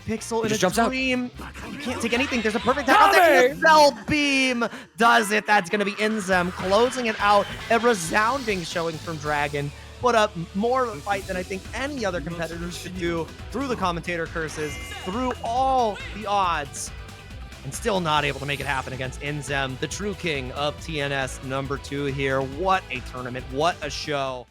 Pixel in a dream. You can't take anything. There's a perfect attack. The Cell Beam does it. That's going to be Inzem closing it out. A resounding showing from Dragon. Put up more of a fight than I think any other competitors could do through the commentator curses, through all the odds, and still not able to make it happen against Inzem, the true king of TNS #2 here. What a tournament. What a show.